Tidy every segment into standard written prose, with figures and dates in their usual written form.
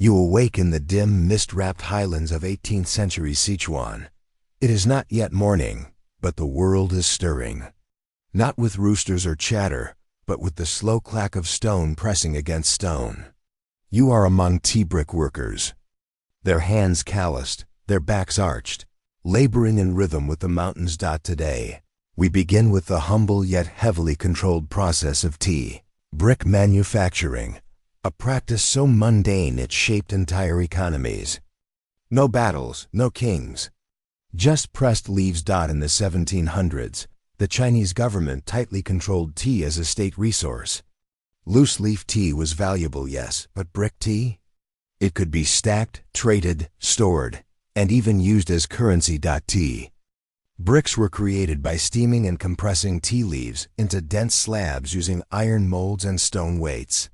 You awake in the dim, mist-wrapped highlands of 18th century Sichuan. It is not yet morning, but the world is stirring. Not with roosters or chatter, but with the slow clack of stone pressing against stone. You are among tea brick workers. Their hands calloused, their backs arched, laboring in rhythm with the mountains. Today, we begin with the humble yet heavily controlled process of tea brick manufacturing, a practice so mundane it shaped entire economies. No battles, no kings. Just pressed leaves. In the 1700s, the Chinese government tightly controlled tea as a state resource. Loose leaf tea was valuable, yes, but brick tea? It could be stacked, traded, stored, and even used as currency. Tea bricks were created by steaming and compressing tea leaves into dense slabs using iron molds and stone weights.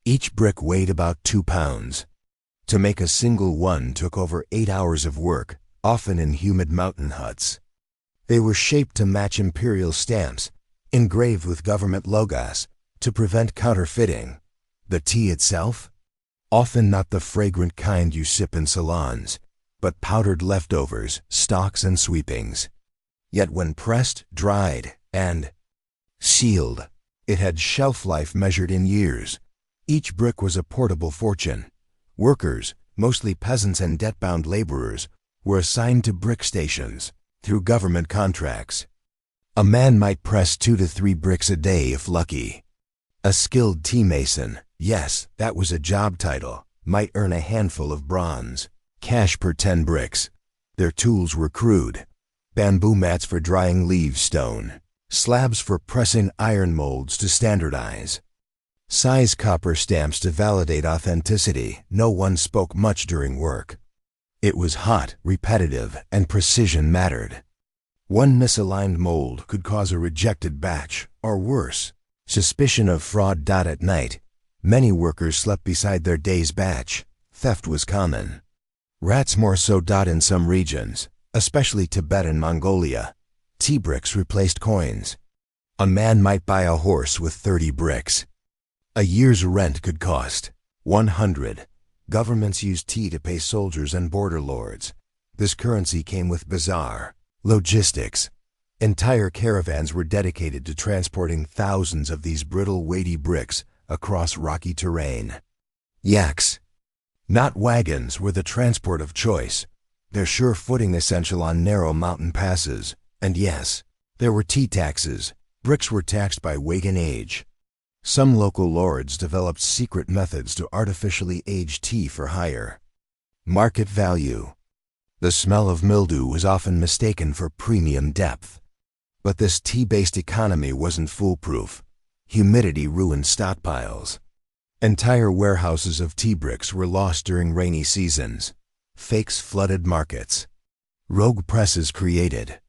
Each brick weighed about 2 pounds. To make a single one took over 8 hours of work, often in humid mountain huts. They were shaped to match imperial stamps, engraved with government logos, to prevent counterfeiting. The tea itself? Often not the fragrant kind you sip in salons, but powdered leftovers, stalks and sweepings. Yet when pressed, dried, and sealed, it had shelf life measured in years. Each brick was a portable fortune. Workers, mostly peasants and debt-bound laborers, were assigned to brick stations through government contracts. A man might press 2 to 3 bricks a day if lucky. A skilled tea mason, yes, that was a job title, might earn a handful of bronze cash per 10 bricks. Their tools were crude. Bamboo mats for drying leaves, stone slabs for pressing, iron molds to standardize, size copper stamps to validate authenticity. No one spoke much during work. It was hot, repetitive, and precision mattered. One misaligned mold could cause a rejected batch, or worse, suspicion of fraud. At night, many workers slept beside their day's batch. Theft was common. Rats more so. In some regions, especially Tibet and Mongolia, tea bricks replaced coins. A man might buy a horse with 30 bricks. A year's rent could cost 100. Governments used tea to pay soldiers and border lords. This currency came with bizarre logistics. Entire caravans were dedicated to transporting thousands of these brittle, weighty bricks across rocky terrain. Yaks, not wagons, were the transport of choice. Their sure footing essential on narrow mountain passes. And yes, there were tea taxes. Bricks were taxed by weight and age. Some local lords developed secret methods to artificially age tea for hire. Market value. The smell of mildew was often mistaken for premium depth. But this tea-based economy wasn't foolproof. Humidity ruined stockpiles. Entire warehouses of tea bricks were lost during rainy seasons. Fakes flooded markets. Rogue presses created.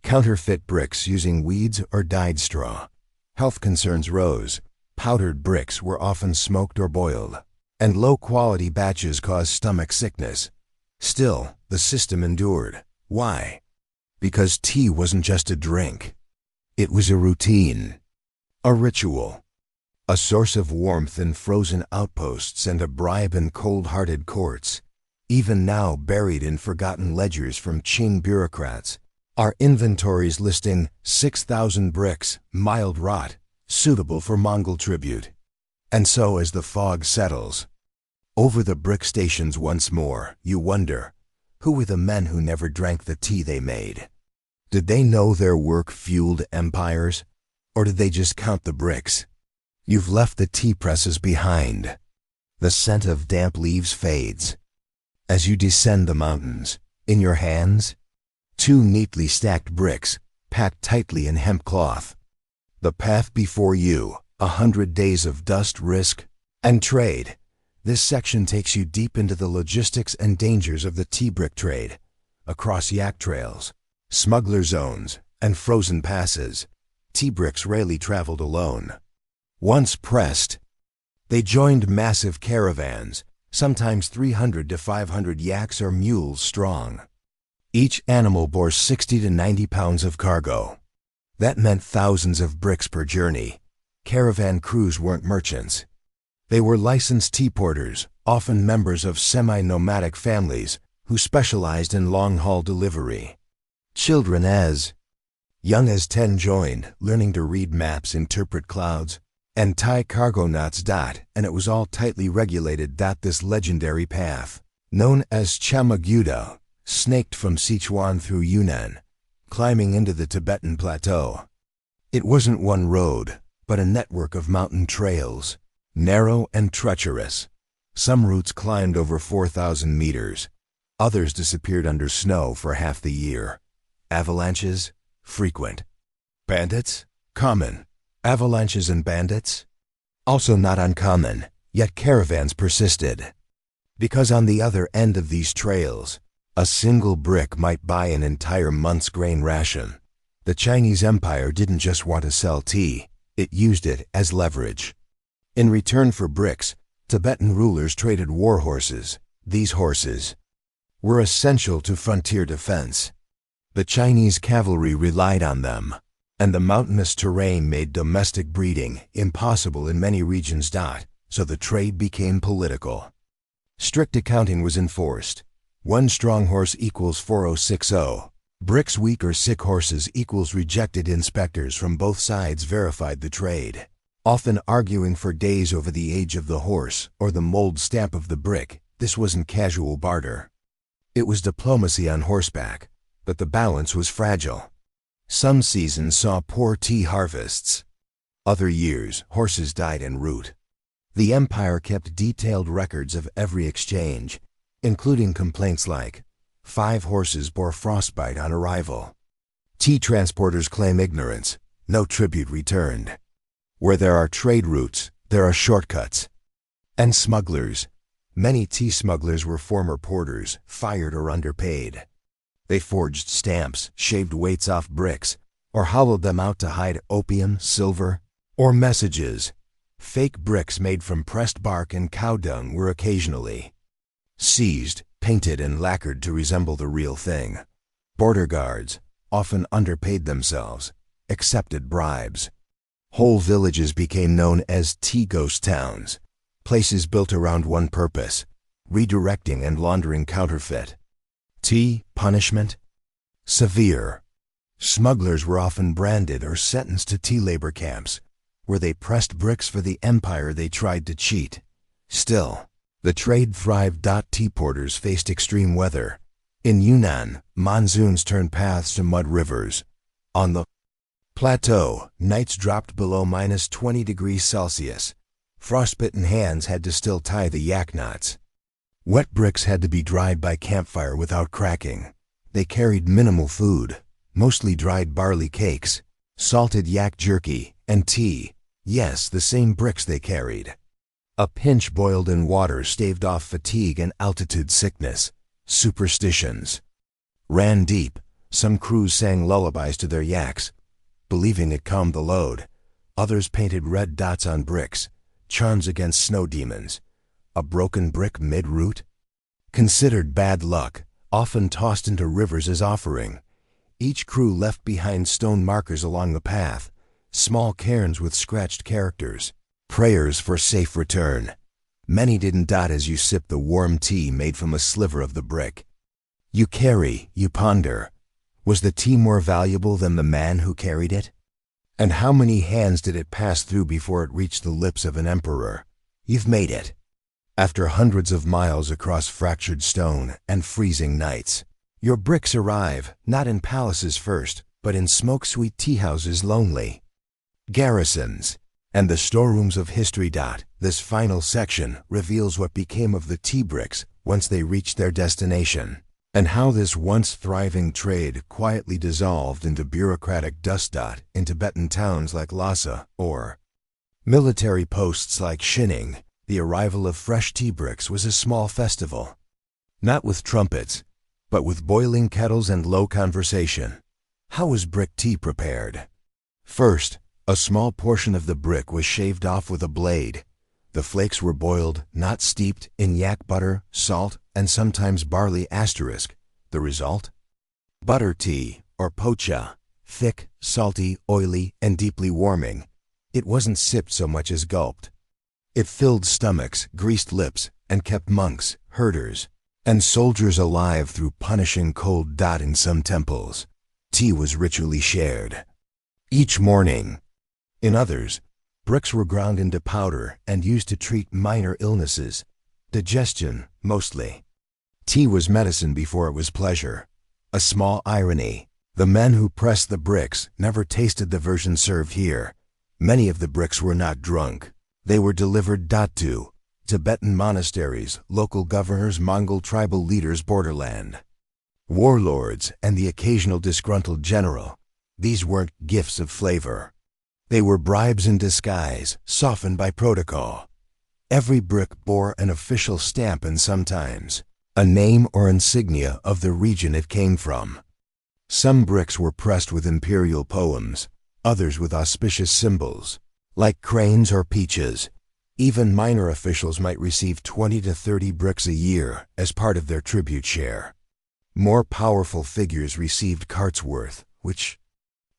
Counterfeit bricks using weeds or dyed straw. Health concerns rose. Powdered bricks were often smoked or boiled, and low-quality batches caused stomach sickness. Still, the system endured. Why? Because tea wasn't just a drink. It was a routine, a ritual, a source of warmth in frozen outposts and a bribe in cold-hearted courts. Even now buried in forgotten ledgers from Qing bureaucrats are inventories listing 6,000 bricks, mild rot, suitable for Mongol tribute. And so as the fog settles over the brick stations once more, you wonder, who were the men who never drank the tea they made? Did they know their work fueled empires, or did they just count the bricks? You've left the tea presses behind. The scent of damp leaves fades. As you descend the mountains, in your hands, 2 neatly stacked bricks, packed tightly in hemp cloth. The path before you, 100 days of dust, risk, and trade. This section takes you deep into the logistics and dangers of the tea brick trade, across yak trails, smuggler zones, and frozen passes. Tea bricks rarely traveled alone. Once pressed, they joined massive caravans, sometimes 300 to 500 yaks or mules strong. Each animal bore 60 to 90 pounds of cargo. That meant thousands of bricks per journey. Caravan crews weren't merchants. They were licensed tea porters, often members of semi-nomadic families who specialized in long-haul delivery. Children as young as 10 joined, learning to read maps, interpret clouds, and tie cargo knots. And it was all tightly regulated. This legendary path, known as Chamaguda, snaked from Sichuan through Yunnan, climbing into the Tibetan plateau. It wasn't one road, but a network of mountain trails, narrow and treacherous. Some routes climbed over 4,000 meters. Others disappeared under snow for half the year. Avalanches? Frequent. Bandits? Common. Avalanches and bandits? Also not uncommon, yet caravans persisted. Because on the other end of these trails, a single brick might buy an entire month's grain ration. The Chinese Empire didn't just want to sell tea, it used it as leverage. In return for bricks, Tibetan rulers traded war horses. These horses were essential to frontier defense. The Chinese cavalry relied on them, and the mountainous terrain made domestic breeding impossible in many regions. So the trade became political. Strict accounting was enforced. One strong horse equals 4060. Bricks weak or sick horses equals rejected. Inspectors from both sides verified the trade, often arguing for days over the age of the horse or the mold stamp of the brick. This wasn't casual barter. It was diplomacy on horseback, but the balance was fragile. Some seasons saw poor tea harvests. Other years, horses died en route. The empire kept detailed records of every exchange, including complaints like, 5 horses bore frostbite on arrival. Tea transporters claim ignorance, no tribute returned. Where there are trade routes, there are shortcuts. And smugglers. Many tea smugglers were former porters, fired or underpaid. They forged stamps, shaved weights off bricks, or hollowed them out to hide opium, silver, or messages. Fake bricks made from pressed bark and cow dung were occasionally seized, painted and lacquered to resemble the real thing. Border guards, often underpaid themselves, accepted bribes. Whole villages became known as tea ghost towns, places built around one purpose, redirecting and laundering counterfeit. Tea punishment? Severe. Smugglers were often branded or sentenced to tea labor camps, where they pressed bricks for the empire they tried to cheat. Still, the trade thrived. Tea porters faced extreme weather. In Yunnan, monsoons turned paths to mud rivers. On the plateau, nights dropped below -20°C. Frostbitten hands had to still tie the yak knots. Wet bricks had to be dried by campfire without cracking. They carried minimal food, mostly dried barley cakes, salted yak jerky, and tea. Yes, the same bricks they carried. A pinch boiled in water staved off fatigue and altitude sickness. Superstitions ran deep. Some crews sang lullabies to their yaks, believing it calmed the load. Others painted red dots on bricks, charms against snow demons. A broken brick mid-route? Considered bad luck, often tossed into rivers as offering. Each crew left behind stone markers along the path, small cairns with scratched characters, prayers for safe return. Many didn't dot as you sip the warm tea made from a sliver of the brick. You carry, you ponder. Was the tea more valuable than the man who carried it? And how many hands did it pass through before it reached the lips of an emperor? You've made it. After hundreds of miles across fractured stone and freezing nights, your bricks arrive, not in palaces first, but in smoke-sweet tea houses lonely. Garrisons, and the storerooms of history. This final section reveals what became of the tea bricks once they reached their destination, and how this once thriving trade quietly dissolved into bureaucratic dust. In Tibetan towns like Lhasa or military posts like Xining, the arrival of fresh tea bricks was a small festival. Not with trumpets, but with boiling kettles and low conversation. How was brick tea prepared? First, a small portion of the brick was shaved off with a blade. The flakes were boiled, not steeped, in yak butter, salt, and sometimes barley. The result? Butter tea, or pocha, thick, salty, oily, and deeply warming. It wasn't sipped so much as gulped. It filled stomachs, greased lips, and kept monks, herders, and soldiers alive through punishing cold. In some temples, tea was ritually shared each morning. In others, bricks were ground into powder and used to treat minor illnesses, digestion mostly. Tea was medicine before it was pleasure. A small irony: the men who pressed the bricks never tasted the version served here. Many of the bricks were not drunk. They were delivered to Tibetan monasteries, local governors, Mongol tribal leaders, borderland warlords, and the occasional disgruntled general. These weren't gifts of flavor. They were bribes in disguise, softened by protocol. Every brick bore an official stamp and sometimes a name or insignia of the region it came from. Some bricks were pressed with imperial poems, others with auspicious symbols, like cranes or peaches. Even minor officials might receive 20 to 30 bricks a year as part of their tribute share. More powerful figures received carts worth, which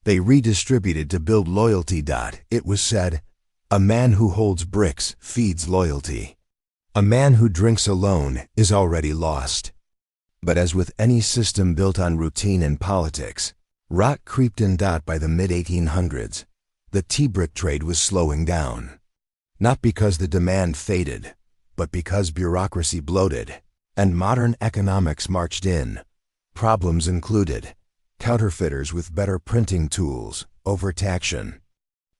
they redistributed to build loyalty. It was said, "A man who holds bricks feeds loyalty. A man who drinks alone is already lost." But as with any system built on routine and politics, rot creeped in. By the mid-1800s, the tea brick trade was slowing down. Not because the demand faded, but because bureaucracy bloated and modern economics marched in. Problems included counterfeiters with better printing tools, overtaxation,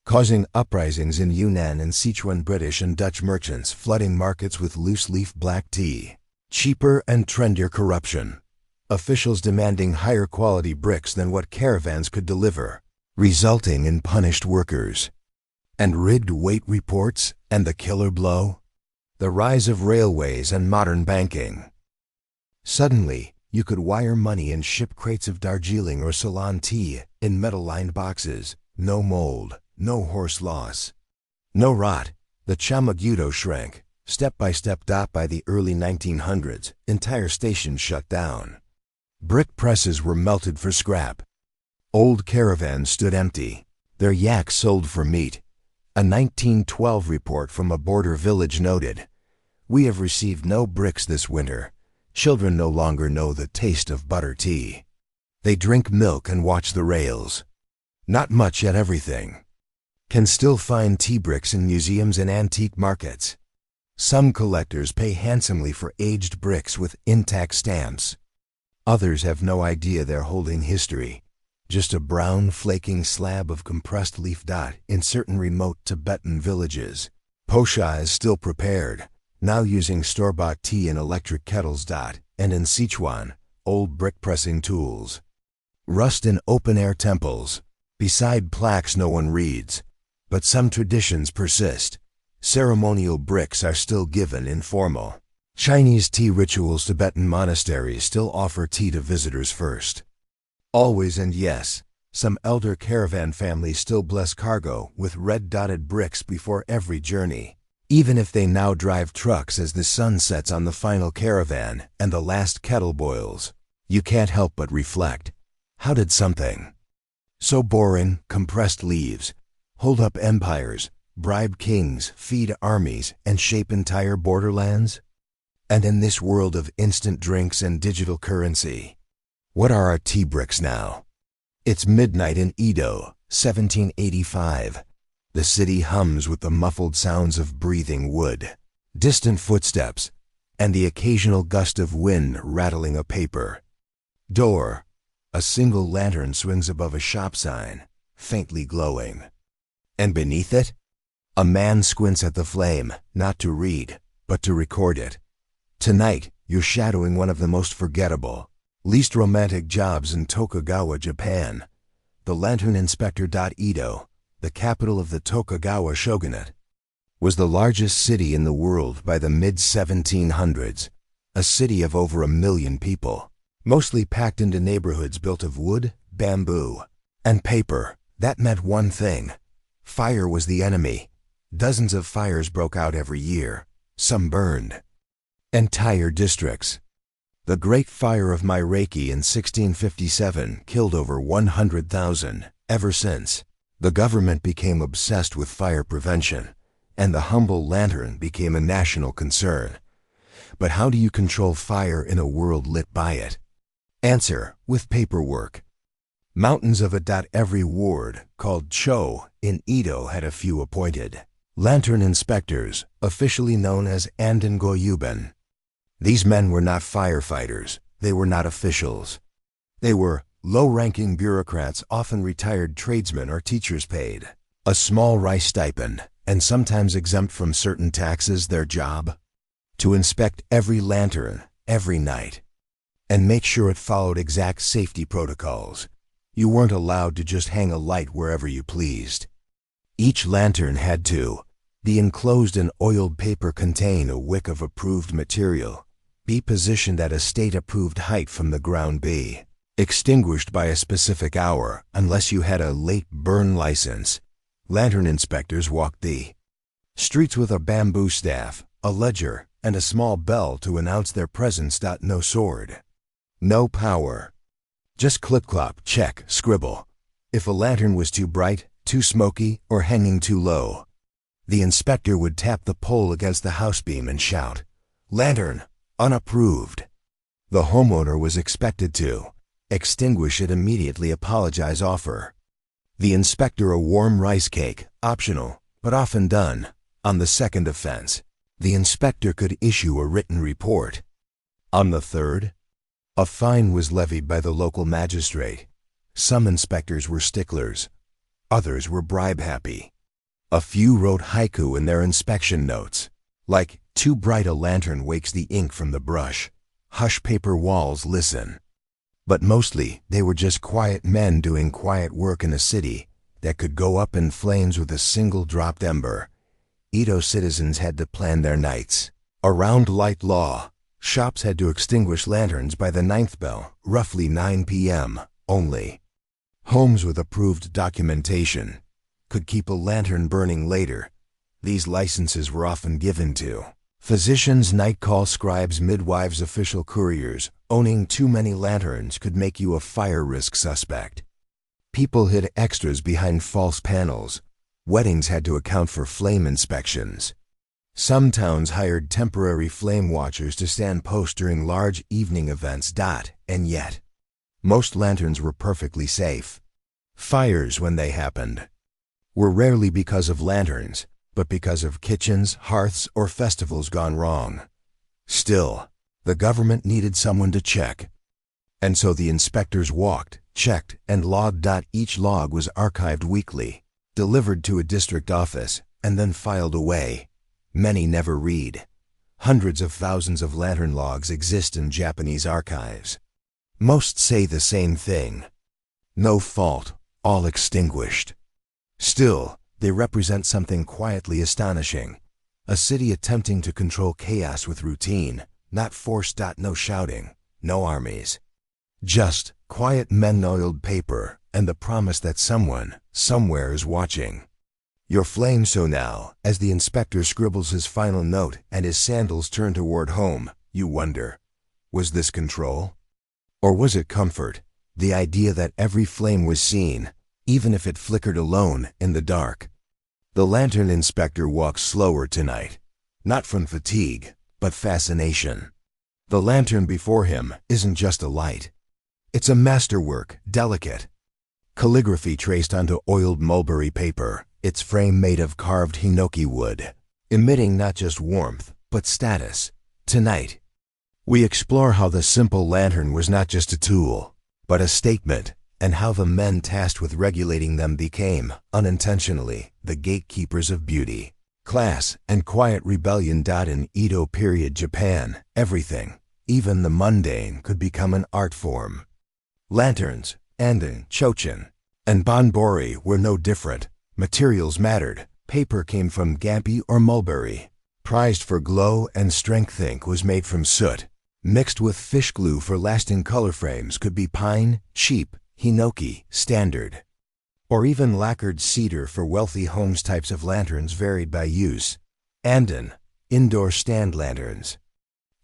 causing uprisings in Yunnan and Sichuan, British and Dutch merchants flooding markets with loose-leaf black tea, cheaper and trendier corruption, officials demanding higher quality bricks than what caravans could deliver, resulting in punished workers, and rigged weight reports. And the killer blow? The rise of railways and modern banking. Suddenly, you could wire money and ship crates of Darjeeling or Ceylon tea in metal-lined boxes. No mold, no horse loss, no rot. The Chamagudo shrank, step by step. By the early 1900s, entire stations shut down. Brick presses were melted for scrap. Old caravans stood empty, their yaks sold for meat. A 1912 report from a border village noted, "We have received no bricks this winter. Children no longer know the taste of butter tea. They drink milk and watch the rails." Not much, yet everything. Can still find tea bricks in museums and antique markets. Some collectors pay handsomely for aged bricks with intact stamps. Others have no idea they're holding history. Just a brown, flaking slab of compressed leaf. In certain remote Tibetan villages, posha is still prepared, now using store-bought tea in electric kettles. And in Sichuan, old brick-pressing tools rust in open-air temples. Beside plaques no one reads, but some traditions persist. Ceremonial bricks are still given in formal Chinese tea rituals. Tibetan monasteries still offer tea to visitors first. Always. And yes, some elder caravan families still bless cargo with red-dotted bricks before every journey, even if they now drive trucks as the sun sets on the final caravan and the last kettle boils. You can't help but reflect, how did something so boring, compressed leaves, hold up empires, bribe kings, feed armies, and shape entire borderlands? And in this world of instant drinks and digital currency, what are our tea bricks now? It's midnight in Edo, 1785. The city hums with the muffled sounds of breathing wood, distant footsteps, and the occasional gust of wind rattling a paper door. A single lantern swings above a shop sign, faintly glowing. And beneath it, a man squints at the flame, not to read, but to record it. Tonight, you're shadowing one of the most forgettable, least romantic jobs in Tokugawa, Japan. The lantern inspector. Edo, the capital of the Tokugawa shogunate, was the largest city in the world by the mid-1700s, a city of over 1 million people, mostly packed into neighborhoods built of wood, bamboo, and paper. That meant one thing: fire was the enemy. Dozens of fires broke out every year. Some burned entire districts. The Great Fire of Mairaki in 1657 killed over 100,000. Ever since, the government became obsessed with fire prevention. and the humble lantern became a national concern. But how do you control fire in a world lit by it? Answer: with paperwork. Mountains of it. Every ward, called Cho, in Edo had a few appointed lantern inspectors, officially known as Anden Goyuben. These men were not firefighters, they were not officials. They were low-ranking bureaucrats, often retired tradesmen or teachers paid a small rice stipend, and sometimes exempt from certain taxes. Their job? To inspect every lantern, every night, and make sure it followed exact safety protocols. You weren't allowed to just hang a light wherever you pleased. Each lantern had to be enclosed in oiled paper, contain a wick of approved material, be positioned at a state-approved height from the ground, be extinguished by a specific hour unless you had a late burn license. Lantern inspectors walked the streets with a bamboo staff, a ledger, and a small bell to announce their presence. No sword, no power. Just clip-clop, check, scribble. If a lantern was too bright, too smoky, or hanging too low, the inspector would tap the pole against the house beam and shout, "Lantern, unapproved." The homeowner was expected to extinguish it immediately, apologize, offer the inspector a warm rice cake, optional, but often done. On the second offense, the inspector could issue a written report. On the third, a fine was levied by the local magistrate. Some inspectors were sticklers, others were bribe-happy. A few wrote haiku in their inspection notes, like, "Too bright a lantern wakes the ink from the brush. Hush paper walls, listen." But mostly, they were just quiet men doing quiet work in a city that could go up in flames with a single dropped ember. Edo citizens had to plan their nights around light law. Shops had to extinguish lanterns by the 9th bell, roughly 9 p.m. only. Homes with approved documentation could keep a lantern burning later. These licenses were often given to physicians, night call scribes, midwives, official couriers. Owning too many lanterns could make you a fire risk suspect. People hid extras behind false panels. Weddings had to account for flame inspections. Some towns hired temporary flame watchers to stand post during large evening events. And yet, most lanterns were perfectly safe. Fires, when they happened, were rarely because of lanterns, but because of kitchens, hearths, or festivals gone wrong. Still, the government needed someone to check. And so the inspectors walked, checked, and logged. Each log was archived weekly, delivered to a district office, and then filed away. Many never read. Hundreds of thousands of lantern logs exist in Japanese archives. Most say the same thing. No fault, all extinguished. Still, they represent something quietly astonishing. A city attempting to control chaos with routine, not force. No shouting, no armies. Just quiet men, oiled paper, and the promise that someone, somewhere is watching. Your flame. So now, as the inspector scribbles his final note and his sandals turn toward home, you wonder, was this control? Or was it comfort? The idea that every flame was seen, even if it flickered alone in the dark. The lantern inspector walks slower tonight, not from fatigue, but fascination. The lantern before him isn't just a light. It's a masterwork, delicate calligraphy traced onto oiled mulberry paper, its frame made of carved hinoki wood, emitting not just warmth, but status. Tonight, we explore how the simple lantern was not just a tool, but a statement, and how the men tasked with regulating them became, unintentionally, the gatekeepers of beauty, class, and quiet rebellion. In Edo period Japan, everything, even the mundane, could become an art form. Lanterns, anden, chochin, and banbori were no different. Materials mattered. Paper came from gampi or mulberry, prized for glow and strength. Ink was made from soot, mixed with fish glue for lasting. Color frames could be pine, cheap, hinoki, standard, or even lacquered cedar for wealthy homes. Types of lanterns varied by use. Anden, indoor stand lanterns,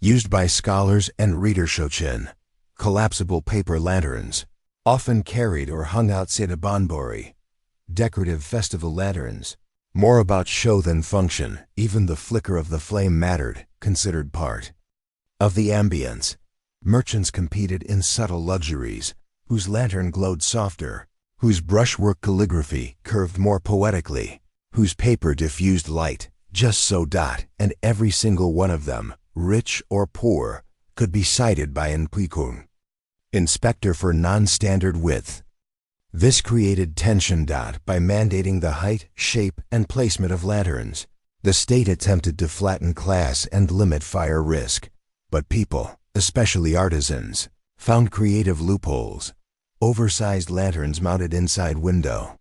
used by scholars and reader. Shochin, collapsible paper lanterns, often carried or hung outside a banbori, decorative festival lanterns, More about show than function, even the flicker of the flame mattered, considered part of the ambience. Merchants competed in subtle luxuries, whose lantern glowed softer, whose brushwork calligraphy curved more poetically, whose paper diffused light, just so. And every single one of them, rich or poor, could be cited by Inspektor, inspector for non-standard width. This created tension. By mandating the height, shape, and placement of lanterns, the state attempted to flatten class and limit fire risk. But people, especially artisans, found creative loopholes. Oversized lanterns mounted inside window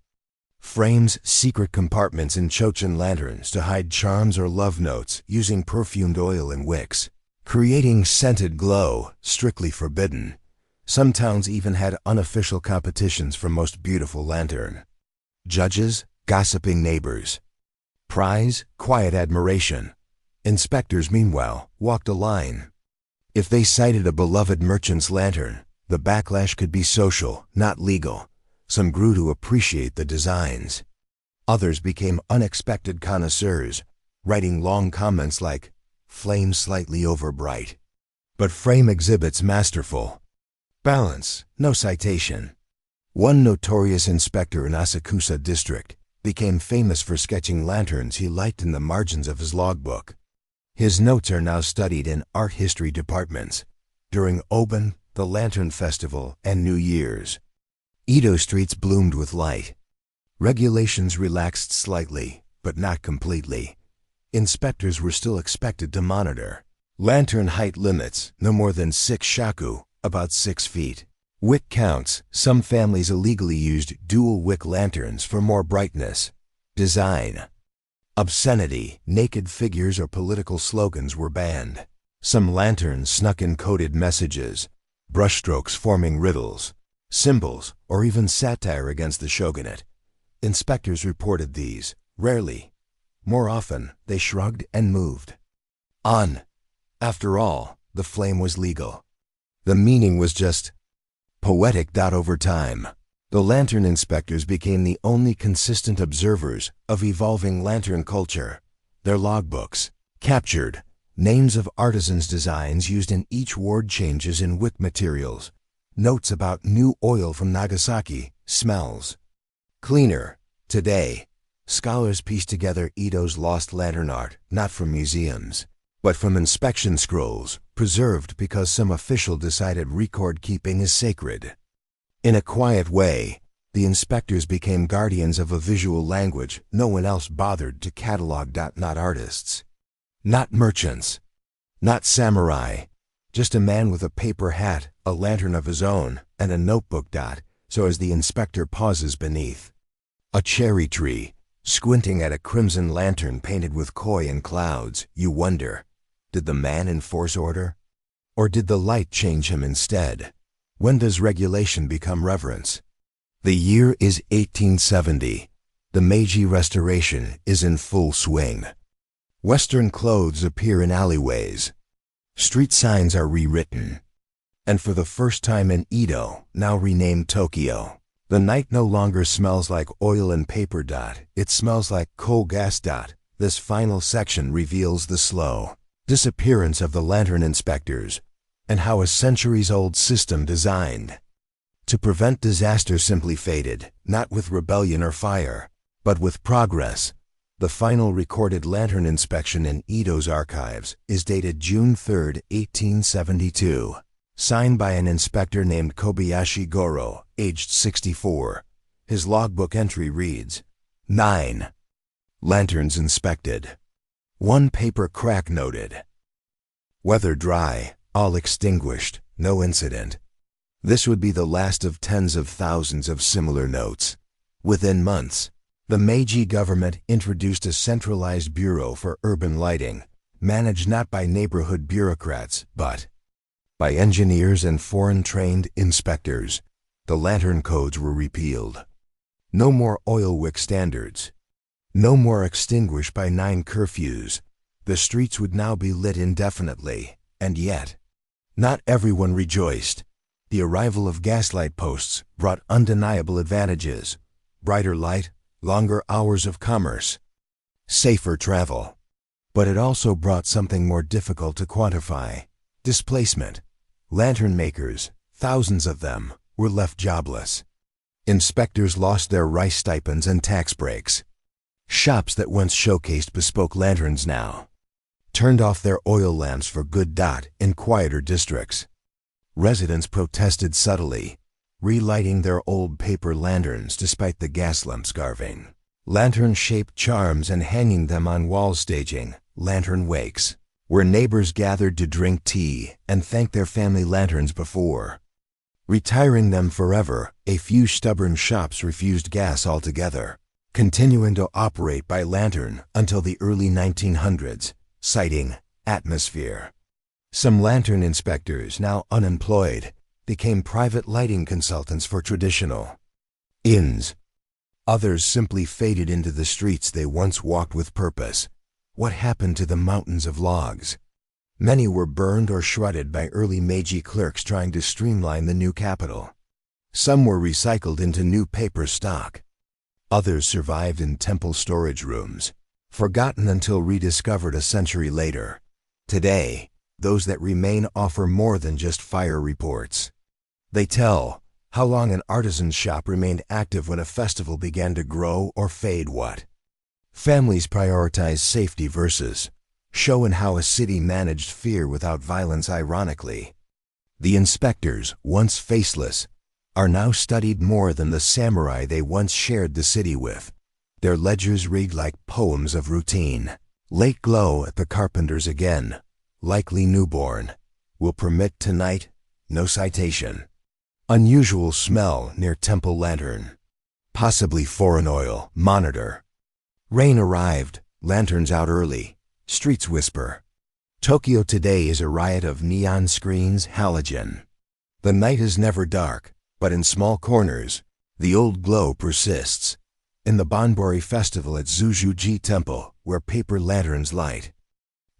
frames, secret compartments in Chochin lanterns to hide charms or love notes using perfumed oil and wicks, creating scented glow, strictly forbidden. Some towns even had unofficial competitions for most beautiful lantern. Judges, gossiping neighbors. Prize, quiet admiration. Inspectors, meanwhile, walked a line. If they cited a beloved merchant's lantern, the backlash could be social, not legal. Some grew to appreciate the designs. Others became unexpected connoisseurs, writing long comments like, "Flame slightly overbright." But frame exhibits masterful balance, no citation. One notorious inspector in Asakusa district became famous for sketching lanterns he liked in the margins of his logbook. His notes are now studied in art history departments during Oben, the Lantern Festival, and New Year's. Edo streets bloomed with light. Regulations relaxed slightly, but not completely. Inspectors were still expected to monitor lantern height limits, no more than 6 shaku, about 6 feet. Wick counts. Some families illegally used dual wick lanterns for more brightness. Design. Obscenity, naked figures, or political slogans were banned. Some lanterns snuck in coded messages, brushstrokes forming riddles, symbols, or even satire against the shogunate. Inspectors reported these, rarely. More often, they shrugged and moved on. After all, the flame was legal. The meaning was just poetic. Over time, the lantern inspectors became the only consistent observers of evolving lantern culture. Their logbooks captured names of artisans' designs used in each ward, changes in wick materials, notes about new oil from Nagasaki, smells cleaner. Today, scholars piece together Edo's lost lantern art, not from museums, but from inspection scrolls, preserved because some official decided record keeping is sacred. In a quiet way, the inspectors became guardians of a visual language no one else bothered to catalog. Not artists, not merchants, not samurai, just a man with a paper hat, a lantern of his own, and a notebook. So as the inspector pauses beneath a cherry tree, squinting at a crimson lantern painted with koi and clouds, you wonder, did the man enforce order? Or did the light change him instead? When does regulation become reverence? The year is 1870. The Meiji Restoration is in full swing. Western clothes appear in alleyways. Street signs are rewritten. And for the first time in Edo, now renamed Tokyo, the night no longer smells like oil and paper. It smells like coal gas. This final section reveals the slow disappearance of the lantern inspectors and how a centuries-old system designed to prevent disaster simply faded, not with rebellion or fire, but with progress. The final recorded lantern inspection in Edo's archives is dated June 3, 1872, signed by an inspector named Kobayashi Goro, aged 64. His logbook entry reads, 9 lanterns inspected. 1 paper crack noted. Weather dry, all extinguished, no incident. This would be the last of tens of thousands of similar notes. Within months, the Meiji government introduced a centralized bureau for urban lighting, managed not by neighborhood bureaucrats, but by engineers and foreign-trained inspectors. The lantern codes were repealed. No more oil wick standards. No more extinguished by 9 curfews. The streets would now be lit indefinitely, and yet, not everyone rejoiced. The arrival of gaslight posts brought undeniable advantages: brighter light, longer hours of commerce, safer travel. But it also brought something more difficult to quantify: displacement. Lantern makers, thousands of them, were left jobless. Inspectors lost their rice stipends and tax breaks. Shops that once showcased bespoke lanterns now turned off their oil lamps for good dot in quieter districts. Residents protested subtly, relighting their old paper lanterns despite the gas lamps carving lantern-shaped charms and hanging them on walls, staging lantern wakes, where neighbors gathered to drink tea and thank their family lanterns before retiring them forever. A few stubborn shops refused gas altogether, continuing to operate by lantern until the early 1900s, citing atmosphere. Some lantern inspectors, now unemployed, became private lighting consultants for traditional inns. Others simply faded into the streets they once walked with purpose. What happened to the mountains of logs? Many were burned or shredded by early Meiji clerks trying to streamline the new capital. Some were recycled into new paper stock. Others survived in temple storage rooms, forgotten until rediscovered a century later. Today, those that remain offer more than just fire reports. They tell how long an artisan's shop remained active when a festival began to grow or fade. What families prioritize safety versus show, and how a city managed fear without violence. Ironically, the inspectors, once faceless, are now studied more than the samurai they once shared the city with. Their ledgers read like poems of routine. Late glow at the carpenters again, likely newborn. Will permit tonight, no citation. Unusual smell near temple lantern. Possibly foreign oil. Monitor. Rain arrived, lanterns out early. Streets whisper. Tokyo today is a riot of neon screens, halogen. The night is never dark, but in small corners, the old glow persists. In the Banbori Festival at Zuzuji Temple, where paper lanterns light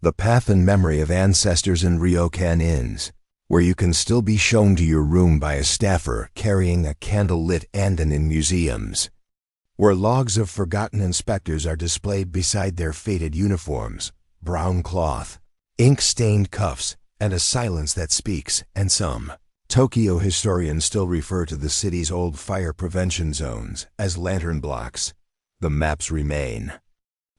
the path and memory of ancestors in ryokan inns, where you can still be shown to your room by a staffer carrying a candle-lit andan in museums, where logs of forgotten inspectors are displayed beside their faded uniforms, brown cloth, ink-stained cuffs, and a silence that speaks. And some Tokyo historians still refer to the city's old fire prevention zones as lantern blocks. The maps remain.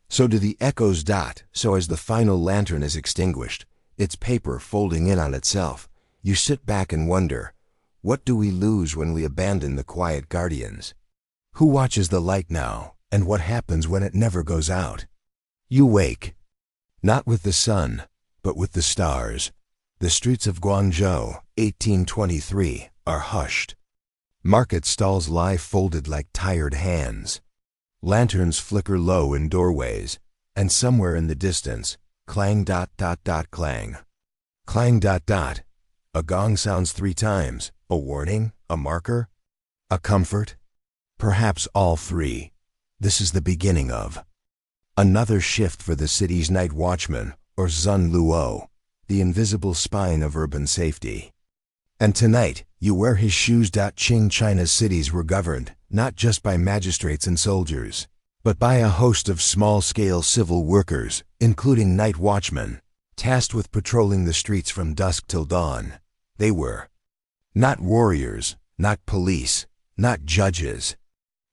So do the echoes. So as the final lantern is extinguished, its paper folding in on itself, you sit back and wonder, what do we lose when we abandon the quiet guardians? Who watches the light now, and what happens when it never goes out? You wake, not with the sun, but with the stars. The streets of Guangzhou, 1823, are hushed. Market stalls lie folded like tired hands. Lanterns flicker low in doorways, and somewhere in the distance, clang ... clang. Clang ... A gong sounds 3 times. A warning? A marker? A comfort? Perhaps all 3. This is the beginning of another shift for the city's night watchman, or Zun Luo, the invisible spine of urban safety. And tonight, you wear his shoes. Qing China's cities were governed, not just by magistrates and soldiers, but by a host of small-scale civil workers, including night watchmen, tasked with patrolling the streets from dusk till dawn. They were not warriors, not police, not judges,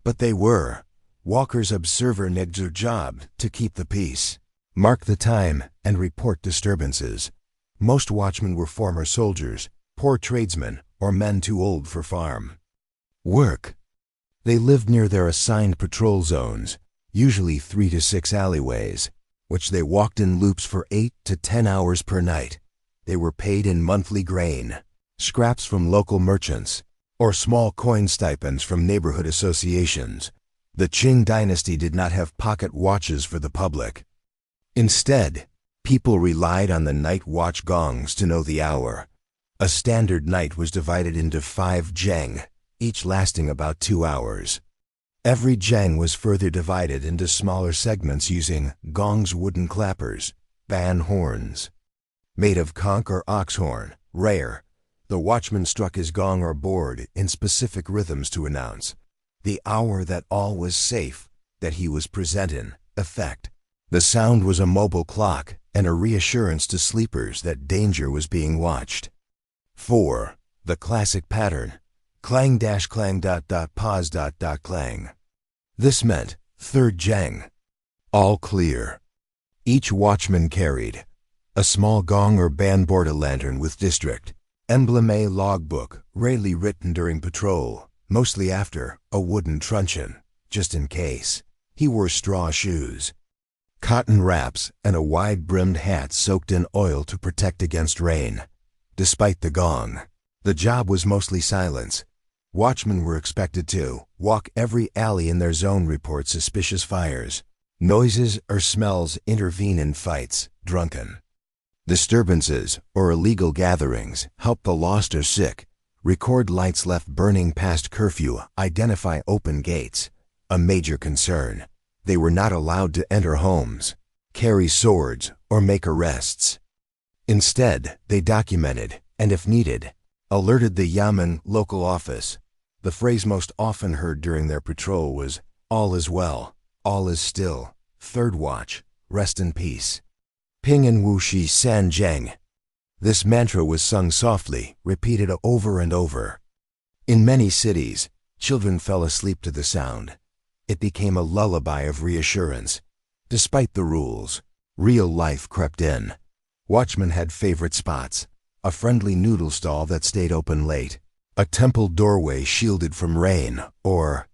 but they were walkers. Observer needs their job to keep the peace, mark the time, and report disturbances. Most watchmen were former soldiers, poor tradesmen, or men too old for farm work. They lived near their assigned patrol zones, usually 3 to 6 alleyways, which they walked in loops for 8 to 10 hours per night. They were paid in monthly grain, scraps from local merchants, or small coin stipends from neighborhood associations. The Qing dynasty did not have pocket watches for the public. Instead, people relied on the night watch gongs to know the hour. A standard night was divided into 5 zheng, each lasting about 2 hours. Every zheng was further divided into smaller segments using gongs, wooden clappers, ban horns, made of conch or ox horn, rare. The watchman struck his gong or board in specific rhythms to announce the hour that all was safe, that he was present in effect. The sound was a mobile clock and a reassurance to sleepers that danger was being watched. 4. The classic pattern. Clang-clang ... pause ... clang. This meant third jang. All clear. Each watchman carried a small gong or bandboard, a lantern with district emblem, a logbook, rarely written during patrol, mostly after, a wooden truncheon, just in case. He wore straw shoes, cotton wraps, and a wide-brimmed hat soaked in oil to protect against rain. Despite the gong, the job was mostly silence. Watchmen were expected to walk every alley in their zone, report suspicious fires. Noises or smells intervene in fights, drunken disturbances, or illegal gatherings, help the lost or sick, record lights left burning past curfew, identify open gates. A major concern: they were not allowed to enter homes, carry swords, or make arrests. Instead, they documented, and if needed, alerted the Yamen local office. The phrase most often heard during their patrol was, "All is well, all is still, third watch, rest in peace. Ping and Wu Shi San Zheng." This mantra was sung softly, repeated over and over. In many cities, children fell asleep to the sound. It became a lullaby of reassurance. Despite the rules, real life crept in. Watchmen had favorite spots: a friendly noodle stall that stayed open late, a temple doorway shielded from rain, or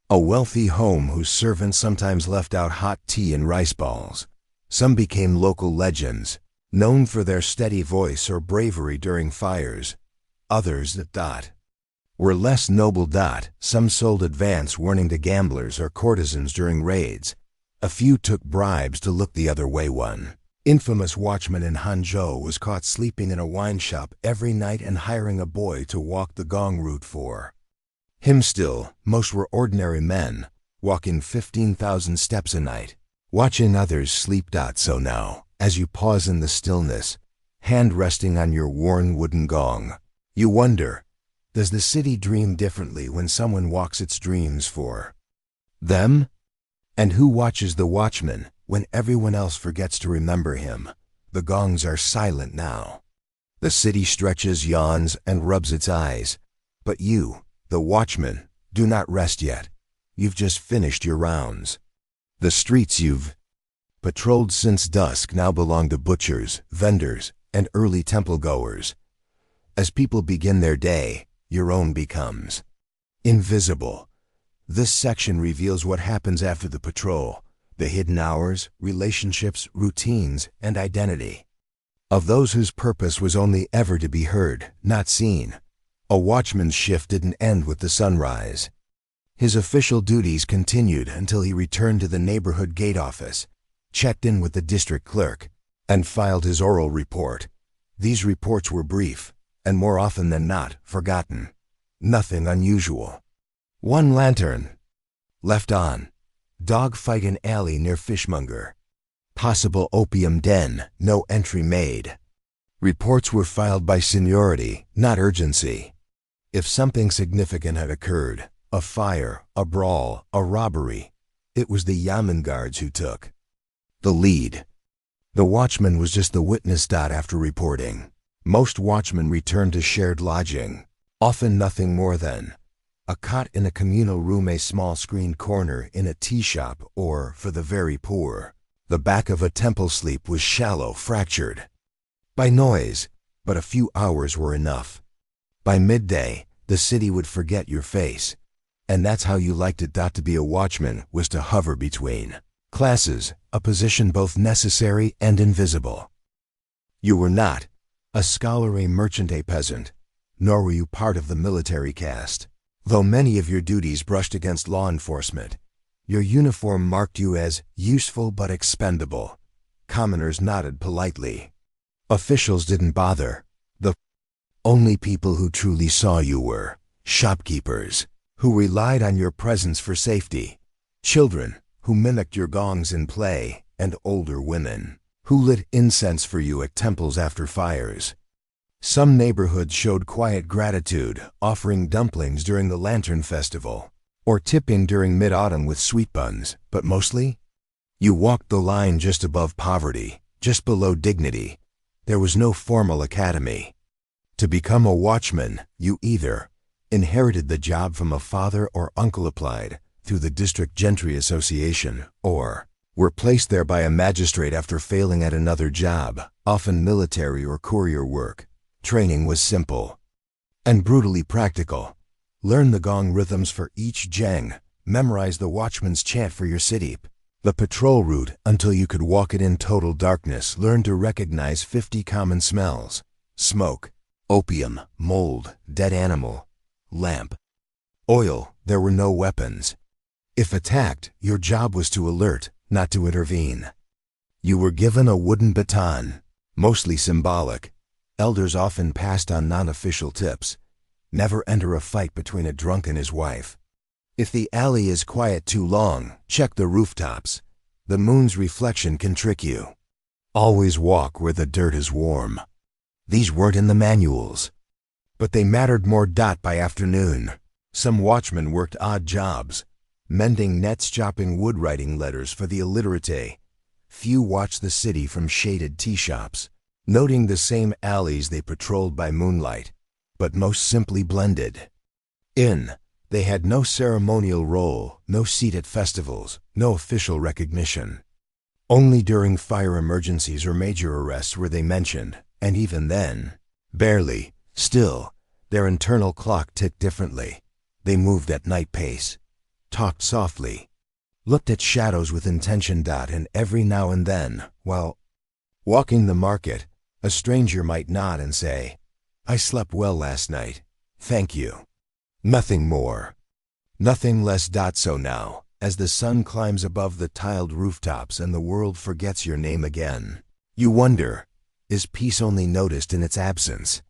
a wealthy home whose servants sometimes left out hot tea and rice balls. Some became local legends, known for their steady voice or bravery during fires. Others were less noble. Some sold advance warning to gamblers or courtesans during raids. A few took bribes to look the other way. One infamous watchman in Hangzhou was caught sleeping in a wine shop every night and hiring a boy to walk the gong route for him. Still, most were ordinary men, walking 15,000 steps a night, watching others sleep. So now, as you pause in the stillness, hand resting on your worn wooden gong, you wonder, does the city dream differently when someone walks its dreams for them? And who watches the watchman when everyone else forgets to remember him? The gongs are silent now. The city stretches, yawns, and rubs its eyes. But you, the watchman, do not rest yet. You've just finished your rounds. The streets you've patrolled since dusk now belong to butchers, vendors, and early temple goers. As people begin their day, your own becomes invisible. This section reveals what happens after the patrol: the hidden hours, relationships, routines, and identity of those whose purpose was only ever to be heard, not seen. A watchman's shift didn't end with the sunrise. His official duties continued until he returned to the neighborhood gate office, checked in with the district clerk, and filed his oral report. These reports were brief, and more often than not, forgotten. Nothing unusual. One lantern left on. Dog fight in alley near fishmonger. Possible opium den, no entry made. Reports were filed by seniority, not urgency. If something significant had occurred, a fire, a brawl, a robbery, it was the Yamen guards who took the lead. The watchman was just the witness. After reporting, most watchmen returned to shared lodging, often nothing more than a cot in a communal room, a small screened corner in a tea shop, or, for the very poor, the back of a temple. Sleep was shallow, fractured by noise, but a few hours were enough. By midday, the city would forget your face. And that's how you liked it. To be a watchman was to hover between classes, a position both necessary and invisible. You were not a scholar, a merchant, a peasant, nor were you part of the military caste. Though many of your duties brushed against law enforcement, your uniform marked you as useful but expendable. Commoners nodded politely. Officials didn't bother. The only people who truly saw you were shopkeepers, who relied on your presence for safety, children who mimicked your gongs in play, and older women who lit incense for you at temples after fires. Some neighborhoods showed quiet gratitude, offering dumplings during the Lantern Festival, or tipping during mid-autumn with sweet buns, but mostly, You walked the line just above poverty, just below dignity. There was no formal academy. To become a watchman, you either inherited the job from a father or uncle applied through the District Gentry Association, or were placed there by a magistrate after failing at another job, often military or courier work. Training was simple and brutally practical. Learn the gong rhythms for each zheng, memorize the watchman's chant for your city, the patrol route until you could walk it in total darkness. Learn to recognize 50 common smells: smoke, opium, mold, dead animal, lamp, oil. There were no weapons. If attacked, your job was to alert, not to intervene. You were given a wooden baton, mostly symbolic. Elders often passed on non-official tips. Never enter a fight between a drunk and his wife. If the alley is quiet too long, check the rooftops. The moon's reflection can trick you. Always walk where the dirt is warm. These weren't in the manuals, but they mattered more. By afternoon, some watchmen worked odd jobs, mending nets, chopping wood, writing letters for the illiterate. Few watched the city from shaded tea shops, noting the same alleys they patrolled by moonlight, but most simply blended in. They had no ceremonial role, no seat at festivals, no official recognition. Only during fire emergencies or major arrests were they mentioned, and even then, barely. Still, their internal clock ticked differently. They moved at night pace, talked softly, looked at shadows with intention. And every now and then, while walking the market, a stranger might nod and say, "I slept well last night. Thank you." Nothing more. Nothing less. So now, as the sun climbs above the tiled rooftops and the world forgets your name again, you wonder, is peace only noticed in its absence?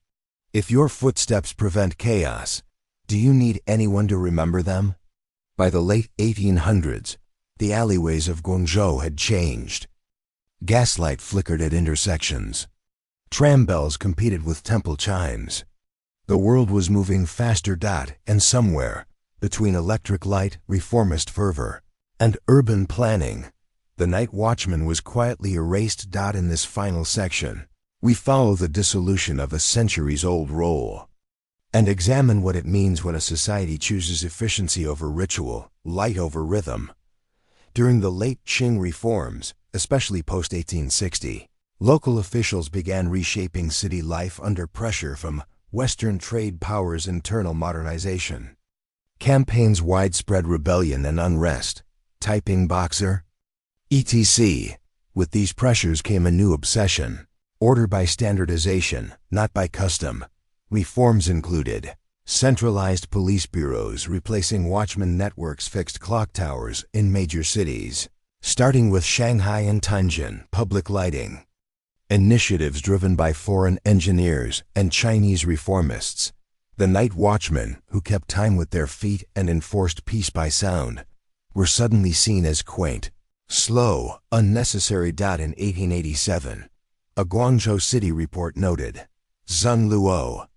If your footsteps prevent chaos, do you need anyone to remember them? By the late 1800s, the alleyways of Guangzhou had changed. Gaslight flickered at intersections. Tram bells competed with temple chimes. The world was moving faster. And somewhere, between electric light, reformist fervor, and urban planning, the night watchman was quietly erased. In this final section, we follow the dissolution of a centuries-old role and examine what it means when a society chooses efficiency over ritual, light over rhythm. During the late Qing reforms, especially post-1860, local officials began reshaping city life under pressure from Western trade powers' internal modernization. Campaigns, widespread rebellion and unrest, Taiping Boxer, etc. With these pressures came a new obsession: order by standardization, not by custom. Reforms included centralized police bureaus replacing watchman networks, fixed clock towers in major cities, starting with Shanghai and Tianjin, public lighting, initiatives driven by foreign engineers and Chinese reformists. The night watchmen, who kept time with their feet and enforced peace by sound, were suddenly seen as quaint, slow, unnecessary. In 1887, a Guangzhou city report noted, Zun Luo,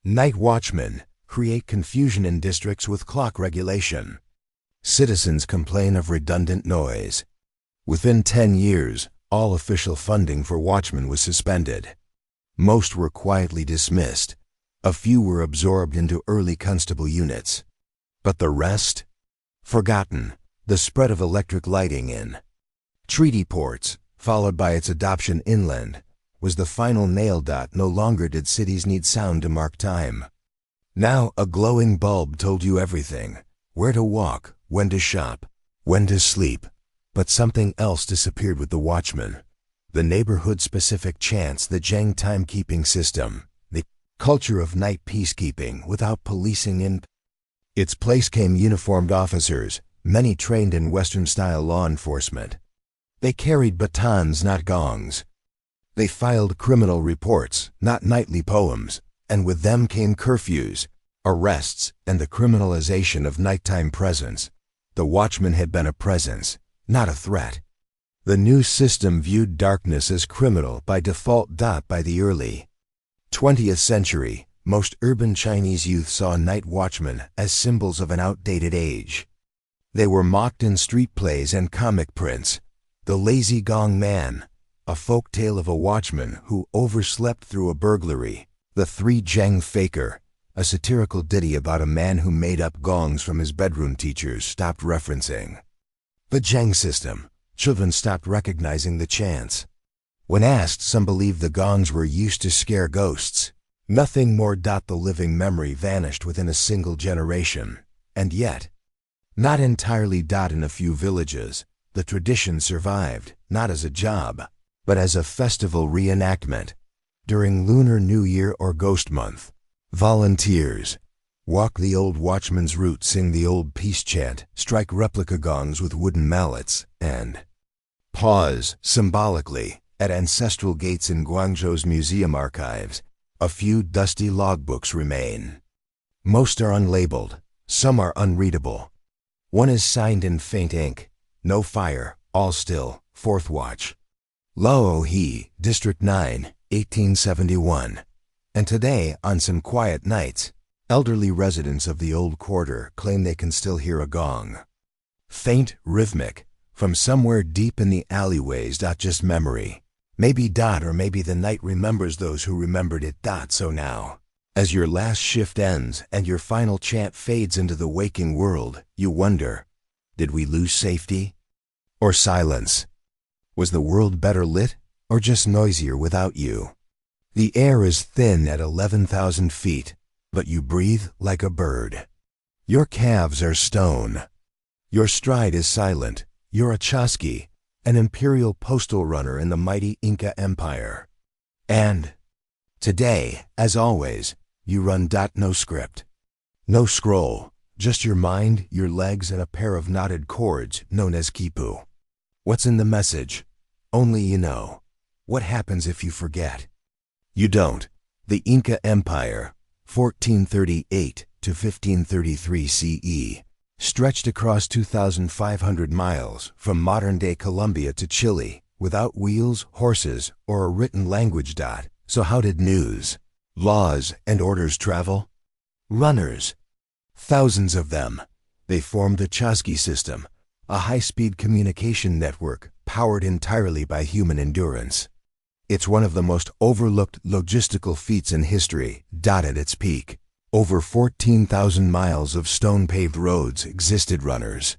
night watchmen create confusion in districts with clock regulation. Citizens complain of redundant noise. Within 10 years, all official funding for watchmen was suspended. Most were quietly dismissed. A few were absorbed into early constable units. But the rest? Forgotten. The spread of electric lighting in treaty ports, followed by its adoption inland, was the final nail. No longer did cities need sound to mark time. Now a glowing bulb told you everything: where to walk, when to shop, when to sleep. But something else disappeared with the watchman: the neighborhood-specific chants, the zheng timekeeping system, the culture of night peacekeeping without policing in its place came uniformed officers, many trained in Western-style law enforcement. They carried batons, not gongs. They filed criminal reports, not nightly poems, and with them came curfews, arrests, and the criminalization of nighttime presence. The watchman had been a presence, not a threat. The new system viewed darkness as criminal by default. By the early 20th century, most urban Chinese youth saw night watchmen as symbols of an outdated age. They were mocked in street plays and comic prints. The Lazy Gong Man, a folk tale of a watchman who overslept through a burglary. The Three Zheng Faker, a satirical ditty about a man who made up gongs from his bedroom teachers, stopped referencing. The Zheng system. Children stopped recognizing the chants. When asked, some believed the gongs were used to scare ghosts. Nothing more. The living memory vanished within a single generation. And yet, not entirely. In a few villages, the tradition survived, not as a job, but as a festival reenactment. During Lunar New Year or Ghost Month, volunteers walk the old watchman's route, sing the old peace chant, strike replica gongs with wooden mallets, and pause, symbolically, at ancestral gates in Guangzhou's museum archives. A few dusty logbooks remain. Most are unlabeled, some are unreadable. One is signed in faint ink. No fire, all still, fourth watch. Lao He, District 9, 1871. And today, on some quiet nights, elderly residents of the old quarter claim they can still hear a gong. Faint, rhythmic, from somewhere deep in the alleyways. Just memory. Maybe. Or maybe the night remembers those who remembered it. So now, as your last shift ends and your final chant fades into the waking world, you wonder, did we lose safety? Or silence? Was the world better lit, or just noisier without you? The air is thin at 11,000 feet, but you breathe like a bird. Your calves are stone. Your stride is silent. You're a Chasqui, an imperial postal runner in the mighty Inca Empire. And today, as always, you run. No script. No scroll, just your mind, your legs, and a pair of knotted cords known as quipu. What's in the message? Only you know. What happens if you forget? You don't. The Inca Empire, 1438 to 1533 CE, stretched across 2,500 miles from modern-day Colombia to Chile, without wheels, horses, or a written language. So how did news, laws, and orders travel? Runners. Thousands of them. They formed the Chasqui system, a high-speed communication network powered entirely by human endurance. It's one of the most overlooked logistical feats in history. At its peak, over 14,000 miles of stone-paved roads existed. Runners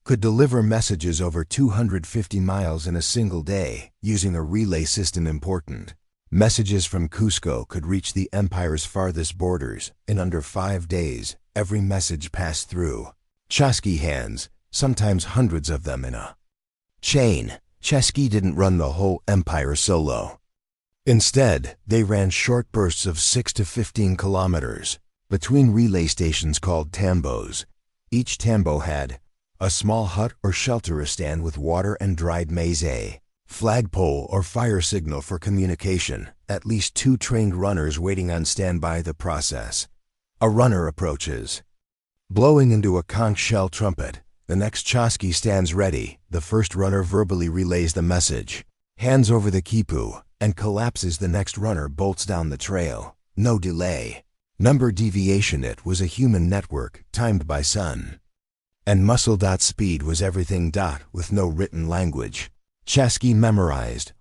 could deliver messages over 250 miles in a single day using a relay system. Important. Messages from Cusco could reach the empire's farthest borders in under 5 days. Every message passed through Chasqui hands, sometimes hundreds of them in a chain. Chasqui didn't run the whole empire solo. Instead, they ran short bursts of 6 to 15 kilometers between relay stations called tambos. Each tambo had a small hut or shelter stand with water and dried maize, flagpole or fire signal for communication, at least 2 trained runners waiting on standby. The process. A runner approaches, blowing into a conch shell trumpet. The next Chasqui stands ready. The first runner verbally relays the message, hands over the quipu, and collapses. The next runner bolts down the trail. No delay. Number deviation. It was a human network, timed by sun and muscle. Speed was everything. With no written language. Chasqui memorized.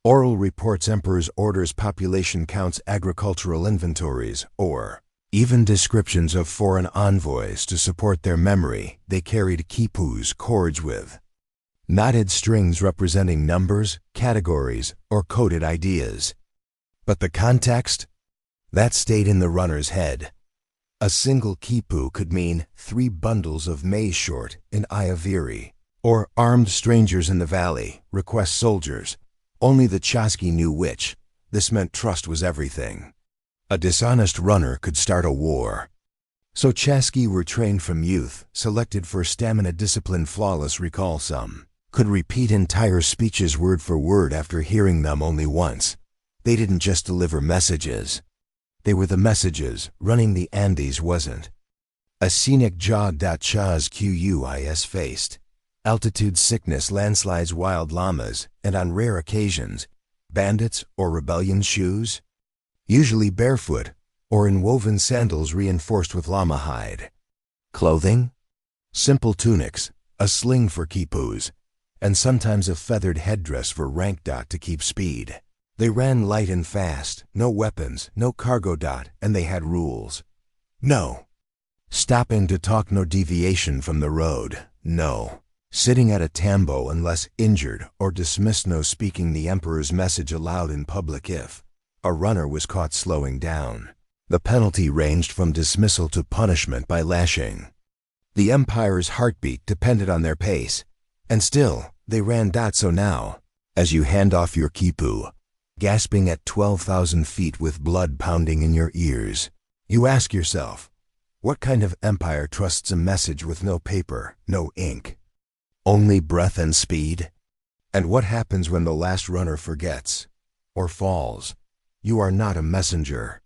Oral reports, emperor's orders, population counts, agricultural inventories, or even descriptions of foreign envoys to support their memory. They carried quipus, cords with knotted strings representing numbers, categories, or coded ideas. But the context? That stayed in the runner's head. A single quipu could mean 3 bundles of maize short in Ayaviri, or armed strangers in the valley, request soldiers. Only the Chasqui knew which. This meant trust was everything. A dishonest runner could start a war. So Chasqui were trained from youth, selected for stamina, discipline, flawless recall. Some could repeat entire speeches word for word after hearing them only once. They didn't just deliver messages. They were the messages. Running the Andes wasn't a scenic jog. Chasquis faced altitude sickness, landslides, wild llamas, and on rare occasions, bandits or rebellion. Shoes? Usually barefoot, or in woven sandals reinforced with llama hide. Clothing? Simple tunics, a sling for quipus, and sometimes a feathered headdress for rank. To keep speed. They ran light and fast, no weapons, no cargo. And they had rules. No stopping to talk, no deviation from the road, no sitting at a tambo unless injured or dismissed, no speaking the emperor's message aloud in public if a runner was caught slowing down. The penalty ranged from dismissal to punishment by lashing. The empire's heartbeat depended on their pace, and still they ran. So now, as you hand off your quipu, gasping at 12,000 feet with blood pounding in your ears, you ask yourself, what kind of empire trusts a message with no paper, no ink, only breath and speed? And what happens when the last runner forgets or falls? You are not a messenger.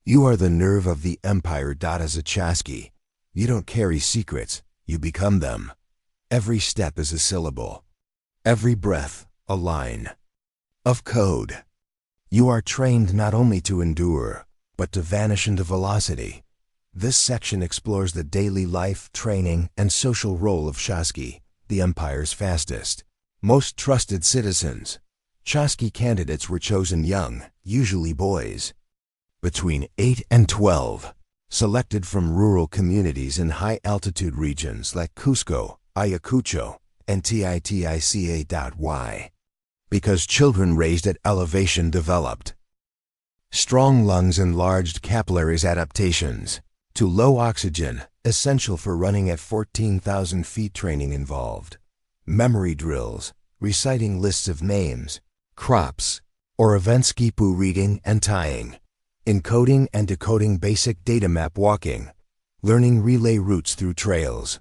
You are the nerve of the empire. As a Chasqui, you don't carry secrets, you become them. Every step is a syllable. Every breath, a line of code. You are trained not only to endure, but to vanish into velocity. This section explores the daily life, training, and social role of Chasqui, the empire's fastest, most trusted citizens. Chasqui candidates were chosen young, usually boys, between 8 and 12, selected from rural communities in high-altitude regions like Cusco, Ayacucho, and Titica. Because children raised at elevation developed strong lungs, enlarged capillaries, adaptations to low oxygen, essential for running at 14,000 feet. Training involved memory drills, reciting lists of names, crops, or events, quipu reading and tying, encoding and decoding basic data, map walking, learning relay routes through trails,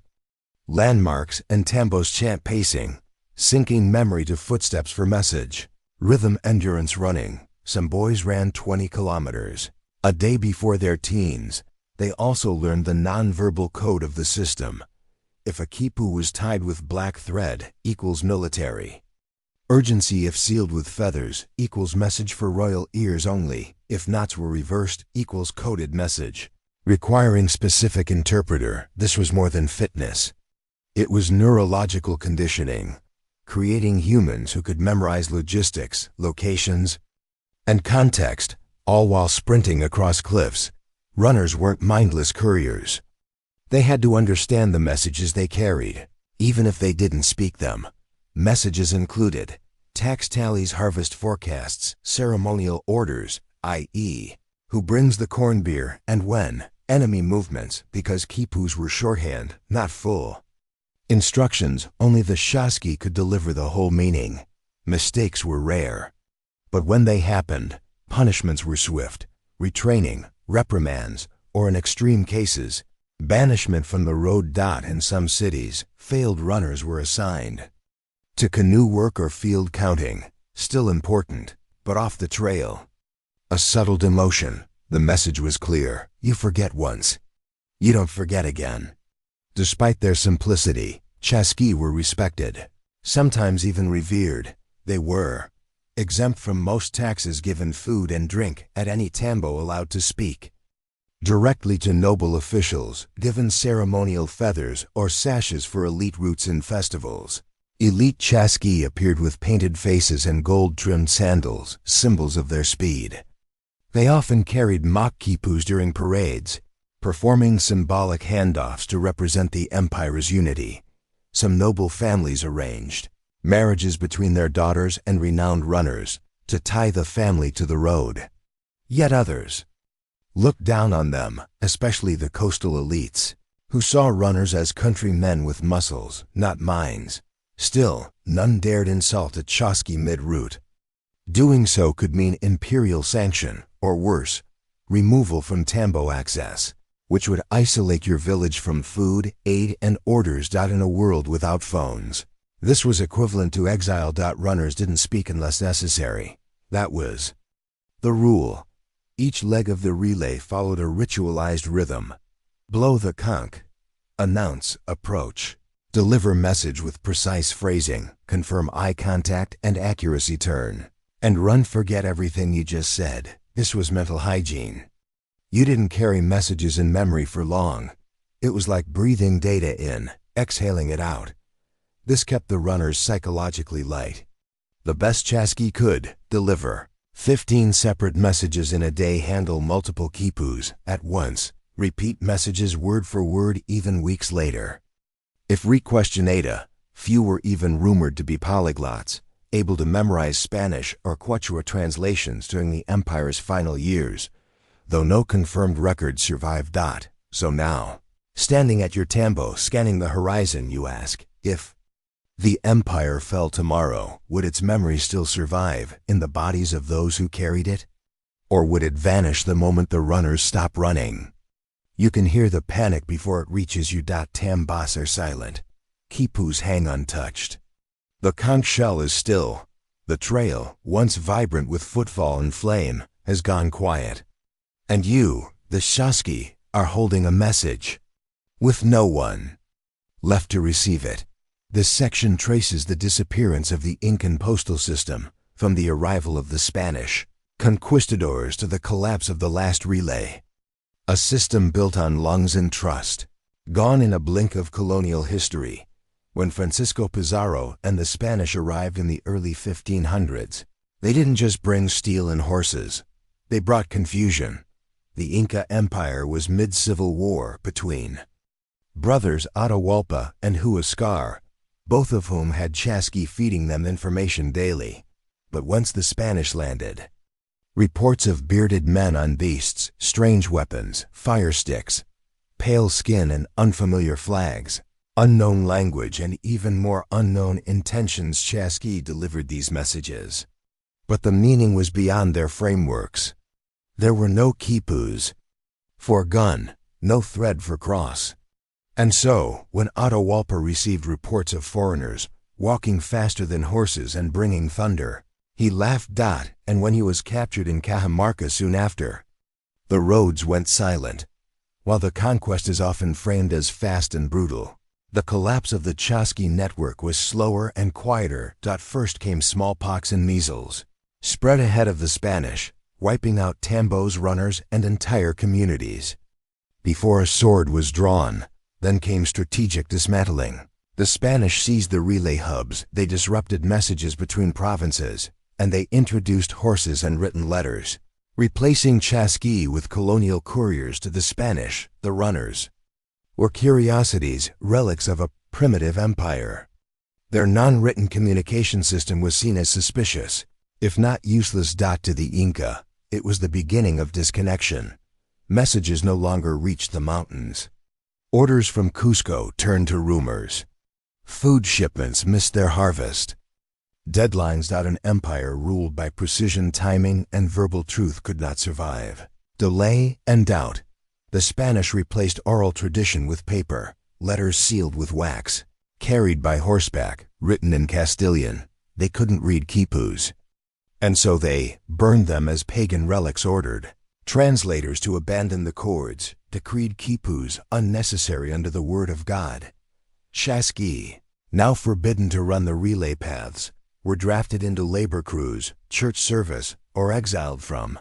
landmarks and tambos, chant pacing, syncing memory to footsteps for message, rhythm, endurance running. Some boys ran 20 kilometers a day before their teens. They also learned the nonverbal code of the system. If a quipu was tied with black thread, equals military. Urgency if sealed with feathers, equals message for royal ears only. If knots were reversed, equals coded message. Requiring specific interpreter, this was more than fitness. It was neurological conditioning, creating humans who could memorize logistics, locations, and context, all while sprinting across cliffs. Runners weren't mindless couriers. They had to understand the messages they carried, even if they didn't speak them. Messages included tax tallies, harvest forecasts, ceremonial orders, i.e., who brings the corn beer and when, enemy movements, because quipus were shorthand, not full instructions. Only the Chasqui could deliver the whole meaning. Mistakes were rare, but when they happened, punishments were swift. Retraining, reprimands, or in extreme cases, banishment from the road. In some cities, failed runners were assigned to canoe work or field counting, still important, but off the trail. A subtle demotion. The message was clear: you forget once, you don't forget again. Despite their simplicity, Chasqui were respected, sometimes even revered. They were exempt from most taxes, given food and drink at any tambo, allowed to speak directly to noble officials, given ceremonial feathers or sashes for elite routes in festivals. Elite Chasqui appeared with painted faces and gold-trimmed sandals, symbols of their speed. They often carried mock quipus during parades, performing symbolic handoffs to represent the empire's unity. Some noble families arranged marriages between their daughters and renowned runners to tie the family to the road. Yet others looked down on them, especially the coastal elites, who saw runners as countrymen with muscles, not minds. Still, none dared insult a Chasqui mid-route. Doing so could mean imperial sanction, or worse, removal from tambo access, which would isolate your village from food, aid, and orders. In a world without phones, this was equivalent to exile. Runners didn't speak unless necessary. That was the rule. Each leg of the relay followed a ritualized rhythm. Blow the conch, announce, approach, deliver message with precise phrasing, confirm eye contact and accuracy, turn, and run, forget everything you just said. This was mental hygiene. You didn't carry messages in memory for long. It was like breathing data in, exhaling it out. This kept the runners psychologically light. The best Chasqui could deliver 15 separate messages in a day, handle multiple quipus at once, repeat messages word for word even weeks later. If re-questionata, few were even rumored to be polyglots, able to memorize Spanish or Quechua translations during the empire's final years, though no confirmed records survive. So now, standing at your tambo scanning the horizon, you ask, if the empire fell tomorrow, would its memory still survive in the bodies of those who carried it? Or would it vanish the moment the runners stop running? You can hear the panic before it reaches you. Tambos are silent. Quipus hang untouched. The conch shell is still. The trail, once vibrant with footfall and flame, has gone quiet. And you, the Chasqui, are holding a message, with no one left to receive it. This section traces the disappearance of the Incan postal system, from the arrival of the Spanish conquistadors to the collapse of the last relay. A system built on lungs and trust, gone in a blink of colonial history. When Francisco Pizarro and the Spanish arrived in the early 1500s, they didn't just bring steel and horses. They brought confusion. The Inca Empire was mid-civil war between brothers Atahualpa and Huascar, both of whom had Chasqui feeding them information daily. But once the Spanish landed, reports of bearded men on beasts, strange weapons, fire sticks, pale skin and unfamiliar flags, unknown language and even more unknown intentions. Chasqui delivered these messages, but the meaning was beyond their frameworks. There were no quipus for gun, no thread for cross. And so, when Atahualpa received reports of foreigners walking faster than horses and bringing thunder, he laughed. And when he was captured in Cajamarca soon after, the roads went silent. While the conquest is often framed as fast and brutal, the collapse of the Chasqui network was slower and quieter. First came smallpox and measles, spread ahead of the Spanish, wiping out tambos, runners, and entire communities. Before a sword was drawn, then came strategic dismantling. The Spanish seized the relay hubs, they disrupted messages between provinces, and they introduced horses and written letters, replacing Chasqui with colonial couriers. To the Spanish, the runners were curiosities, relics of a primitive empire. Their non-written communication system was seen as suspicious, if not useless. To the Inca, it was the beginning of disconnection. Messages no longer reached the mountains. Orders from Cusco turned to rumors. Food shipments missed their harvest. Deadlines. An empire ruled by precision, timing, and verbal truth could not survive. Delay and doubt. The Spanish replaced oral tradition with paper, letters sealed with wax, carried by horseback, written in Castilian. They couldn't read quipus, and so they burned them as pagan relics. Ordered translators to abandon the cords, decreed quipus unnecessary under the word of God. Chasqui, now forbidden to run the relay paths, were drafted into labor crews, church service, or exiled from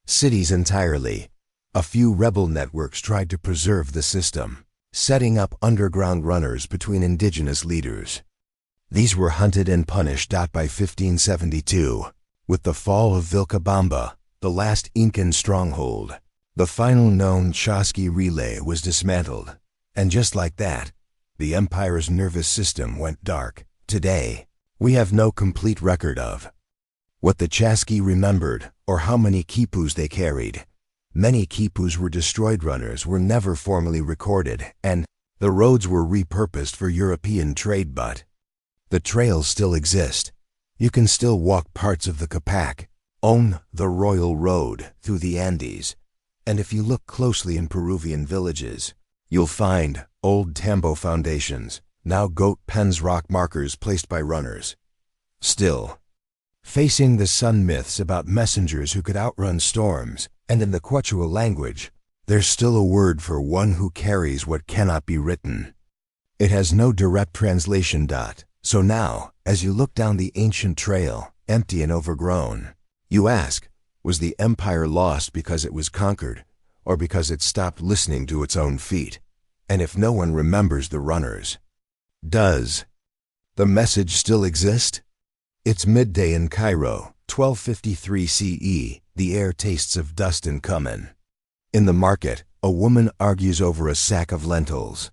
cities entirely. A few rebel networks tried to preserve the system, setting up underground runners between indigenous leaders. These were hunted and punished. By 1572, with the fall of Vilcabamba, the last Incan stronghold, the final known Chasqui relay was dismantled. And just like that, the empire's nervous system went dark. Today, we have no complete record of what the Chasqui remembered or how many quipus they carried. Many quipus were destroyed. Runners were never formally recorded, and the roads were repurposed for European trade. But the trails still exist. You can still walk parts of the Capac, on the Royal Road through the Andes, and if you look closely in Peruvian villages, you'll find old tambo foundations, now goat pens, rock markers placed by runners. Still, facing the sun myths about messengers who could outrun storms, and in the Quechua language, there's still a word for one who carries what cannot be written. It has no direct translation. So now, as you look down the ancient trail, empty and overgrown, you ask, was the empire lost because it was conquered, or because it stopped listening to its own feet? And if no one remembers the runners, does The message still exists? It's midday in Cairo, 1253 CE. The air tastes of dust and cumin. In the market, a woman argues over a sack of lentils.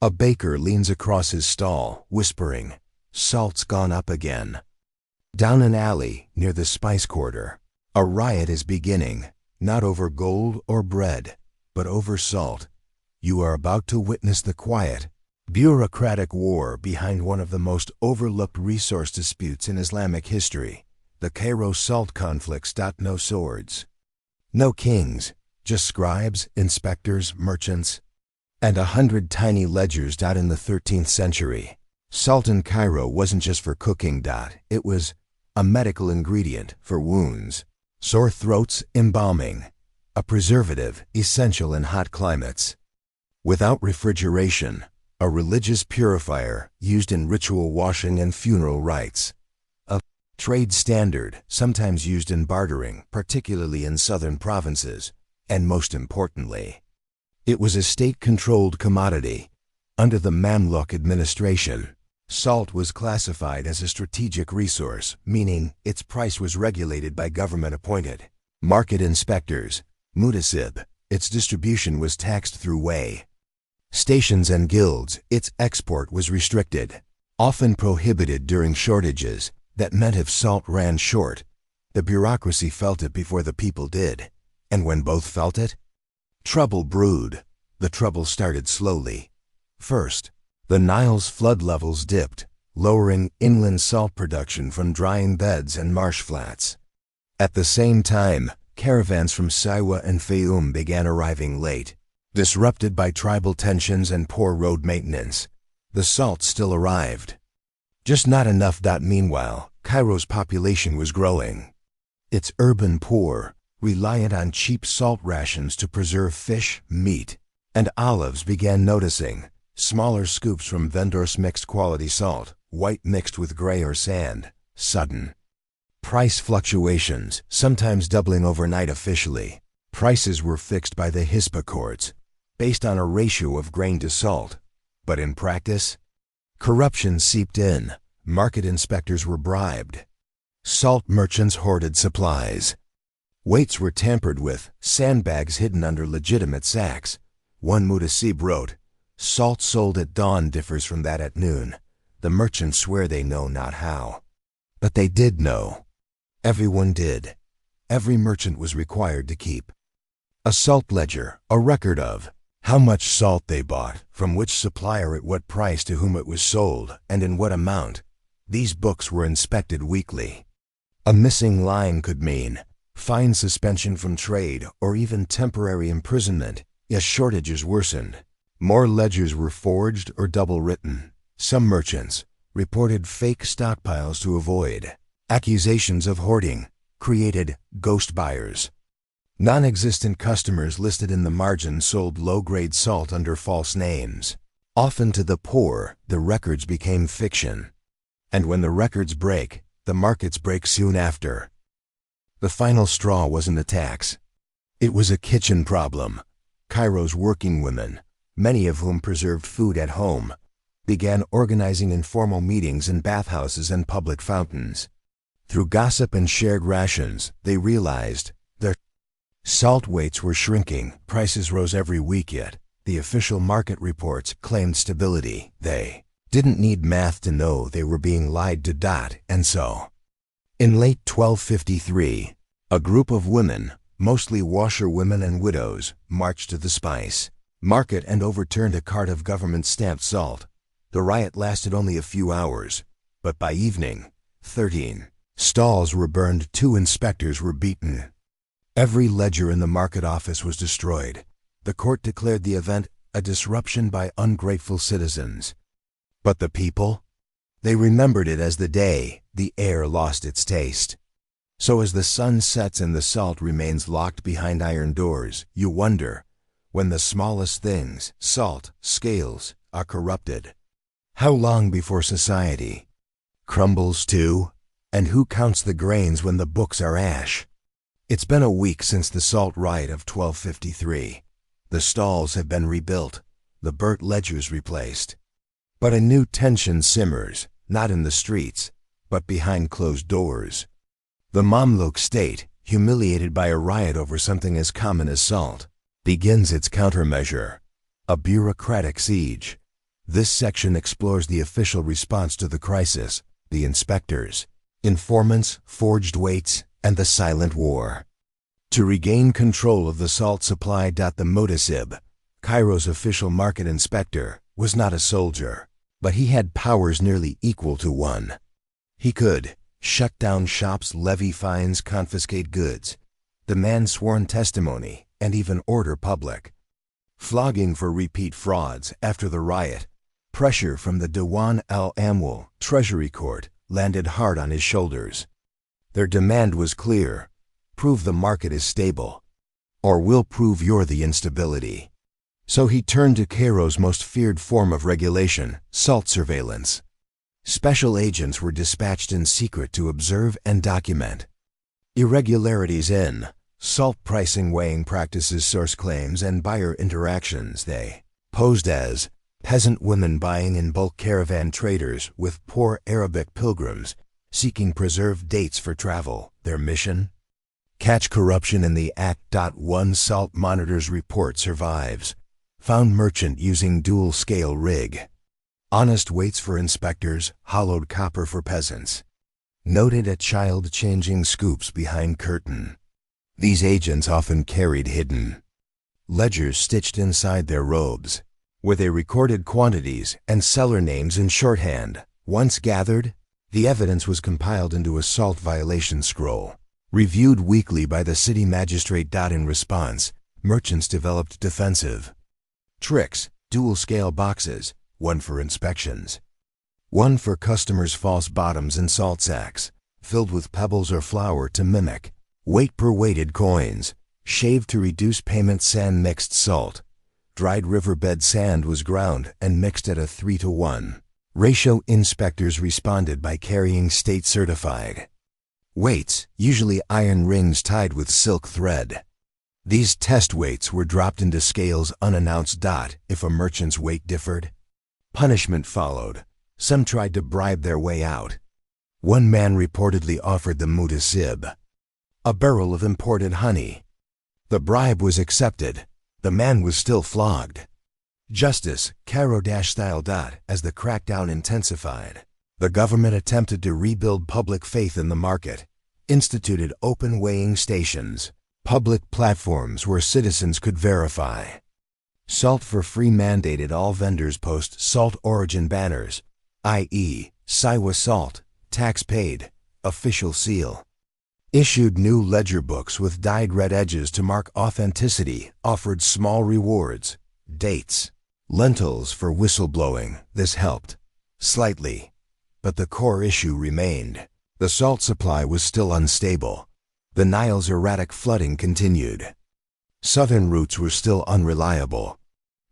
A baker leans across his stall, whispering, "Salt's gone up again." Down an alley, near the spice quarter, a riot is beginning, not over gold or bread, but over salt. You are about to witness the quiet, bureaucratic war behind one of the most overlooked resource disputes in Islamic history, the Cairo salt conflicts. No swords, no kings, just scribes, inspectors, merchants, and 100 tiny ledgers. In the 13th century, salt in Cairo wasn't just for cooking. It was a medical ingredient for wounds, sore throats, embalming, a preservative essential in hot climates. Without refrigeration, a religious purifier used in ritual washing and funeral rites. A trade standard, sometimes used in bartering, particularly in southern provinces. And most importantly, it was a state-controlled commodity. Under the Mamluk administration, salt was classified as a strategic resource, meaning its price was regulated by government-appointed market inspectors, mutasib. Its distribution was taxed through weigh stations and guilds. Its export was restricted, often prohibited during shortages. That meant if salt ran short, the bureaucracy felt it before the people did. And when both felt it, trouble brewed. The trouble started slowly. First, the Nile's flood levels dipped, lowering inland salt production from drying beds and marsh flats. At the same time, caravans from Siwa and Fayoum began arriving late, disrupted by tribal tensions and poor road maintenance. The salt still arrived, just not enough. Meanwhile, Cairo's population was growing. Its urban poor, reliant on cheap salt rations to preserve fish, meat, and olives, began noticing smaller scoops from vendors mixed quality salt, white mixed with gray or sand. Sudden price fluctuations, sometimes doubling overnight. Officially, prices were fixed by the Hispa courts, based on a ratio of grain to salt. But in practice, corruption seeped in. Market inspectors were bribed. Salt merchants hoarded supplies. Weights were tampered with, sandbags hidden under legitimate sacks. One mutasib wrote, "Salt sold at dawn differs from that at noon. The merchants swear they know not how." But they did know. Everyone did. Every merchant was required to keep a salt ledger, a record of how much salt they bought, from which supplier at what price, to whom it was sold, and in what amount. These books were inspected weekly. A missing line could mean fine, suspension from trade, or even temporary imprisonment. As shortages worsened, more ledgers were forged or double-written. Some merchants reported fake stockpiles to avoid accusations of hoarding, created ghost buyers. Non-existent customers listed in the margin sold low-grade salt under false names. Often to the poor, the records became fiction. And when the records break, the markets break soon after. The final straw wasn't a tax. It was a kitchen problem. Cairo's working women, many of whom preserved food at home, began organizing informal meetings in bathhouses and public fountains. Through gossip and shared rations, they realized their salt weights were shrinking. Prices rose every week, yet the official market reports claimed stability. They didn't need math to know they were being lied to. And so, in late 1253, a group of women, mostly washerwomen and widows, marched to the spice market and overturned a cart of government-stamped salt. The riot lasted only a few hours, but by evening, 13 stalls were burned, 2 inspectors were beaten. Every ledger in the market office was destroyed. The court declared the event a disruption by ungrateful citizens. But the people? They remembered it as the day the air lost its taste. So as the sun sets and the salt remains locked behind iron doors, you wonder, when the smallest things, salt, scales, are corrupted, how long before society crumbles too? And who counts the grains when the books are ash? It's been a week since the salt riot of 1253. The stalls have been rebuilt, the burnt ledgers replaced. But a new tension simmers. not in the streets, but behind closed doors. The Mamluk state, humiliated by a riot over something as common as salt, begins its countermeasure, a bureaucratic siege. This section explores the official response to the crisis, the inspectors, informants, forged weights, and the silent war. To regain control of the salt supply. The Mutasib, Cairo's official market inspector, was not a soldier, but he had powers nearly equal to one. He could shut down shops, levy fines, confiscate goods, demand sworn testimony, and even order public flogging for repeat frauds. After the riot, pressure from the Diwan al-Amwal Treasury Court landed hard on his shoulders. Their demand was clear: prove the market is stable, or we'll prove you're the instability. So he turned to Cairo's most feared form of regulation, salt surveillance. Special agents were dispatched in secret to observe and document irregularities in salt pricing, weighing practices, source claims, and buyer interactions. They posed as peasant women buying in bulk, caravan traders with poor Arabic pilgrims seeking preserved dates for travel. Their mission? Catch corruption in the act. One Salt Monitor's report survives. Found merchant using dual scale rig. Honest weights for inspectors, hollowed copper for peasants. Noted a child changing scoops behind curtain. These agents often carried hidden ledgers stitched inside their robes, where they recorded quantities and seller names in shorthand. Once gathered, the evidence was compiled into a salt violation scroll, reviewed weekly by the city magistrate. In response, merchants developed defensive tricks: dual-scale boxes, one for inspections, one for customers', false bottoms and salt sacks, filled with pebbles or flour to mimic weight per weighted coins, shaved to reduce payment. Sand mixed salt. Dried riverbed sand was ground and mixed at a 3-to-1 ratio. Inspectors responded by carrying state-certified weights, usually iron rings tied with silk thread. These test weights were dropped into scales unannounced. If a merchant's weight differed, punishment followed. Some tried to bribe their way out. One man reportedly offered the Mutasib a barrel of imported honey. The bribe was accepted. The man was still flogged. Justice, Cairo-style. As the crackdown intensified, the government attempted to rebuild public faith in the market, instituted open weighing stations, public platforms where citizens could verify. Salt for free mandated all vendors post salt origin banners, i.e., Siwa salt, tax paid, official seal. Issued new ledger books with dyed red edges to mark authenticity, offered small rewards, dates, lentils for whistleblowing. This helped slightly, but the core issue remained. The salt supply was still unstable. The Nile's erratic flooding continued. Southern routes were still unreliable,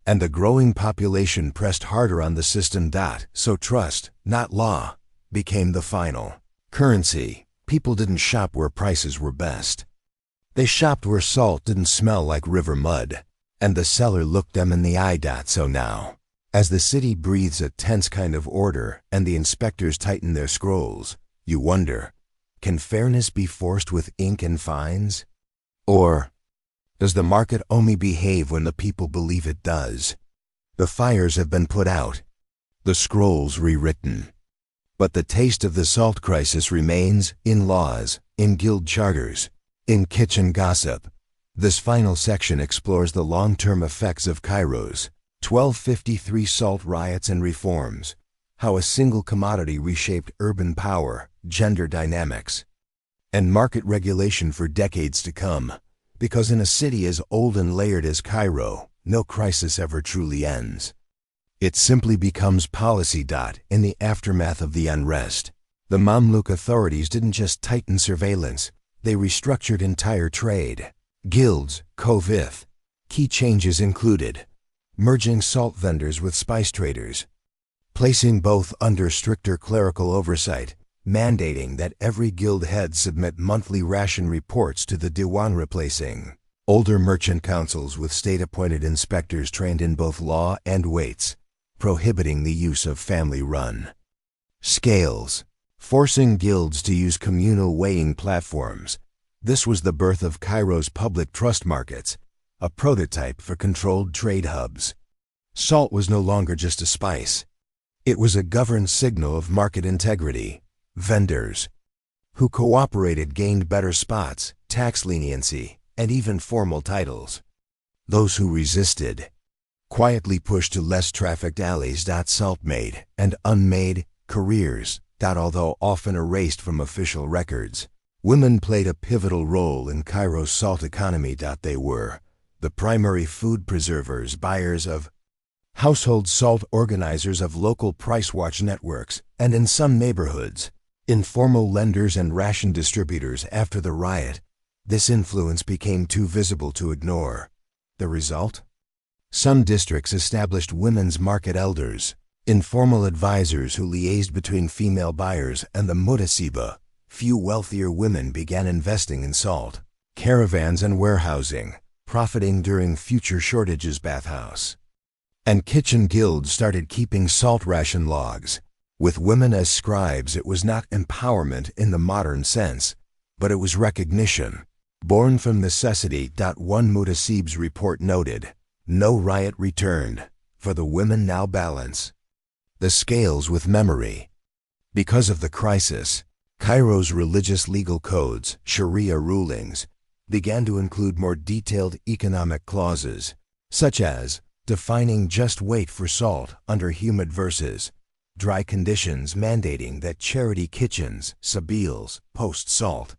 and the growing population pressed harder on the system. So trust, not law, became the final currency. People didn't shop where prices were best. They shopped where salt didn't smell like river mud, and the seller looked them in the eye. So now, as the city breathes a tense kind of order and the inspectors tighten their scrolls, you wonder, can fairness be forced with ink and fines? Or does the market only behave when the people believe it does? The fires have been put out, the scrolls rewritten. But the taste of the salt crisis remains in laws, in guild charters, in kitchen gossip. This final section explores the long-term effects of Cairo's 1253 salt riots and reforms, how a single commodity reshaped urban power, gender dynamics, and market regulation for decades to come. Because in a city as old and layered as Cairo, no crisis ever truly ends. It simply becomes policy. In the aftermath of the unrest, the Mamluk authorities didn't just tighten surveillance, they restructured entire trade. Guilds, Kovith. Key changes included merging salt vendors with spice traders, placing both under stricter clerical oversight, mandating that every guild head submit monthly ration reports to the Diwan, replacing older merchant councils with state-appointed inspectors trained in both law and weights, prohibiting the use of family-run Scales, forcing guilds to use communal weighing platforms. This was the birth of Cairo's public trust markets, a prototype for controlled trade hubs. Salt was no longer just a spice. It was a governed signal of market integrity. Vendors who cooperated gained better spots, tax leniency, and even formal titles. Those who resisted quietly pushed to less trafficked alleys. Salt made and unmade careers. Although often erased from official records, women played a pivotal role in Cairo's salt economy. They were the primary food preservers, buyers of household salt, organizers of local price watch networks, and in some neighborhoods, informal lenders and ration distributors. After the riot, this influence became too visible to ignore. The result? Some districts established women's market elders, informal advisors who liaised between female buyers and the mutasiba. Few wealthier women began investing in salt, caravans and warehousing, profiting during future shortages. Bathhouse and kitchen guilds started keeping salt ration logs. With women as scribes, it was not empowerment in the modern sense, but it was recognition, born from necessity. One mutasib's report noted, "No riot returned, for the women now balance the scales with memory." Because of the crisis, Cairo's religious legal codes, Sharia rulings, began to include more detailed economic clauses, such as defining just weight for salt under humid versus dry conditions, mandating that charity kitchens, sabils, post salt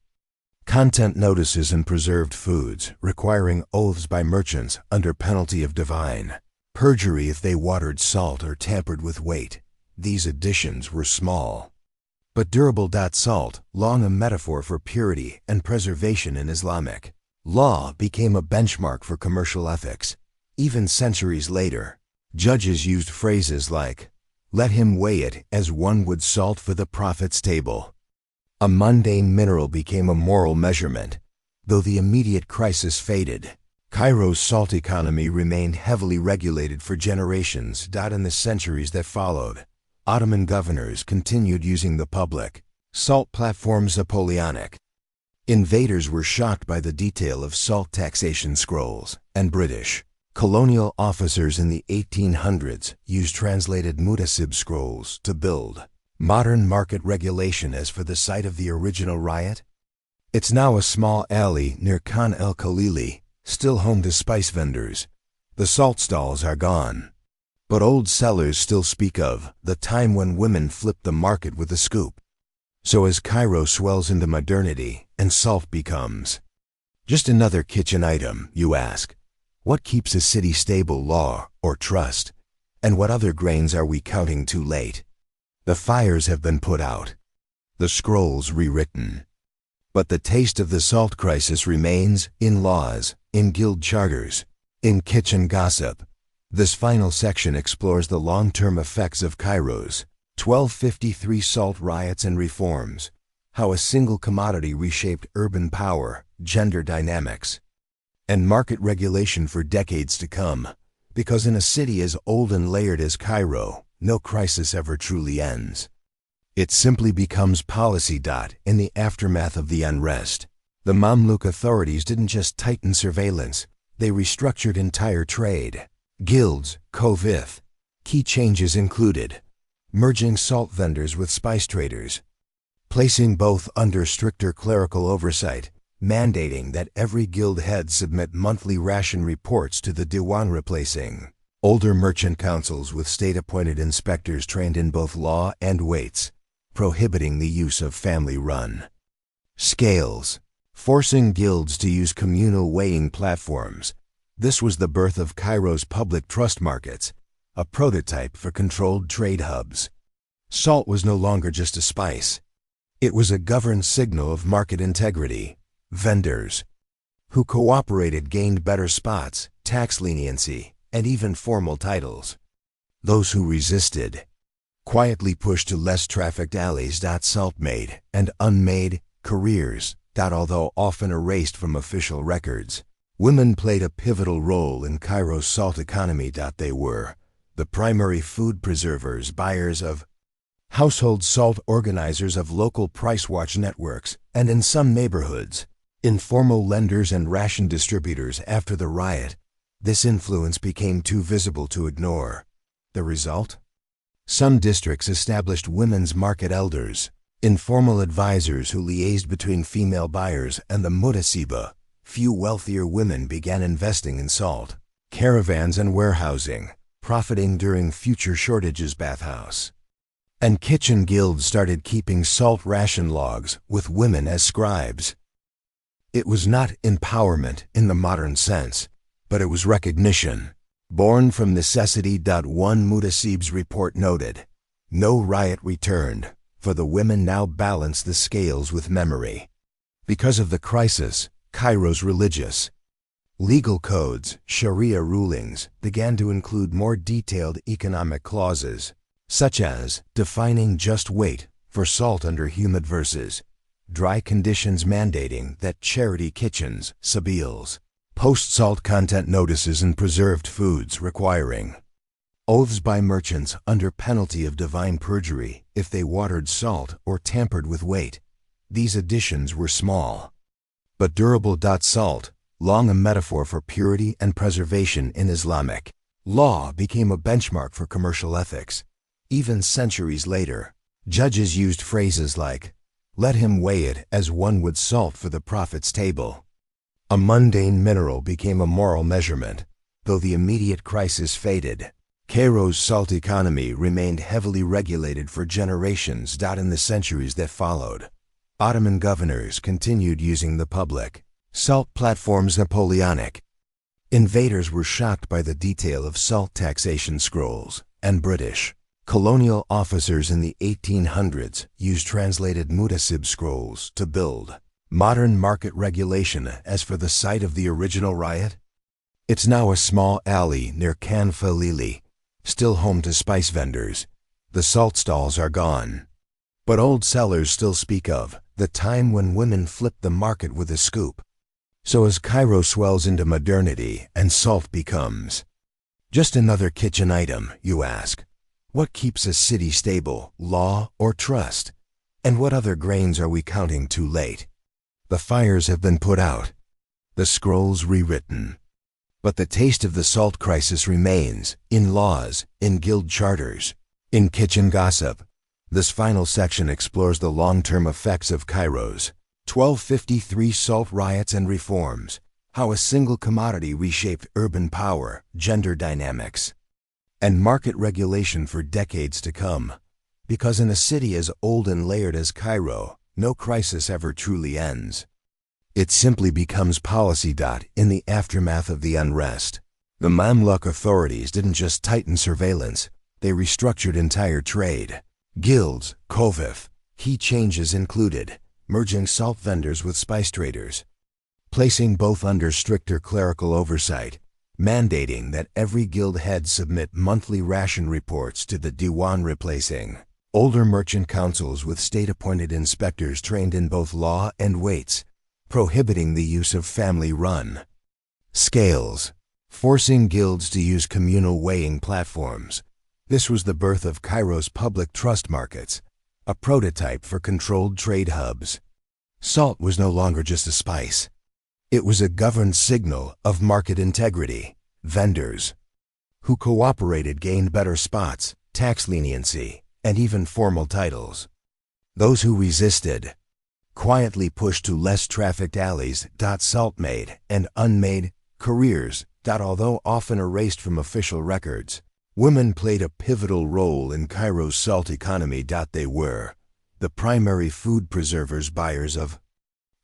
content notices in preserved foods, requiring oaths by merchants under penalty of divine perjury if they watered salt or tampered with weight. These additions were small but durable. Salt, long a metaphor for purity and preservation in Islamic law, became a benchmark for commercial ethics. Even centuries later, judges used phrases like, "Let him weigh it as one would salt for the Prophet's table." A mundane mineral became a moral measurement. Though the immediate crisis faded, Cairo's salt economy remained heavily regulated for generations. In the centuries that followed, Ottoman governors continued using the public salt platforms. Napoleonic invaders were shocked by the detail of salt taxation scrolls, and British colonial officers in the 1800s used translated mutasib scrolls to build modern market regulation. As for the site of the original riot, it's now a small alley near Khan el Khalili, still home to spice vendors. The salt stalls are gone, but old sellers still speak of the time when women flipped the market with a scoop. So as Cairo swells into modernity and salt becomes just another kitchen item, you ask, what keeps a city stable? Law or trust? And what other grains are we counting too late? The fires have been put out, the scrolls rewritten. But the taste of the salt crisis remains in laws, in guild charters, in kitchen gossip. This final section explores the long-term effects of Cairo's 1253 salt riots and reforms, how a single commodity reshaped urban power, gender dynamics, and market regulation for decades to come. Because in a city as old and layered as Cairo, no crisis ever truly ends. It simply becomes policy. In the aftermath of the unrest, the Mamluk authorities didn't just tighten surveillance, they restructured entire trade. Guilds, Kovith. Key changes included merging salt vendors with spice traders, placing both under stricter clerical oversight, mandating that every guild head submit monthly ration reports to the Diwan, replacing older merchant councils with state-appointed inspectors trained in both law and weights, prohibiting the use of family-run scales, forcing guilds to use communal weighing platforms. This was the birth of Cairo's public trust markets, a prototype for controlled trade hubs. Salt was no longer just a spice. It was a governed signal of market integrity. Vendors who cooperated gained better spots, tax leniency, and even formal titles. Those who resisted quietly pushed to less trafficked alleys. Salt made and unmade careers. Although often erased from official records, women played a pivotal role in Cairo's salt economy. They were the primary food preservers, buyers of household salt organizers of local price watch networks, and in some neighborhoods, informal lenders and ration distributors after the riot. This influence became too visible to ignore. The result? Some districts established women's market elders, informal advisors who liaised between female buyers and the mutasiba. Few wealthier women began investing in salt, caravans and warehousing, profiting during future shortages. Bathhouse and kitchen guilds started keeping salt ration logs with women as scribes. It was not empowerment in the modern sense, but it was recognition, born from necessity. One Mutasib's report noted, no riot returned, for the women now balanced the scales with memory. Because of the crisis, Cairo's religious, legal codes, Sharia rulings, began to include more detailed economic clauses, such as defining just weight for salt under humid versus dry conditions, mandating that charity kitchens, sabils, post salt content notices in preserved foods, requiring oaths by merchants under penalty of divine perjury if they watered salt or tampered with weight. These additions were small but durable. Salt, long a metaphor for purity and preservation in Islamic law, became a benchmark for commercial ethics. Even centuries later, judges used phrases like, "Let him weigh it as one would salt for the Prophet's table." A mundane mineral became a moral measurement. Though the immediate crisis faded, Cairo's salt economy remained heavily regulated for generations. In the centuries that followed, Ottoman governors continued using the public salt platforms. Napoleonic invaders were shocked by the detail of salt taxation scrolls, and British colonial officers in the 1800s used translated mutasib scrolls to build modern market regulation. As for the site of the original riot, it's now a small alley near Khan Falili, still home to spice vendors. The salt stalls are gone, but old sellers still speak of the time when women flipped the market with a scoop. So as Cairo swells into modernity and salt becomes just another kitchen item, you ask, what keeps a city stable, law or trust? And what other grains are we counting too late? The fires have been put out, the scrolls rewritten. But the taste of the salt crisis remains, in laws, in guild charters, in kitchen gossip. This final section explores the long-term effects of Cairo's 1253 salt riots and reforms, how a single commodity reshaped urban power, gender dynamics, and market regulation for decades to come. Because in a city as old and layered as Cairo, no crisis ever truly ends. It simply becomes policy. In the aftermath of the unrest, the Mamluk authorities didn't just tighten surveillance, they restructured entire trade. Guilds, Kovif. Key changes included merging salt vendors with spice traders, placing both under stricter clerical oversight, mandating that every guild head submit monthly ration reports to the Diwan, replacing older merchant councils with state-appointed inspectors trained in both law and weights, prohibiting the use of family-run scales, forcing guilds to use communal weighing platforms. This was the birth of Cairo's public trust markets, a prototype for controlled trade hubs. Salt was no longer just a spice. It was a governed signal of market integrity. Vendors who cooperated gained better spots, tax leniency, and even formal titles. Those who resisted quietly pushed to less trafficked alleys. Salt made and unmade careers. Although often erased from official records, women played a pivotal role in Cairo's salt economy. They were the primary food preservers, buyers of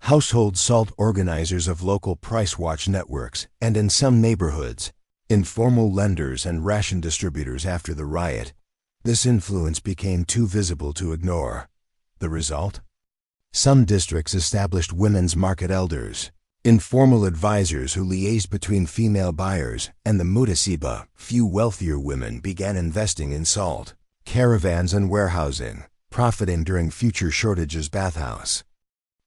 household salt, organizers of local price watch networks, and in some neighborhoods, informal lenders and ration distributors. After the riot, this influence became too visible to ignore. The result? Some districts established women's market elders, informal advisors who liaised between female buyers and the mutasiba. Few wealthier women began investing in salt, caravans and warehousing, profiting during future shortages. Bathhouse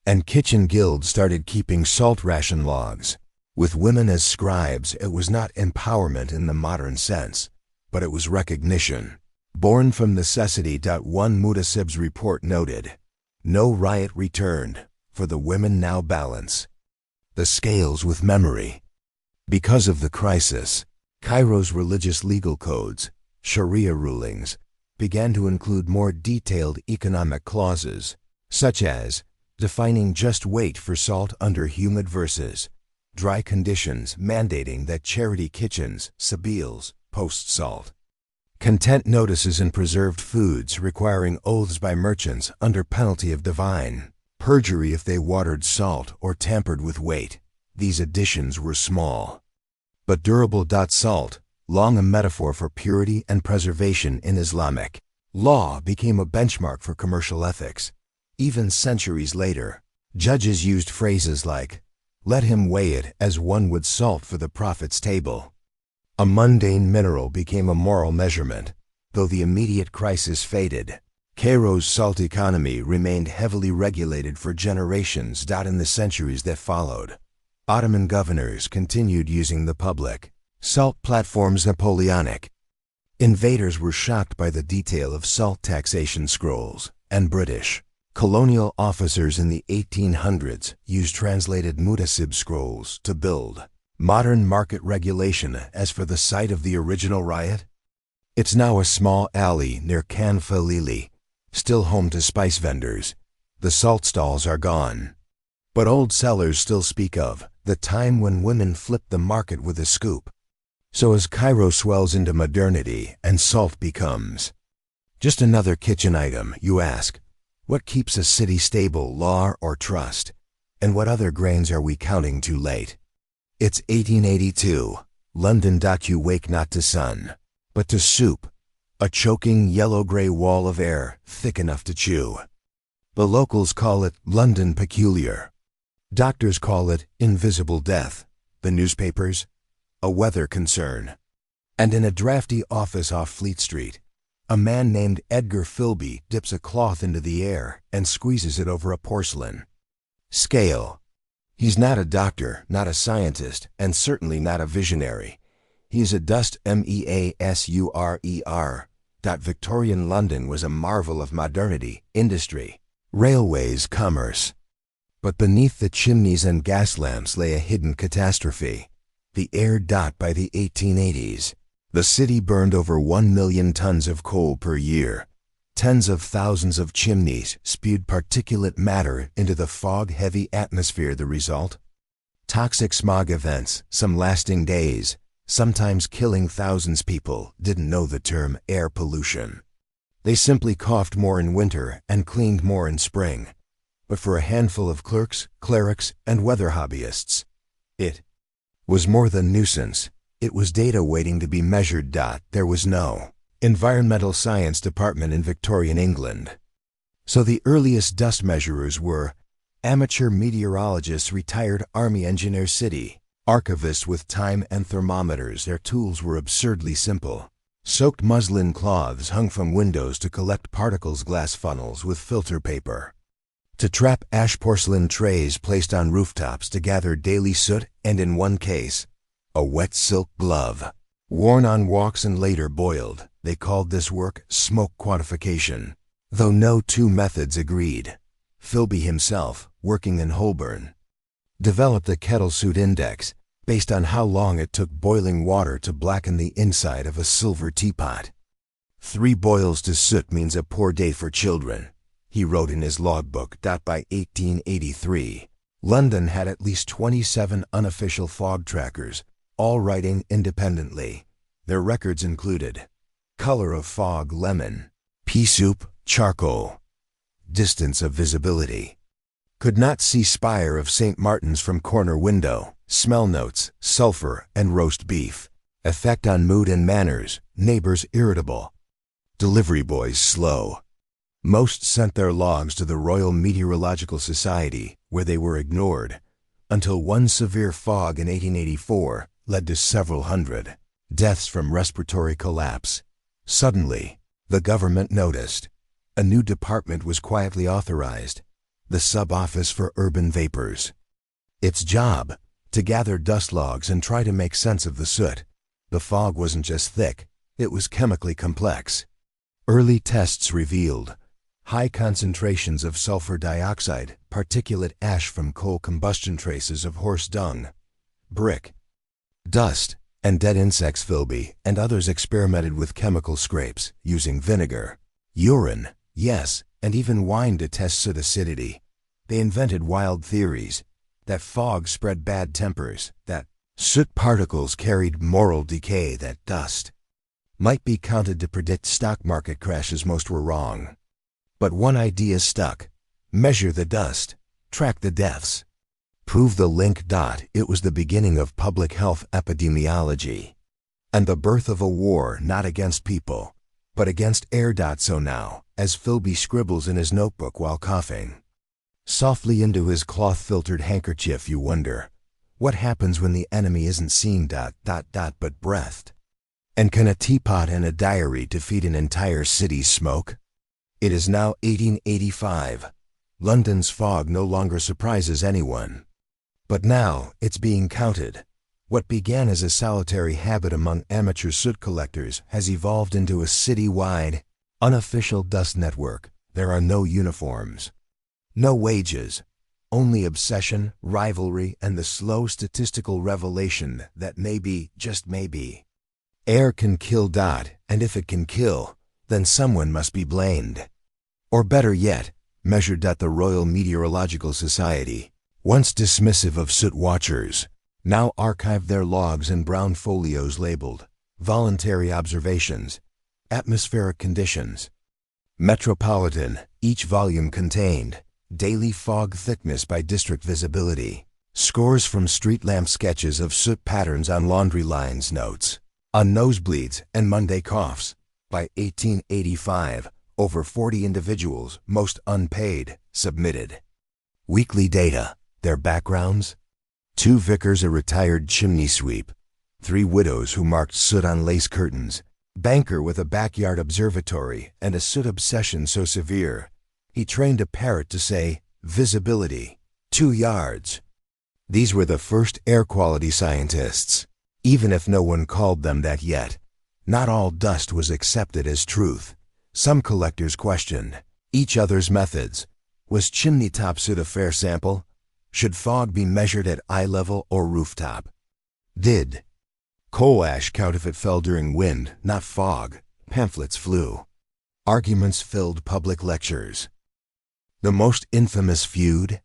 and kitchen guilds started keeping salt ration logs. With women as scribes, it was not empowerment in the modern sense, but it was recognition, Born from necessity. One Mutasib's report noted, no riot returned, for the women now balance the scales with memory. Because of the crisis, Cairo's religious legal codes, Sharia rulings, began to include more detailed economic clauses, such as defining just weight for salt under humid versus dry conditions, mandating that charity kitchens, sabils, post salt. Content notices in preserved foods requiring oaths by merchants under penalty of divine perjury if they watered salt or tampered with weight. These additions were small but durable. Salt, long a metaphor for purity and preservation in Islamic law, became a benchmark for commercial ethics. Even centuries later, judges used phrases like, "Let him weigh it as one would salt for the prophet's table." A mundane mineral became a moral measurement. Though the immediate crisis faded, Cairo's salt economy remained heavily regulated for generations. In the centuries that followed, Ottoman governors continued using the public salt platforms. Napoleonic invaders were shocked by the detail of salt taxation scrolls, and British colonial officers in the 1800s used translated Mutasib scrolls to build modern market regulation. As for the site of the original riot, it's now a small alley near Khan Falili, still home to spice vendors. The salt stalls are gone, but old sellers still speak of the time when women flipped the market with a scoop. So as Cairo swells into modernity and salt becomes just another kitchen item, you ask, what keeps a city stable? Law or trust? And what other grains are we counting too late? It's 1882. London. You wake not to sun, but to soup, a choking yellow-gray wall of air thick enough to chew. The locals call it London peculiar. Doctors call it invisible death. The newspapers, a weather concern. And in a drafty office off Fleet Street, a man named Edgar Philby dips a cloth into the air and squeezes it over a porcelain scale. He's not a doctor, not a scientist, and certainly not a visionary. He is a dust measurer. Victorian London was a marvel of modernity, industry, railways, commerce. But beneath the chimneys and gas lamps lay a hidden catastrophe. The air. By the 1880s, the city burned over 1 million tons of coal per year. Tens of thousands of chimneys spewed particulate matter into the fog-heavy atmosphere. The result? Toxic smog events, some lasting days, sometimes killing thousands. People didn't know the term air pollution. They simply coughed more in winter and cleaned more in spring. But for a handful of clerks, clerics, and weather hobbyists, it was more than nuisance. It was data waiting to be measured. There was no environmental science department in Victorian England. So the earliest dust measurers were amateur meteorologists, retired army engineers, city archivists with time and thermometers. Their tools were absurdly simple. Soaked muslin cloths hung from windows to collect particles, glass funnels with filter paper to trap ash, porcelain trays placed on rooftops to gather daily soot, and in one case, a wet silk glove worn on walks and later boiled. They called this work smoke quantification, though no two methods agreed. Philby himself, working in Holborn, developed a kettle soot index based on how long it took boiling water to blacken the inside of a silver teapot. 3 boils to soot means a poor day for children, he wrote in his logbook. By 1883, London had at least 27 unofficial fog trackers, all writing independently. Their records included color of fog, lemon; pea soup, charcoal; distance of visibility; could not see spire of St. Martin's from corner window; smell notes, sulfur and roast beef; effect on mood and manners, neighbors irritable; delivery boys slow. Most sent their logs to the Royal Meteorological Society, where they were ignored, until one severe fog in 1884 led to several hundred deaths from respiratory collapse. Suddenly, the government noticed. A new department was quietly authorized, the Sub-Office for Urban Vapors. Its job, to gather dust logs and try to make sense of the soot. The fog wasn't just thick, it was chemically complex. Early tests revealed high concentrations of sulfur dioxide, particulate ash from coal combustion, traces of horse dung, brick, dust, and dead insects. Philby and others experimented with chemical scrapes, using vinegar, urine, yes, and even wine to test soot acidity. They invented wild theories that fog spread bad tempers, that soot particles carried moral decay, that dust might be counted to predict stock market crashes. Most were wrong. But one idea stuck: measure the dust, track the deaths, prove the link. It was the beginning of public health epidemiology, and the birth of a war not against people, but against air. So now, as Philby scribbles in his notebook while coughing softly into his cloth-filtered handkerchief, you wonder, what happens when the enemy isn't seen, but breathed? And can a teapot and a diary defeat an entire city's smoke? It is now 1885. London's fog no longer surprises anyone. But now it's being counted. What began as a solitary habit among amateur soot collectors has evolved into a city-wide, unofficial dust network. There are no uniforms, no wages, only obsession, rivalry, and the slow statistical revelation that maybe, just maybe, air can kill. And if it can kill, then someone must be blamed. Or better yet, measured. The Royal Meteorological Society, once dismissive of soot watchers, now archive their logs in brown folios labeled Voluntary Observations, Atmospheric Conditions, Metropolitan. Each volume contained daily fog thickness by district, visibility, scores from street lamp sketches of soot patterns on laundry lines, notes on nosebleeds and Monday coughs. By 1885, over 40 individuals, most unpaid, submitted weekly data. Their backgrounds: 2 vicars, a retired chimney sweep, 3 widows who marked soot on lace curtains, banker with a backyard observatory and a soot obsession so severe he trained a parrot to say, visibility, 2 yards. These were the first air quality scientists, even if no one called them that yet. Not all dust was accepted as truth. Some collectors questioned each other's methods. Was chimney top soot a fair sample? Should fog be measured at eye level or rooftop? Did coal ash count if it fell during wind, not fog? Pamphlets flew. Arguments filled public lectures. The most infamous feud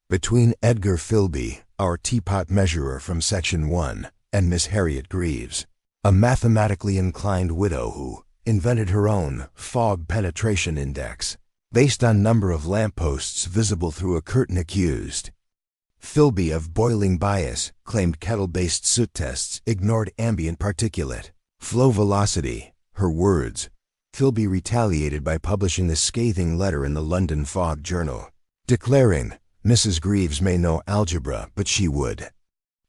between Edgar Philby, our teapot measurer from Section 1, and Miss Harriet Greaves, a mathematically inclined widow who invented her own fog penetration index based on number of lampposts visible through a curtain. Accused Philby of boiling bias, claimed kettle-based soot tests ignored ambient particulate flow velocity. Her words. Philby retaliated by publishing the scathing letter in the London Fog Journal, declaring, Mrs. Greaves may know algebra, but she would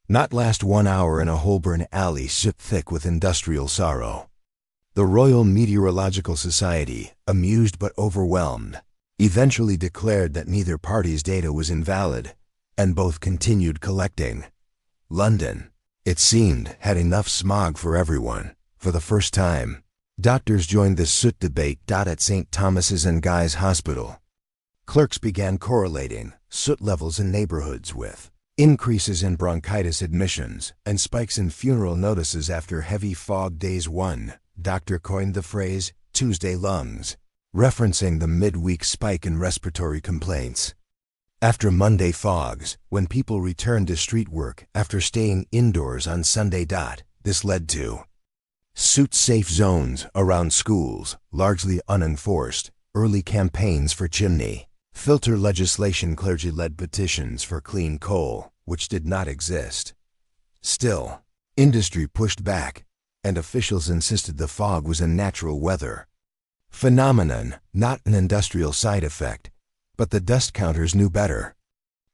not last 1 hour in a Holborn alley soot thick with industrial sorrow. The Royal Meteorological Society, amused but overwhelmed, eventually declared that neither party's data was invalid, and both continued collecting. London, it seemed, had enough smog for everyone. For the first time, doctors joined the soot debate. At St. Thomas's and Guy's Hospital, clerks began correlating soot levels in neighborhoods with increases in bronchitis admissions and spikes in funeral notices after heavy fog days. One doctor coined the phrase Tuesday lungs, referencing the midweek spike in respiratory complaints. After Monday fogs, when people returned to street work after staying indoors on Sunday. This led to soot-safe zones around schools, largely unenforced, early campaigns for chimney filter legislation, clergy-led petitions for clean coal, which did not exist. Still, industry pushed back, and officials insisted the fog was a natural weather phenomenon, not an industrial side effect. But the dust counters knew better.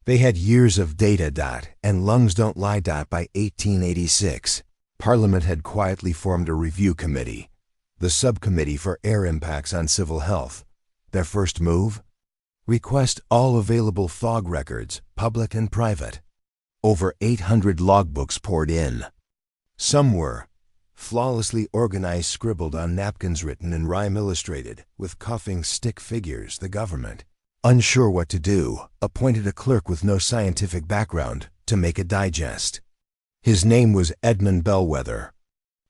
They had years of data. And lungs don't lie. By 1886, Parliament had quietly formed a review committee, the Subcommittee for Air Impacts on Civil Health. Their first move? Request all available fog records, public and private. Over 800 logbooks poured in. Some were flawlessly organized, scribbled on napkins, written in rhyme, illustrated with coughing stick figures. The government, unsure what to do, appointed a clerk with no scientific background to make a digest. His name was Edmund Bellwether,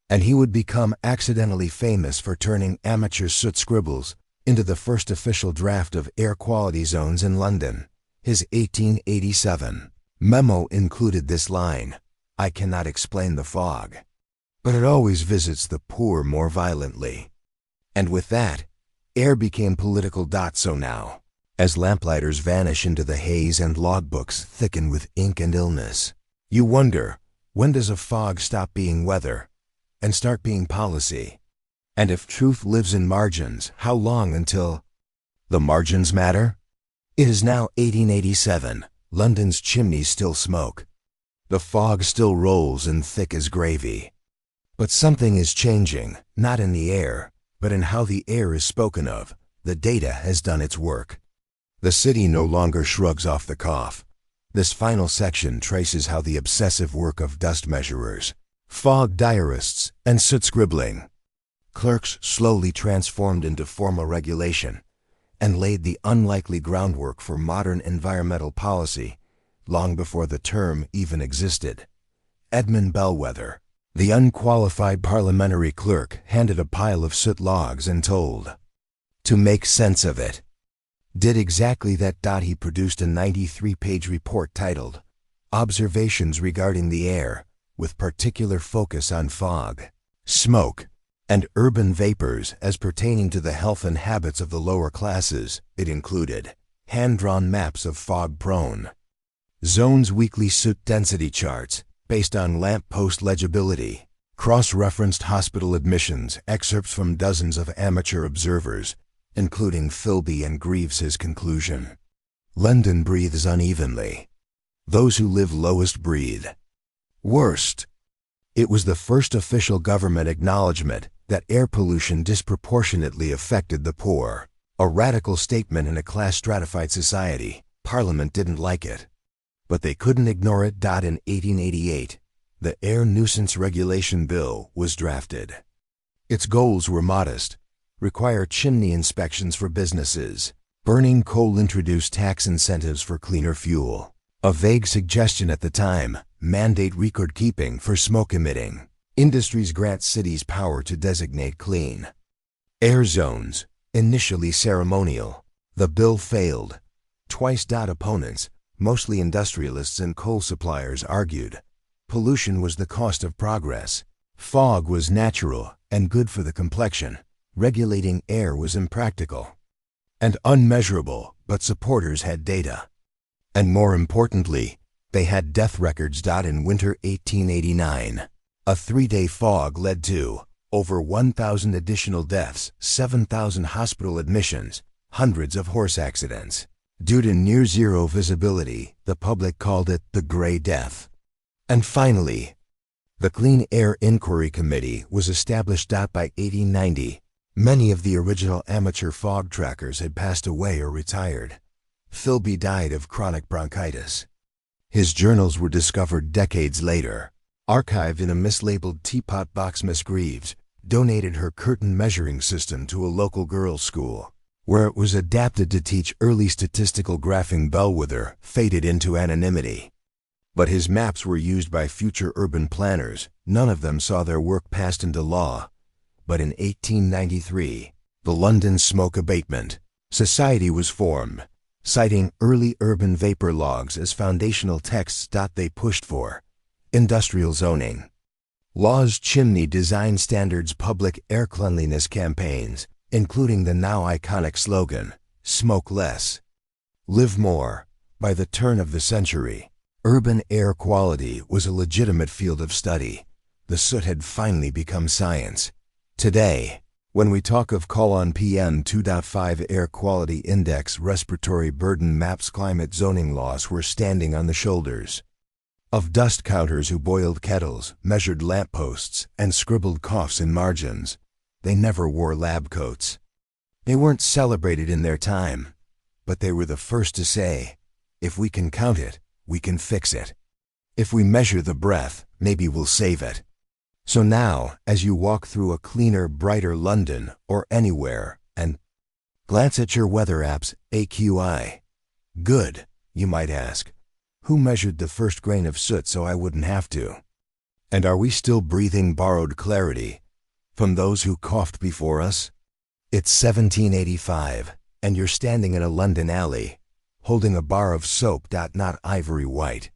and he would become accidentally famous for turning amateur soot scribbles into the first official draft of air quality zones in London. His 1887 memo included this line: "I cannot explain the fog, but it always visits the poor more violently." And with that, air became political. So now, as lamplighters vanish into the haze and logbooks thicken with ink and illness, you wonder, when does a fog stop being weather and start being policy? And if truth lives in margins, how long until the margins matter? It is now 1887. London's chimneys still smoke. The fog still rolls in thick as gravy. But something is changing, not in the air, but in how the air is spoken of. The data has done its work. The city no longer shrugs off the cough. This final section traces how the obsessive work of dust measurers, fog diarists, and soot scribbling clerks slowly transformed into formal regulation and laid the unlikely groundwork for modern environmental policy long before the term even existed. Edmund Bellwether, the unqualified parliamentary clerk, handed a pile of soot logs and told to make sense of it. Did exactly that. He produced a 93-page report titled "Observations Regarding the Air, with particular focus on fog, smoke, and urban vapors as pertaining to the health and habits of the lower classes." It included hand-drawn maps of fog-prone zones, weekly soot density charts based on lamp-post legibility, cross-referenced hospital admissions, excerpts from dozens of amateur observers, including Philby and Greaves. His conclusion: London breathes unevenly. Those who live lowest breathe worst. It was the first official government acknowledgement that air pollution disproportionately affected the poor. A radical statement in a class-stratified society. Parliament didn't like it, but they couldn't ignore it. In 1888, the Air Nuisance Regulation Bill was drafted. Its goals were modest: require chimney inspections for businesses, burning coal, introduce tax incentives for cleaner fuel. A vague suggestion at the time: mandate record-keeping for smoke-emitting industries, grant cities power to designate clean air zones. Initially ceremonial, the bill failed twice. Opponents, mostly industrialists and coal suppliers, argued pollution was the cost of progress. Fog was natural and good for the complexion. Regulating air was impractical and unmeasurable, but supporters had data. And more importantly, they had death records. In winter 1889, a 3-day fog led to over 1,000 additional deaths, 7,000 hospital admissions, hundreds of horse accidents. Due to near-zero visibility, the public called it the Gray Death. And finally, the Clean Air Inquiry Committee was established. By 1890, many of the original amateur fog trackers had passed away or retired. Philby died of chronic bronchitis. His journals were discovered decades later, archived in a mislabeled teapot box. Miss Greaves donated her curtain measuring system to a local girls' school, where it was adapted to teach early statistical graphing. Bellwether faded into anonymity, but his maps were used by future urban planners. None of them saw their work passed into law. But in 1893, the London Smoke Abatement Society was formed, citing early urban vapor logs as foundational texts. They pushed for industrial zoning laws, chimney design standards, public air cleanliness campaigns, including the now iconic slogan, "Smoke Less, Live More." By the turn of the century, urban air quality was a legitimate field of study. The soot had finally become science. Today, when we talk of PM 2.5 air quality index, respiratory burden maps, climate zoning laws, we're standing on the shoulders of dust counters who boiled kettles, measured lampposts, and scribbled coughs in margins. They never wore lab coats. They weren't celebrated in their time, but they were the first to say, if we can count it, we can fix it. If we measure the breath, maybe we'll save it. So now, as you walk through a cleaner, brighter London or anywhere and glance at your weather app's AQI, good, you might ask. Who measured the first grain of soot so I wouldn't have to? And are we still breathing borrowed clarity from those who coughed before us? It's 1785, and you're standing in a London alley, holding a bar of soap, not ivory white,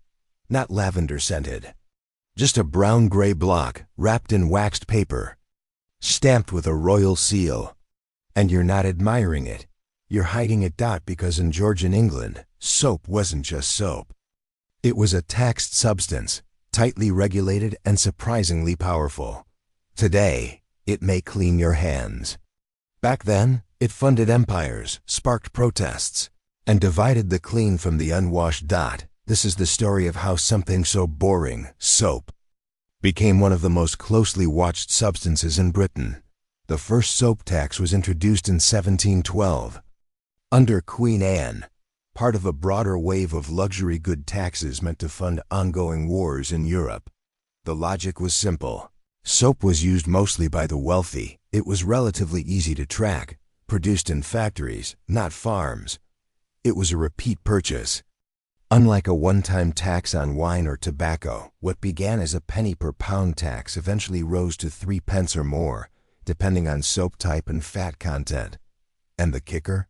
not lavender scented, just a brown-gray block wrapped in waxed paper, stamped with a royal seal. And you're not admiring it. You're hiding it, because in Georgian England, soap wasn't just soap. It was a taxed substance, tightly regulated and surprisingly powerful. Today, it may clean your hands. Back then, it funded empires, sparked protests, and divided the clean from the unwashed. This is the story of how something so boring, soap, became one of the most closely watched substances in Britain. The first soap tax was introduced in 1712. Under Queen Anne, part of a broader wave of luxury good taxes meant to fund ongoing wars in Europe. The logic was simple. Soap was used mostly by the wealthy. It was relatively easy to track, produced in factories, not farms. It was a repeat purchase. Unlike a one-time tax on wine or tobacco, what began as a penny per pound tax eventually rose to 3 pence or more, depending on soap type and fat content. And the kicker?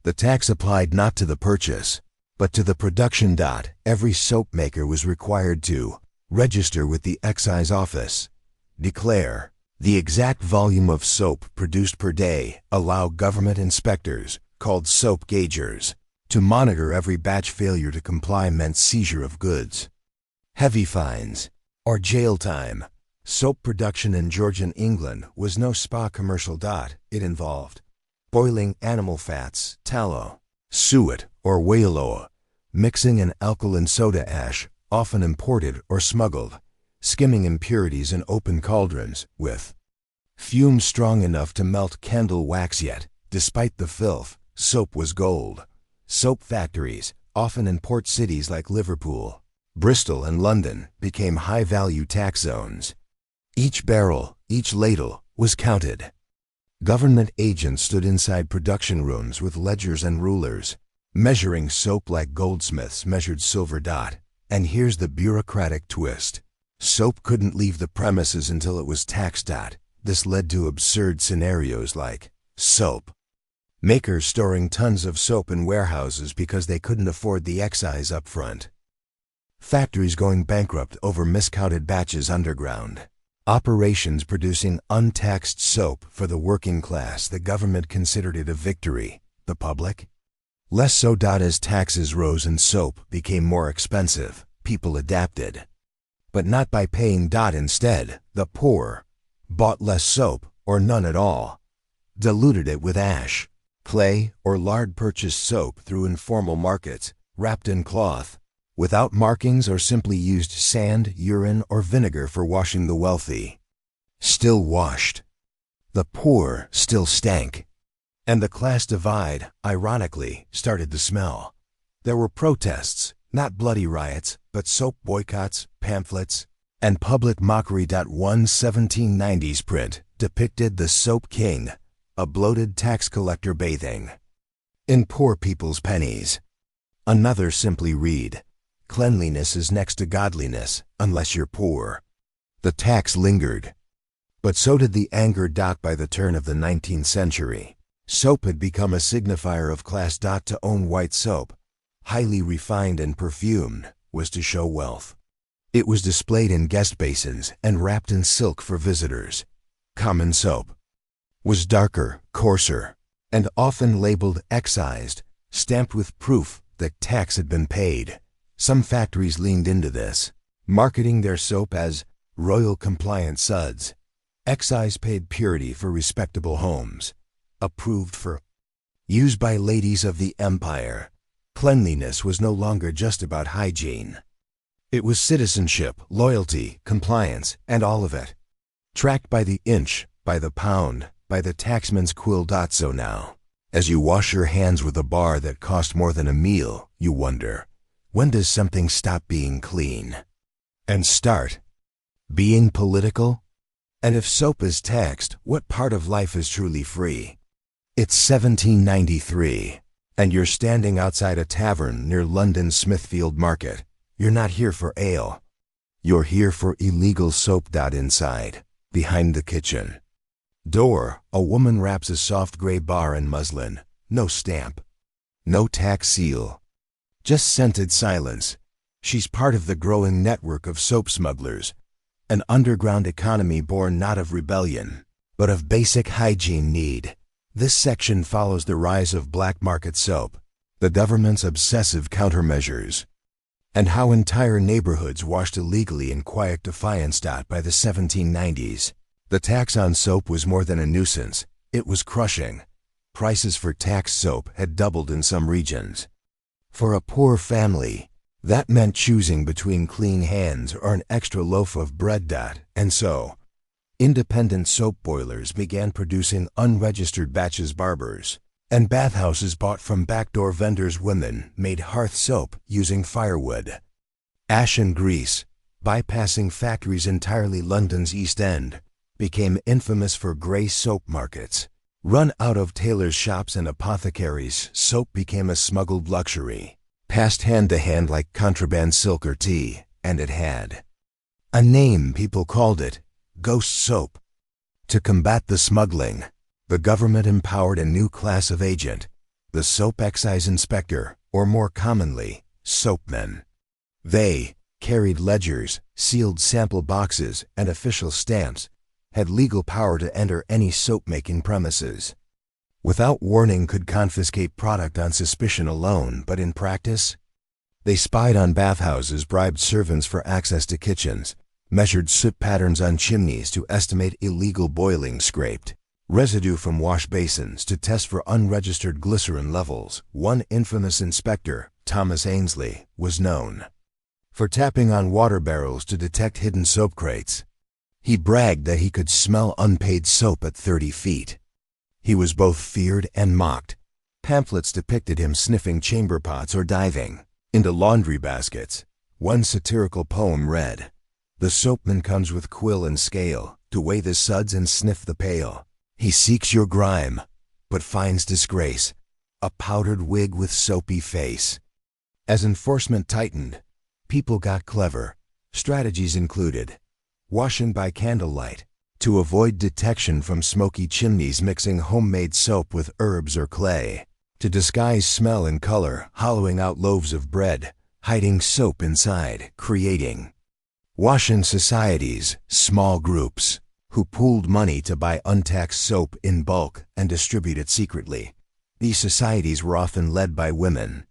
The tax applied not to the purchase, but to the production. Every soap maker was required to register with the excise office, declare the exact volume of soap produced per day, allow government inspectors, called soap gaugers, to monitor every batch. Failure to comply meant seizure of goods, heavy fines, or jail time. Soap production in Georgian England was no spa commercial. It involved boiling animal fats, tallow, suet, or whale oil, mixing an alkaline soda ash, often imported or smuggled, skimming impurities in open cauldrons with fumes strong enough to melt candle wax. Yet, despite the filth, soap was gold. Soap factories, often in port cities like Liverpool, Bristol, and London, became high-value tax zones. Each barrel, each ladle, was counted. Government agents stood inside production rooms with ledgers and rulers, measuring soap like goldsmiths measured silver. And here's the bureaucratic twist. Soap couldn't leave the premises until it was taxed. This led to absurd scenarios like soap makers storing tons of soap in warehouses because they couldn't afford the excise up front, factories going bankrupt over miscounted batches underground, operations producing untaxed soap for the working class. The government considered it a victory. The public? Less so. As taxes rose and soap became more expensive, people adapted. But not by paying. Instead, the poor bought less soap or none at all, diluted it with ash, clay, or lard, purchased soap through informal markets, wrapped in cloth, without markings, or simply used sand, urine, or vinegar for washing. The wealthy still washed. The poor still stank. And the class divide, ironically, started to smell. There were protests, not bloody riots, but soap boycotts, pamphlets, and public mockery. One 1790s print depicted the Soap King, a bloated tax collector bathing in poor people's pennies. Another simply read, "Cleanliness is next to godliness, unless you're poor." The tax lingered. But so did the anger. By the turn of the 19th century, soap had become a signifier of class. To own white soap, highly refined and perfumed, was to show wealth. It was displayed in guest basins and wrapped in silk for visitors. Common soap was darker, coarser, and often labeled excised, stamped with proof that tax had been paid. Some factories leaned into this, marketing their soap as royal compliant suds, excise-paid purity for respectable homes, approved for use by ladies of the empire. Cleanliness was no longer just about hygiene. It was citizenship, loyalty, compliance, and all of it, tracked by the inch, by the pound, by the taxman's quill. So now, as you wash your hands with a bar that cost more than a meal, you wonder, when does something stop being clean and start being political? And if soap is taxed, what part of life is truly free? It's 1793, and you're standing outside a tavern near London's Smithfield Market. You're not here for ale. You're here for illegal soap. Inside, behind the kitchen door, a woman wraps a soft gray bar in muslin. No stamp. No tax seal. Just scented silence. She's part of the growing network of soap smugglers. An underground economy born not of rebellion, but of basic hygiene need. This section follows the rise of black market soap, the government's obsessive countermeasures, and how entire neighborhoods washed illegally in quiet defiance. By the 1790s, the tax on soap was more than a nuisance, it was crushing. Prices for taxed soap had doubled in some regions. For a poor family, that meant choosing between clean hands or an extra loaf of bread. And so, independent soap boilers began producing unregistered batches. Barbers and bathhouses bought from backdoor vendors. Women made hearth soap using firewood, ash and grease, bypassing factories entirely. London's East End became infamous for grey soap markets. Run out of tailors' shops and apothecaries, soap became a smuggled luxury, passed hand to hand like contraband silk or tea, and it had a name. People called it ghost soap. To combat the smuggling, the government empowered a new class of agent, the soap excise inspector, or more commonly, soapmen. They carried ledgers, sealed sample boxes, and official stamps, had legal power to enter any soap-making premises. Without warning, could confiscate product on suspicion alone, but in practice, they spied on bathhouses, bribed servants for access to kitchens, measured soot patterns on chimneys to estimate illegal boiling, scraped residue from wash basins to test for unregistered glycerin levels. One infamous inspector, Thomas Ainsley, was known for tapping on water barrels to detect hidden soap crates. He bragged that he could smell unpaid soap at 30 feet. He was both feared and mocked. Pamphlets depicted him sniffing chamber pots or diving into laundry baskets. One satirical poem read, "The soapman comes with quill and scale to weigh the suds and sniff the pail. He seeks your grime, but finds disgrace, a powdered wig with soapy face." As enforcement tightened, people got clever. Strategies included washing by candlelight to avoid detection from smoky chimneys, mixing homemade soap with herbs or clay to disguise smell and color, hollowing out loaves of bread, hiding soap inside, creating wash-in societies, small groups who pooled money to buy untaxed soap in bulk and distribute it secretly. These societies were often led by women,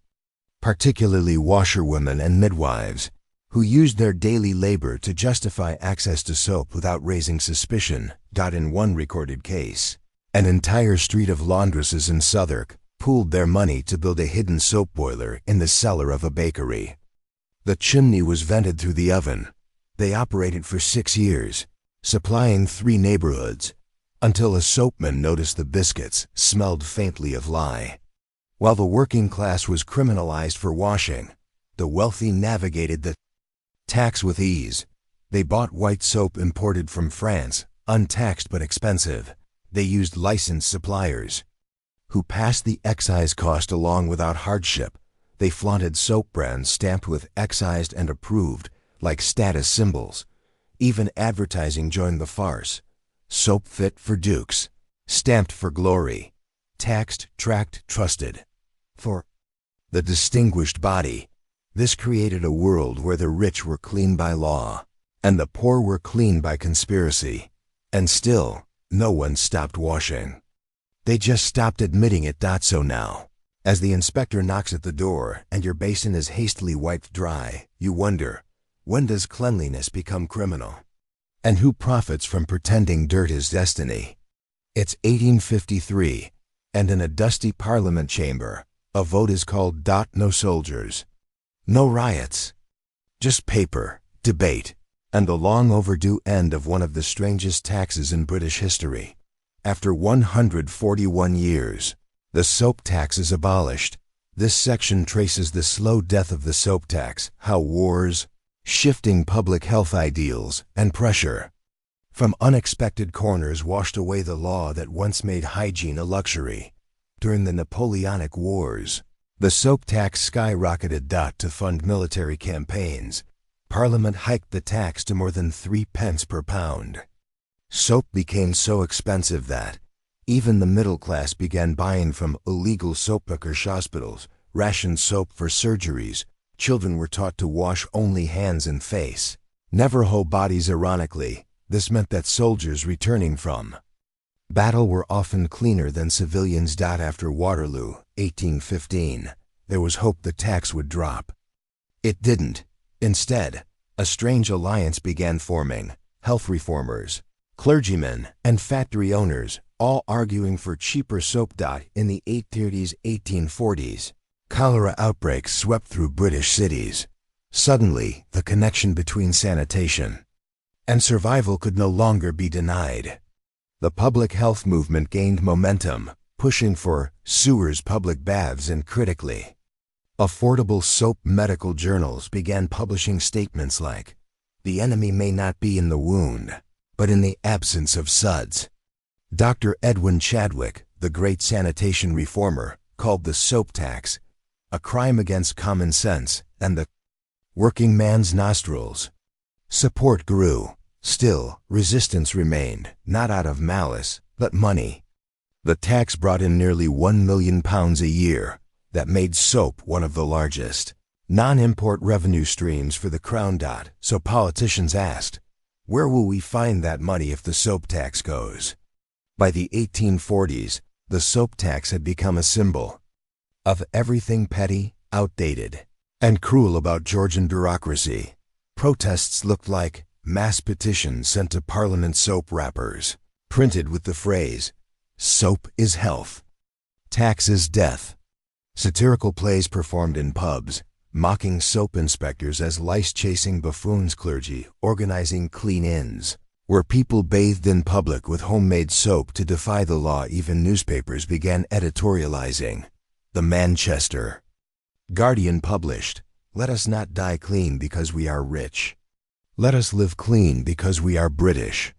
particularly washerwomen and midwives, who used their daily labor to justify access to soap without raising suspicion. In one recorded case, an entire street of laundresses in Southwark pooled their money to build a hidden soap boiler in the cellar of a bakery. The chimney was vented through the oven. They operated for 6 years, supplying 3 neighborhoods, until a soapman noticed the biscuits smelled faintly of lye. While the working class was criminalized for washing, the wealthy navigated the tax with ease. They bought white soap imported from France, untaxed but expensive. They used licensed suppliers who passed the excise cost along without hardship. They flaunted soap brands stamped with excised and approved, like status symbols. Even advertising joined the farce. Soap fit for dukes, stamped for glory, taxed, tracked, trusted for the distinguished body. This created a world where the rich were clean by law, and the poor were clean by conspiracy. And still, no one stopped washing. They just stopped admitting it. So now, as the inspector knocks at the door and your basin is hastily wiped dry, you wonder, when does cleanliness become criminal? And who profits from pretending dirt is destiny? It's 1853, and in a dusty Parliament chamber, a vote is called. No soldiers. No riots, just paper, debate, and the long overdue end of one of the strangest taxes in British history. After 141 years, the soap tax is abolished. This section traces the slow death of the soap tax, how wars, shifting public health ideals, and pressure From unexpected corners washed away the law that once made hygiene a luxury. During the Napoleonic Wars, the soap tax skyrocketed. To fund military campaigns, Parliament hiked the tax to more than 3 pence per pound. Soap became so expensive that even the middle class began buying from illegal soapmakers' hospitals, rationed soap for surgeries. Children were taught to wash only hands and face, never whole bodies. Ironically, this meant that soldiers returning from battle were often cleaner than civilians. After Waterloo, 1815, there was hope the tax would drop. It didn't. Instead, a strange alliance began forming: health reformers, clergymen, and factory owners, all arguing for cheaper soap. In the 1830s, 1840s, cholera outbreaks swept through British cities. Suddenly, the connection between sanitation and survival could no longer be denied. The public health movement gained momentum, pushing for sewers, public baths, and critically affordable soap. Medical journals began publishing statements like, "The enemy may not be in the wound, but in the absence of suds." Dr. Edwin Chadwick, the great sanitation reformer, called the soap tax a crime against common sense and the working man's nostrils. Support grew. Still, resistance remained, not out of malice, but money. The tax brought in nearly £1 million a year. That made soap one of the largest non-import revenue streams for the Crown. So politicians asked, where will we find that money if the soap tax goes? By the 1840s, the soap tax had become a symbol of everything petty, outdated, and cruel about Georgian bureaucracy. Protests looked like mass petitions sent to Parliament. Soap wrappers, printed with the phrase, "Soap is health, tax is death." Satirical plays performed in pubs, mocking soap inspectors as lice-chasing buffoons. Clergy organizing clean-ins, where people bathed in public with homemade soap to defy the law. Even newspapers began editorializing. The Manchester Guardian published, "Let us not die clean because we are rich. Let us live clean because we are British."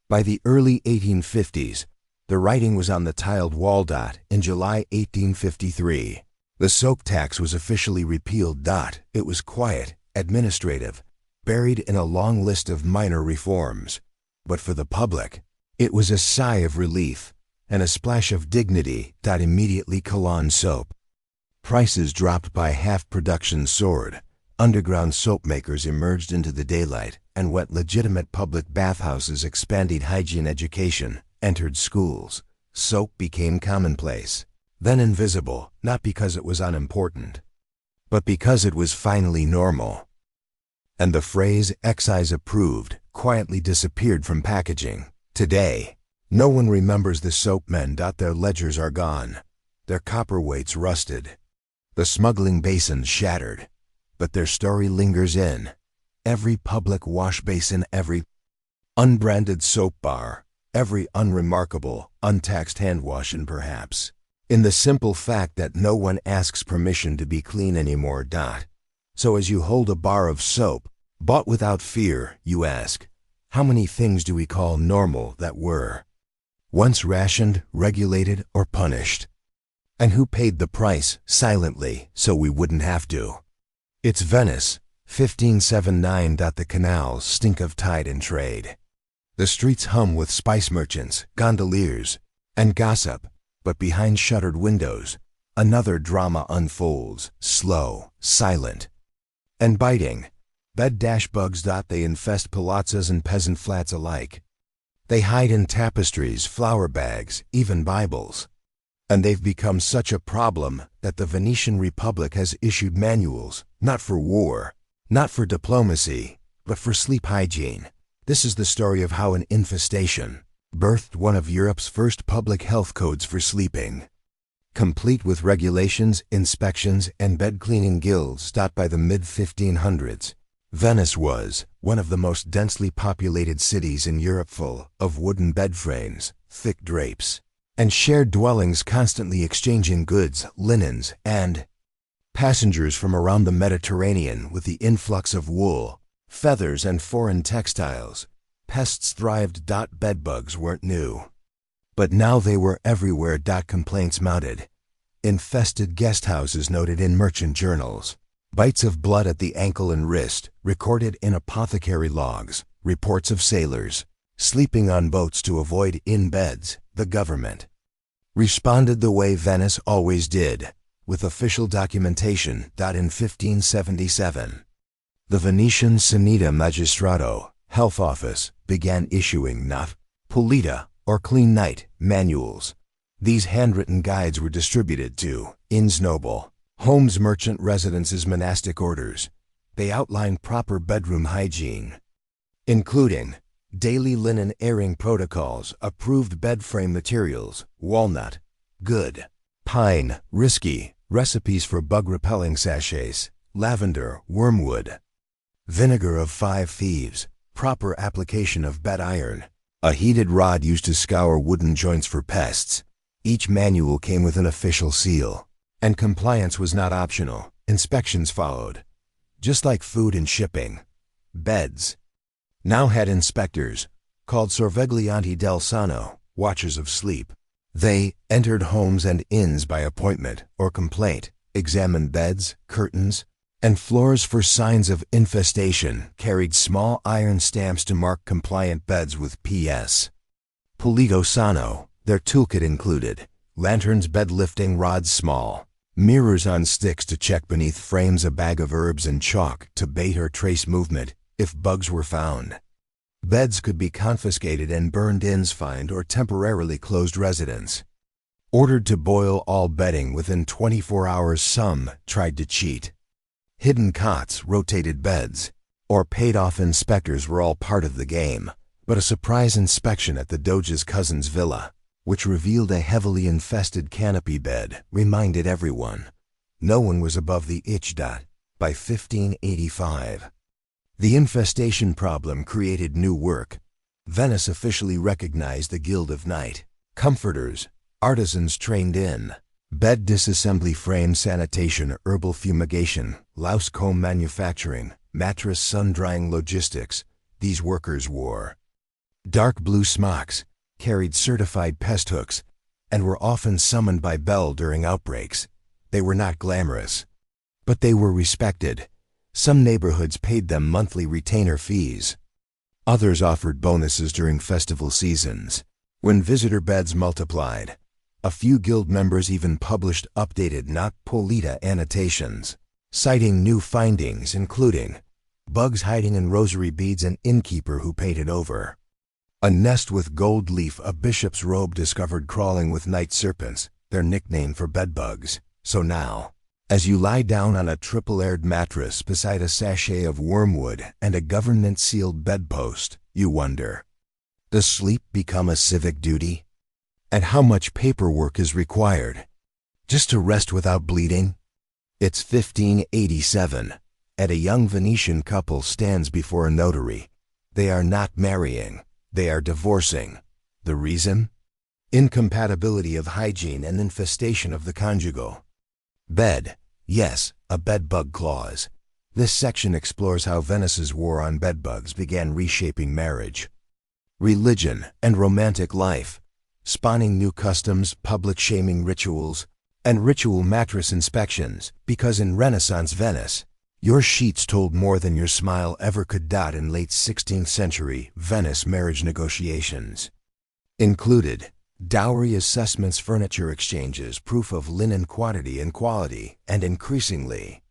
By the early 1850s, the writing was on the tiled wall. In July 1853, the soap tax was officially repealed. It was quiet, administrative, buried in a long list of minor reforms. But for the public, it was a sigh of relief and a splash of dignity. Immediately, Cologne soap prices dropped by half, production soared. Underground soap makers emerged into the daylight, and what legitimate public bathhouses expanded. Hygiene education entered schools. Soap became commonplace, then invisible, not because it was unimportant, but because it was finally normal. And the phrase "excise approved" quietly disappeared from packaging. Today, no one remembers the soap men. Their ledgers are gone, their copperweights rusted, the smuggling basins shattered, but their story lingers in every public wash basin, every unbranded soap bar, every unremarkable, untaxed hand wash, and perhaps in the simple fact that no one asks permission to be clean anymore. So as you hold a bar of soap, bought without fear, you ask, how many things do we call normal that were once rationed, regulated, or punished? And who paid the price silently so we wouldn't have to? It's Venice, 1579. The canals stink of tide and trade. The streets hum with spice merchants, gondoliers, and gossip, but behind shuttered windows, another drama unfolds, slow, silent, and biting. Bed-bugs. They infest palazzas and peasant flats alike. They hide in tapestries, flower bags, even Bibles. And they've become such a problem that the Venetian Republic has issued manuals, not for war, not for diplomacy, but for sleep hygiene. This is the story of how an infestation birthed one of Europe's first public health codes for sleeping, complete with regulations, inspections, and bed-cleaning guilds. By the mid-1500s, Venice was one of the most densely populated cities in Europe, full of wooden bed frames, thick drapes, and shared dwellings constantly exchanging goods, linens, and passengers from around the Mediterranean. With the influx of wool, feathers, and foreign textiles, Pests thrived. Bedbugs weren't new. But now they were everywhere. Complaints mounted. Infested guest houses noted in merchant journals. Bites of blood at the ankle and wrist, recorded in apothecary logs. Reports of sailors sleeping on boats to avoid in beds. The government responded the way Venice always did, with official documentation. In 1577, the Venetian Sanità Magistrato, Health Office, began issuing not pulita or clean night manuals. These handwritten guides were distributed to inns noble, homes, merchant residences, monastic orders. They outlined proper bedroom hygiene, including daily linen airing protocols, approved bed frame materials, walnut, good, pine, risky, recipes for bug-repelling sachets, lavender, wormwood, vinegar of 5 thieves, proper application of bed iron, a heated rod used to scour wooden joints for pests. Each manual came with an official seal, and compliance was not optional. Inspections followed. Just like food and shipping, beds now had inspectors, called sorveglianti del sonno, watchers of sleep. They entered homes and inns by appointment or complaint, examined beds, curtains, and floors for signs of infestation, carried small iron stamps to mark compliant beds with P.S. Pulito Sano. Their toolkit included lanterns, bed lifting rods, small mirrors on sticks to check beneath frames, a bag of herbs and chalk to bait or trace movement if bugs were found. Beds could be confiscated and burned. Inns fined or temporarily closed residents. Ordered to boil all bedding within 24 hours. Some tried to cheat. Hidden cots, rotated beds, or paid-off inspectors were all part of the game. But a surprise inspection at the Doge's cousin's villa, which revealed a heavily infested canopy bed, reminded everyone no one was above the itch. By 1585, the infestation problem created new work. Venice officially recognized the Guild of Night Comforters, artisans trained in bed disassembly, frame sanitation, herbal fumigation, louse comb manufacturing, mattress sun-drying, logistics. These workers wore dark blue smocks, carried certified pest hooks, and were often summoned by bell during outbreaks. They were not glamorous, but they were respected. Some neighborhoods paid them monthly retainer fees. Others offered bonuses during festival seasons. When visitor beds multiplied, a few guild members even published updated not pulita annotations, citing new findings including bugs hiding in rosary beads, an innkeeper who painted over a nest with gold leaf, a bishop's robe discovered crawling with night serpents, their nickname for bedbugs. So now, as you lie down on a triple-aired mattress beside a sachet of wormwood and a government-sealed bedpost, you wonder, does sleep become a civic duty? And how much paperwork is required just to rest without bleeding? It's 1587, and a young Venetian couple stands before a notary. They are not marrying, they are divorcing. The reason? Incompatibility of hygiene and infestation of the conjugal bed. Yes, a bedbug clause. This section explores how Venice's war on bedbugs began reshaping marriage, religion, and romantic life, spawning new customs, public shaming rituals, and ritual mattress inspections, because in Renaissance Venice, your sheets told more than your smile ever could. In late 16th century Venice, marriage negotiations included dowry assessments, furniture exchanges, proof of linen quantity and quality, and increasingly,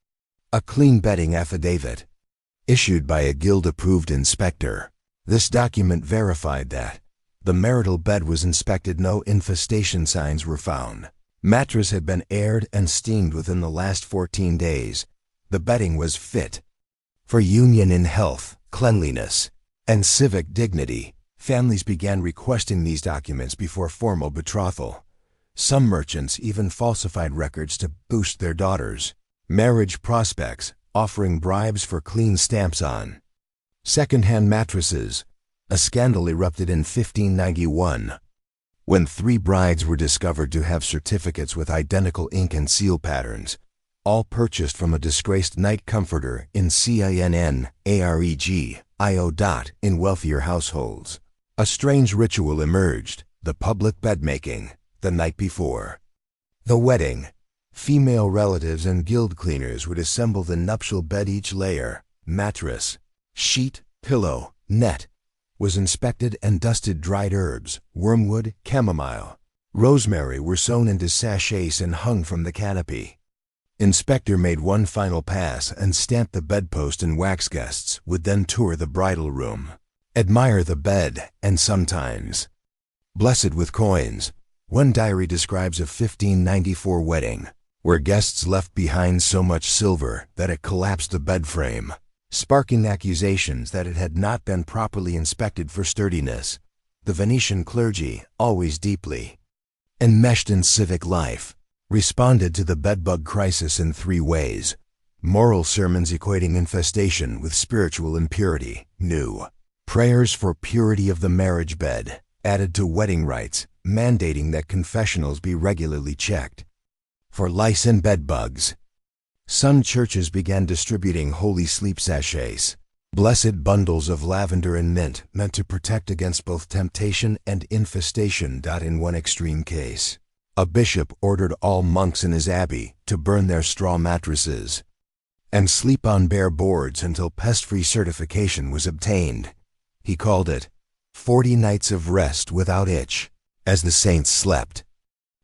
a clean bedding affidavit issued by a guild-approved inspector. This document verified that the marital bed was inspected, no infestation signs were found, mattress had been aired and steamed within the last 14 days, the bedding was fit for union in health, cleanliness, and civic dignity. Families began requesting these documents before formal betrothal. Some merchants even falsified records to boost their daughters' marriage prospects, offering bribes for clean stamps on second-hand mattresses. A scandal erupted in 1591 when 3 brides were discovered to have certificates with identical ink and seal patterns, all purchased from a disgraced night comforter in Cinnareg. IO. In wealthier households, a strange ritual emerged, the public bed-making, the night before the wedding. Female relatives and guild cleaners would assemble the nuptial bed. Each layer, mattress, sheet, pillow, net, was inspected and dusted. Dried herbs, wormwood, chamomile, rosemary were sewn into sachets and hung from the canopy. Inspector made one final pass and stamped the bedpost in wax. Guests would then tour the bridal room, admire the bed, and sometimes bless it with coins. One diary describes a 1594 wedding, where guests left behind so much silver that it collapsed the bed frame, sparking accusations that it had not been properly inspected for sturdiness. The Venetian clergy, always deeply enmeshed in civic life, responded to the bedbug crisis in three ways: moral sermons equating infestation with spiritual impurity, new prayers for purity of the marriage bed, added to wedding rites, mandating that confessionals be regularly checked for lice and bedbugs. Some churches began distributing holy sleep sachets, blessed bundles of lavender and mint meant to protect against both temptation and infestation. In one extreme case, a bishop ordered all monks in his abbey to burn their straw mattresses and sleep on bare boards until pest-free certification was obtained. He called it 40 nights of rest without itch, as the saints slept.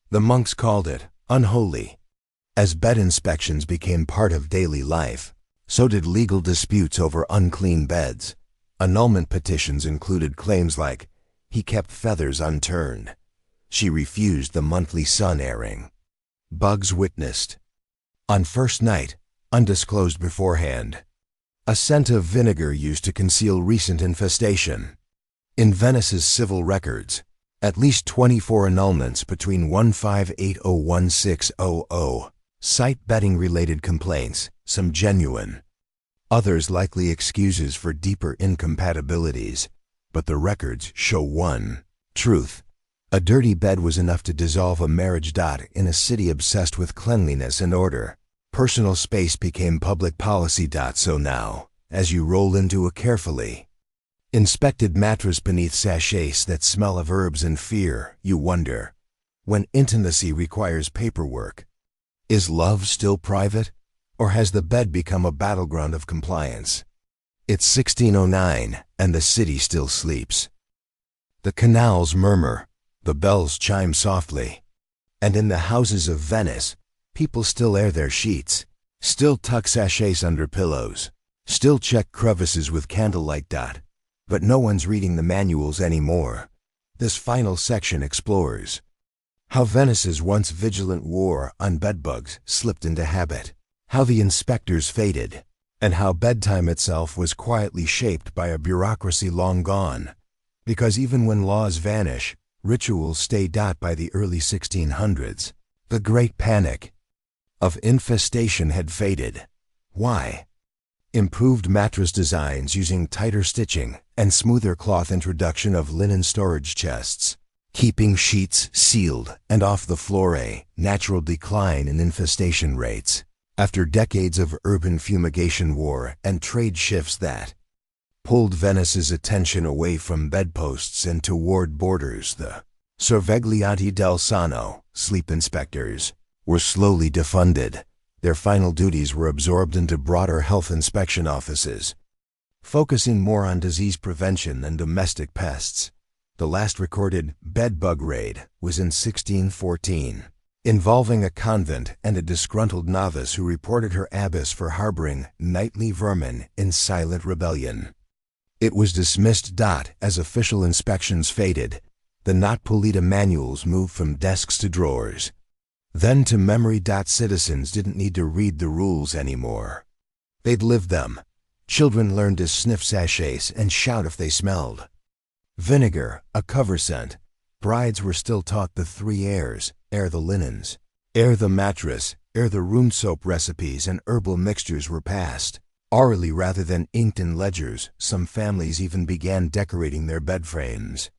The monks called it unholy. As bed inspections became part of daily life, so did legal disputes over unclean beds. Annulment petitions included claims like, "He kept feathers unturned. She refused the monthly sun airing." Bugs witnessed. On first night, undisclosed beforehand. A scent of vinegar used to conceal recent infestation. In Venice's civil records, at least 24 annulments between 1580-1600 cite bedding-related complaints, some genuine, others likely excuses for deeper incompatibilities, but the records show one truth. A dirty bed was enough to dissolve a marriage. In a city obsessed with cleanliness and order, personal space became public policy. So now, as you roll into a carefully inspected mattress beneath sachets that smell of herbs and fear, you wonder, when intimacy requires paperwork, is love still private, or has the bed become a battleground of compliance? It's 1609, and the city still sleeps. The canals murmur, the bells chime softly, and in the houses of Venice, people still air their sheets, still tuck sachets under pillows, still check crevices with candlelight. But no one's reading the manuals anymore. This final section explores how Venice's once vigilant war on bedbugs slipped into habit, how the inspectors faded, and how bedtime itself was quietly shaped by a bureaucracy long gone. Because even when laws vanish, rituals stay. By the early 1600s, the Great Panic of infestation had faded. Why? Improved mattress designs using tighter stitching and smoother cloth, introduction of linen storage chests, keeping sheets sealed and off the floor, a natural decline in infestation rates after decades of urban fumigation war and trade shifts that pulled Venice's attention away from bedposts and toward borders. The Sorveglianti del Sonno, sleep inspectors, were slowly defunded. Their final duties were absorbed into broader health inspection offices, focusing more on disease prevention than domestic pests. The last recorded bedbug raid was in 1614, involving a convent and a disgruntled novice who reported her abbess for harboring nightly vermin in silent rebellion. It was dismissed. As official inspections faded, the Not Pulita manuals moved from desks to drawers, then to memory. Citizens didn't need to read the rules anymore. They'd live them. Children learned to sniff sachets and shout if they smelled vinegar, a cover scent. Brides were still taught the 3 airs: air the linens, air the mattress, air the room. Soap recipes and herbal mixtures were passed orally rather than inked in ledgers. Some families even began decorating their bed frames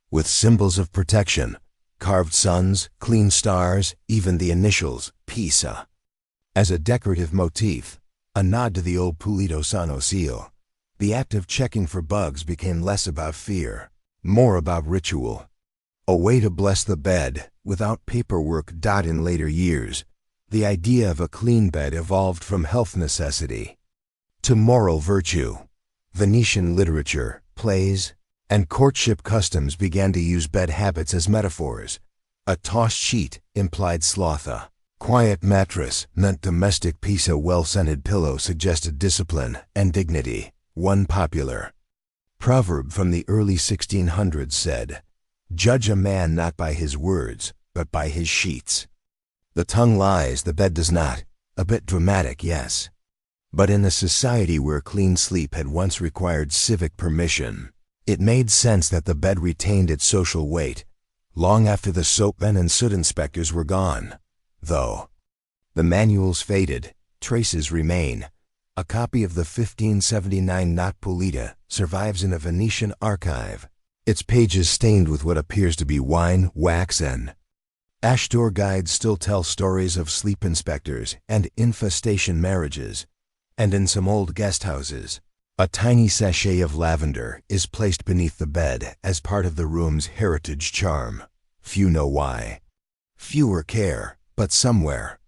with symbols of protection: carved suns, clean stars, even the initials, Pisa, as a decorative motif, a nod to the old Pulito Sano seal. The act of checking for bugs became less about fear, more about ritual. A way to bless the bed, without paperwork. In later years, the idea of a clean bed evolved from health necessity to moral virtue. Venetian literature, plays, and courtship customs began to use bed habits as metaphors. A tossed sheet implied sloth. A quiet mattress meant domestic peace. A well-scented pillow suggested discipline and dignity. One popular proverb from the early 1600s said, "Judge a man not by his words, but by his sheets." The tongue lies, the bed does not. A bit dramatic, yes. But in a society where clean sleep had once required civic permission, it made sense that the bed retained its social weight, long after the soapmen and soot inspectors were gone. Though the manuals faded, traces remain. A copy of the 1579 Not Pulita survives in a Venetian archive, its pages stained with what appears to be wine, wax, and ash. Tour guides still tell stories of sleep inspectors and infestation marriages, and in some old guest houses, a tiny sachet of lavender is placed beneath the bed as part of the room's heritage charm. Few know why. Fewer care, but somewhere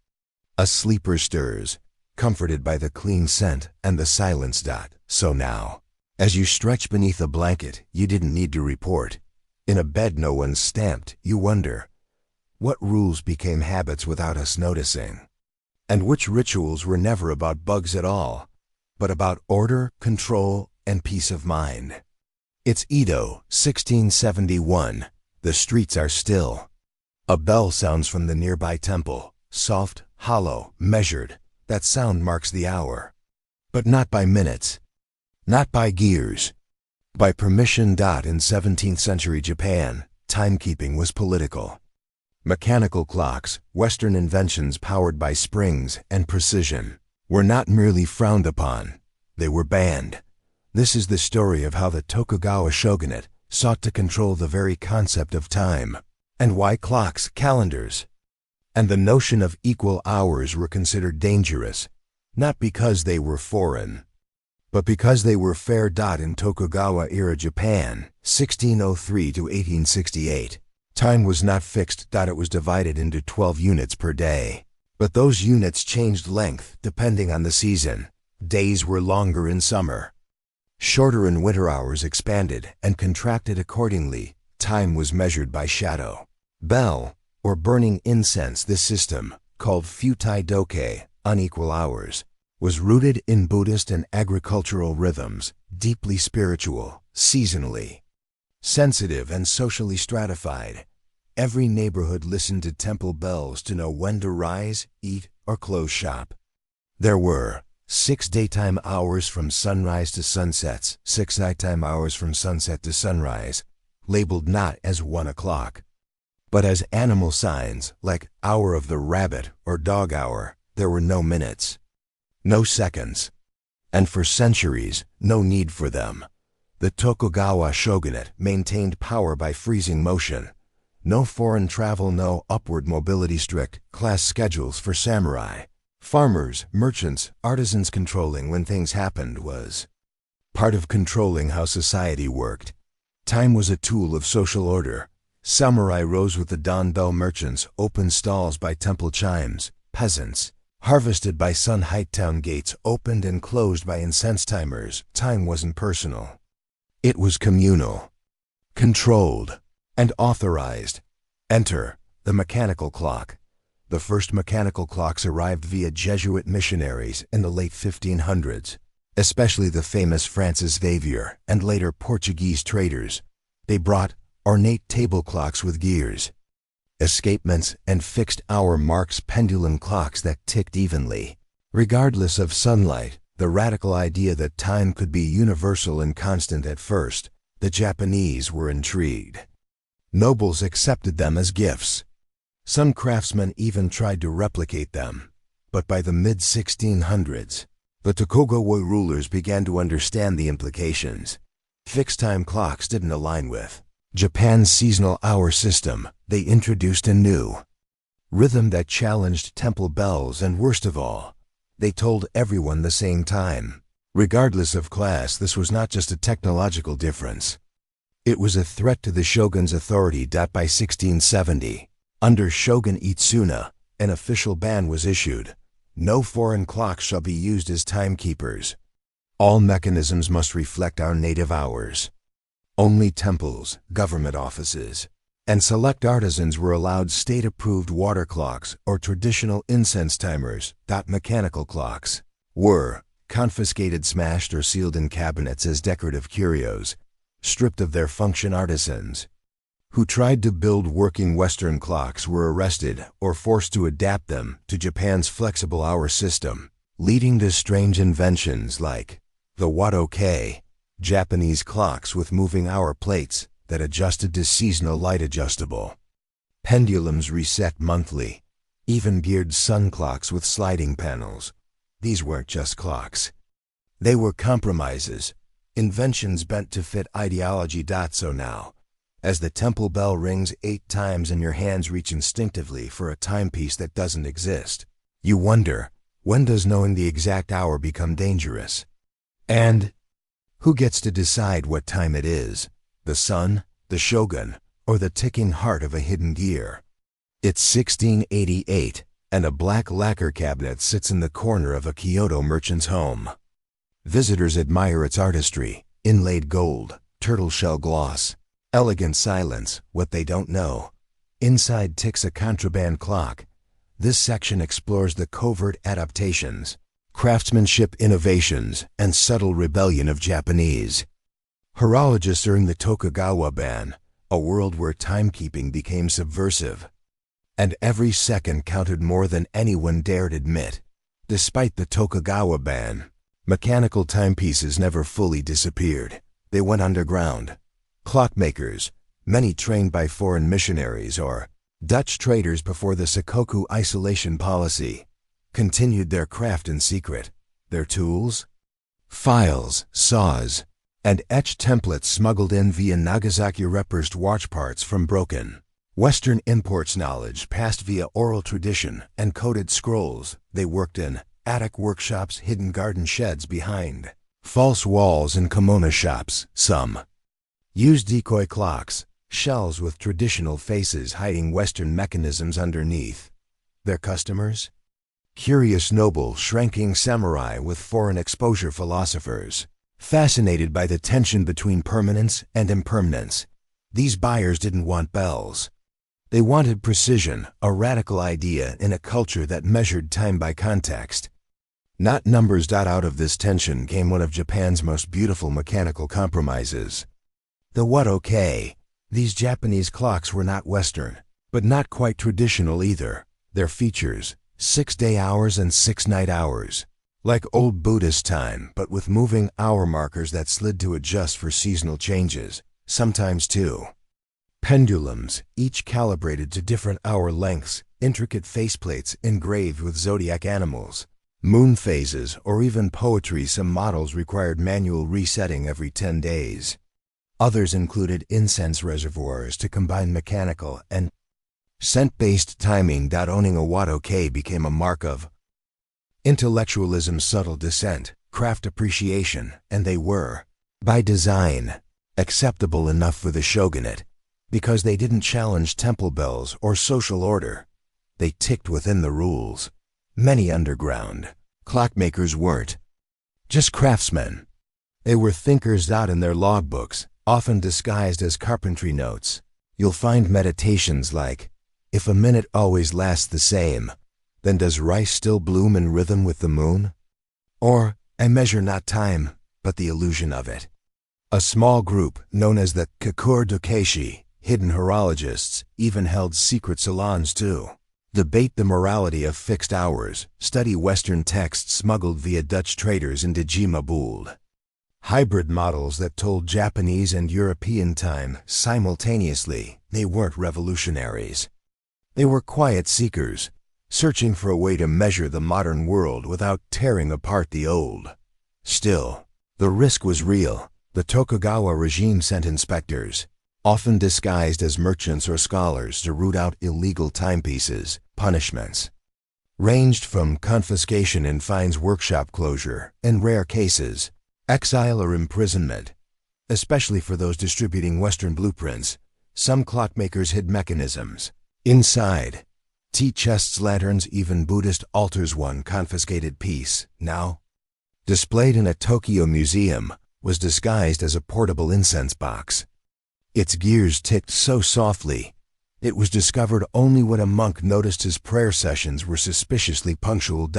a sleeper stirs, comforted by the clean scent and the silence. So now, as you stretch beneath a blanket you didn't need to report, in a bed no one stamped, you wonder, what rules became habits without us noticing? And which rituals were never about bugs at all, but about order, control, and peace of mind? It's Edo, 1671. The streets are still. A bell sounds from the nearby temple, soft, hollow, measured. That sound marks the hour. But not by minutes, not by gears, by permission. In 17th century Japan, timekeeping was political. Mechanical clocks, Western inventions powered by springs and precision, were not merely frowned upon, they were banned. This is the story of how the Tokugawa shogunate sought to control the very concept of time, and why clocks, calendars, and the notion of equal hours were considered dangerous, not because they were foreign, but because they were fair. In Tokugawa-era Japan, 1603 to 1868, time was not fixed. It was divided into 12 units per day. But those units changed length depending on the season. Days were longer in summer, shorter in winter. Hours expanded and contracted accordingly. Time was measured by shadow, bell, or burning incense. This system, called futai doke, unequal hours, was rooted in Buddhist and agricultural rhythms, deeply spiritual, seasonally sensitive, and socially stratified. Every neighborhood listened to temple bells to know when to rise, eat, or close shop. There were 6 daytime hours from sunrise to sunsets, 6 nighttime hours from sunset to sunrise, labeled not as 1 o'clock, but as animal signs like hour of the rabbit or dog hour. There were no minutes, no seconds, and for centuries, no need for them. The Tokugawa shogunate maintained power by freezing motion. No foreign travel, no upward mobility, strict class schedules for samurai, farmers, merchants, artisans. Controlling when things happened was part of controlling how society worked. Time was a tool of social order. Samurai rose with the dawn bell, merchants opened stalls by temple chimes, peasants harvested by sun. Town gates opened and closed by incense timers. Time wasn't personal. It was communal, controlled, and authorized. Enter the mechanical clock. The first mechanical clocks arrived via Jesuit missionaries in the late 1500s, especially the famous Francis Xavier and later Portuguese traders. They brought ornate table clocks with gears, escapements, and fixed hour marks, pendulum clocks that ticked evenly, regardless of sunlight. The radical idea that time could be universal and constant. At first, the Japanese were intrigued. Nobles accepted them as gifts. Some craftsmen even tried to replicate them. But by the mid-1600s, the Tokugawa rulers began to understand the implications. Fixed-time clocks didn't align with Japan's seasonal hour system. They introduced a new rhythm that challenged temple bells, and worst of all, they told everyone the same time. Regardless of class, this was not just a technological difference. It was a threat to the shogun's authority. By 1670, under Shogun Itsuna, an official ban was issued. No foreign clocks shall be used as timekeepers. All mechanisms must reflect our native hours. Only temples, government offices, and select artisans were allowed state-approved water clocks or traditional incense timers. Mechanical clocks were confiscated, smashed, or sealed in cabinets as decorative curios. Stripped of their function, artisans who tried to build working Western clocks were arrested or forced to adapt them to Japan's flexible hour system, leading to strange inventions like the Wado-kei, Japanese clocks with moving hour plates that adjusted to seasonal light, adjustable pendulums reset monthly, even geared sun clocks with sliding panels. These weren't just clocks. They were compromises, inventions bent to fit ideology. So now, as the temple bell rings 8 times and your hands reach instinctively for a timepiece that doesn't exist, you wonder, when does knowing the exact hour become dangerous? And who gets to decide what time it is? The sun, the shogun, or the ticking heart of a hidden gear? It's 1688, and a black lacquer cabinet sits in the corner of a Kyoto merchant's home. Visitors admire its artistry, inlaid gold, turtle shell gloss, elegant silence. What they don't know: inside ticks a contraband clock. This section explores the covert adaptations, craftsmanship innovations, and subtle rebellion of Japanese horologists during the Tokugawa ban, a world where timekeeping became subversive. And every second counted more than anyone dared admit. Despite the Tokugawa ban, mechanical timepieces never fully disappeared. They went underground. Clockmakers, many trained by foreign missionaries or Dutch traders before the Sakoku isolation policy, continued their craft in secret. Their tools? Files, saws, and etched templates smuggled in via Nagasaki repursed watch parts from broken Western imports, knowledge passed via oral tradition and coded scrolls. They worked in attic workshops, hidden garden sheds behind false walls, and kimono shops. Some used decoy clocks, shells with traditional faces hiding Western mechanisms underneath. Their customers? Curious noble, shrinking samurai with foreign exposure philosophers, fascinated by the tension between permanence and impermanence. These buyers didn't want bells. They wanted precision, a radical idea in a culture that measured time by context, not numbers. Out of this tension came one of Japan's most beautiful mechanical compromises: the Wado-kei. These Japanese clocks were not Western, but not quite traditional either. Their features: 6 day hours and 6 night hours, like old Buddhist time, but with moving hour markers that slid to adjust for seasonal changes, sometimes two pendulums, each calibrated to different hour lengths, intricate faceplates engraved with zodiac animals, moon phases, or even poetry. Some models required manual resetting every 10 days. Others included incense reservoirs to combine mechanical and scent-based timing. Owning a Wado-kei became a mark of intellectualism's subtle descent, craft appreciation, and they were, by design, acceptable enough for the shogunate because they didn't challenge temple bells or social order. They ticked within the rules. Many underground clockmakers weren't just craftsmen. They were thinkers. In their logbooks, often disguised as carpentry notes, you'll find meditations like, "If a minute always lasts the same, then does rice still bloom in rhythm with the moon?" Or, "I measure not time, but the illusion of it." A small group, known as the Kakure Dokeshi, hidden horologists, even held secret salons to debate the morality of fixed hours, study Western texts smuggled via Dutch traders into Jima-Buld. Hybrid models that told Japanese and European time simultaneously. They weren't revolutionaries. They were quiet seekers, searching for a way to measure the modern world without tearing apart the old. Still, the risk was real. The Tokugawa regime sent inspectors, often disguised as merchants or scholars, to root out illegal timepieces. Punishments: ranged from confiscation and fines, workshop closure, in rare cases, exile or imprisonment. Especially for those distributing Western blueprints, some clockmakers hid mechanisms inside tea chests, lanterns, even Buddhist altars. One confiscated piece, now displayed in a Tokyo museum, was disguised as a portable incense box. Its gears ticked so softly, it was discovered only when a monk noticed his prayer sessions were suspiciously punctual.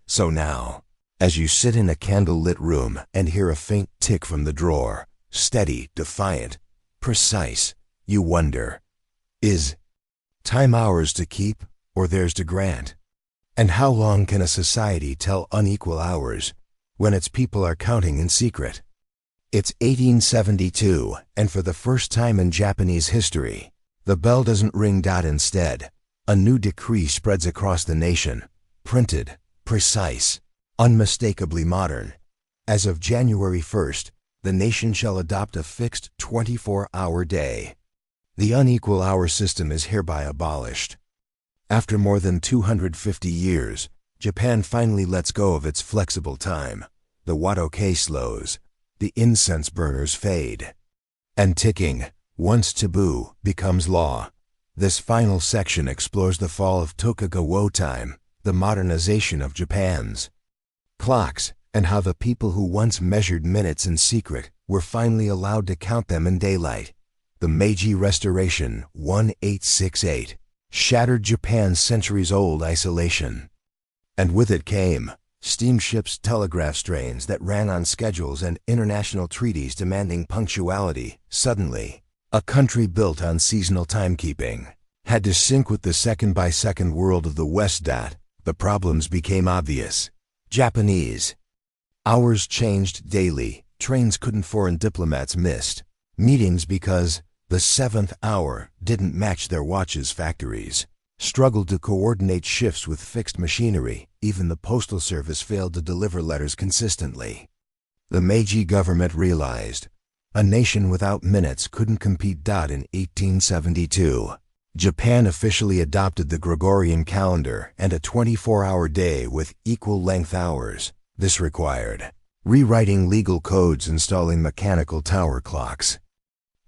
So now, as you sit in a candle-lit room and hear a faint tick from the drawer, steady, defiant, precise, you wonder, is time ours to keep or theirs to grant? And how long can a society tell unequal hours when its people are counting in secret? It's 1872, and for the first time in Japanese history, the bell doesn't ring. Instead, a new decree spreads across the nation, printed, precise, unmistakably modern. As of January 1st, the nation shall adopt a fixed 24-hour day. The unequal hour system is hereby abolished. After more than 250 years, Japan finally lets go of its flexible time. The Wado-kei slows, the incense burners fade, and ticking, once taboo, becomes law. This final section explores the fall of Tokugawa time, the modernization of Japan's clocks, and how the people who once measured minutes in secret were finally allowed to count them in daylight. The Meiji Restoration, 1868, shattered Japan's centuries-old isolation. And with it came steamships, telegraph trains that ran on schedules, and international treaties demanding punctuality. Suddenly, a country built on seasonal timekeeping had to sync with the second-by-second world of the West. The problems became obvious. Japanese hours changed daily. Trains couldn't. Foreign diplomats missed meetings because the seventh hour didn't match their watches. Factories struggled to coordinate shifts with fixed machinery. Even the postal service failed to deliver letters consistently. The Meiji government realized a nation without minutes couldn't compete. In 1872, Japan officially adopted the Gregorian calendar and a 24-hour day with equal-length hours. This required rewriting legal codes, installing mechanical tower clocks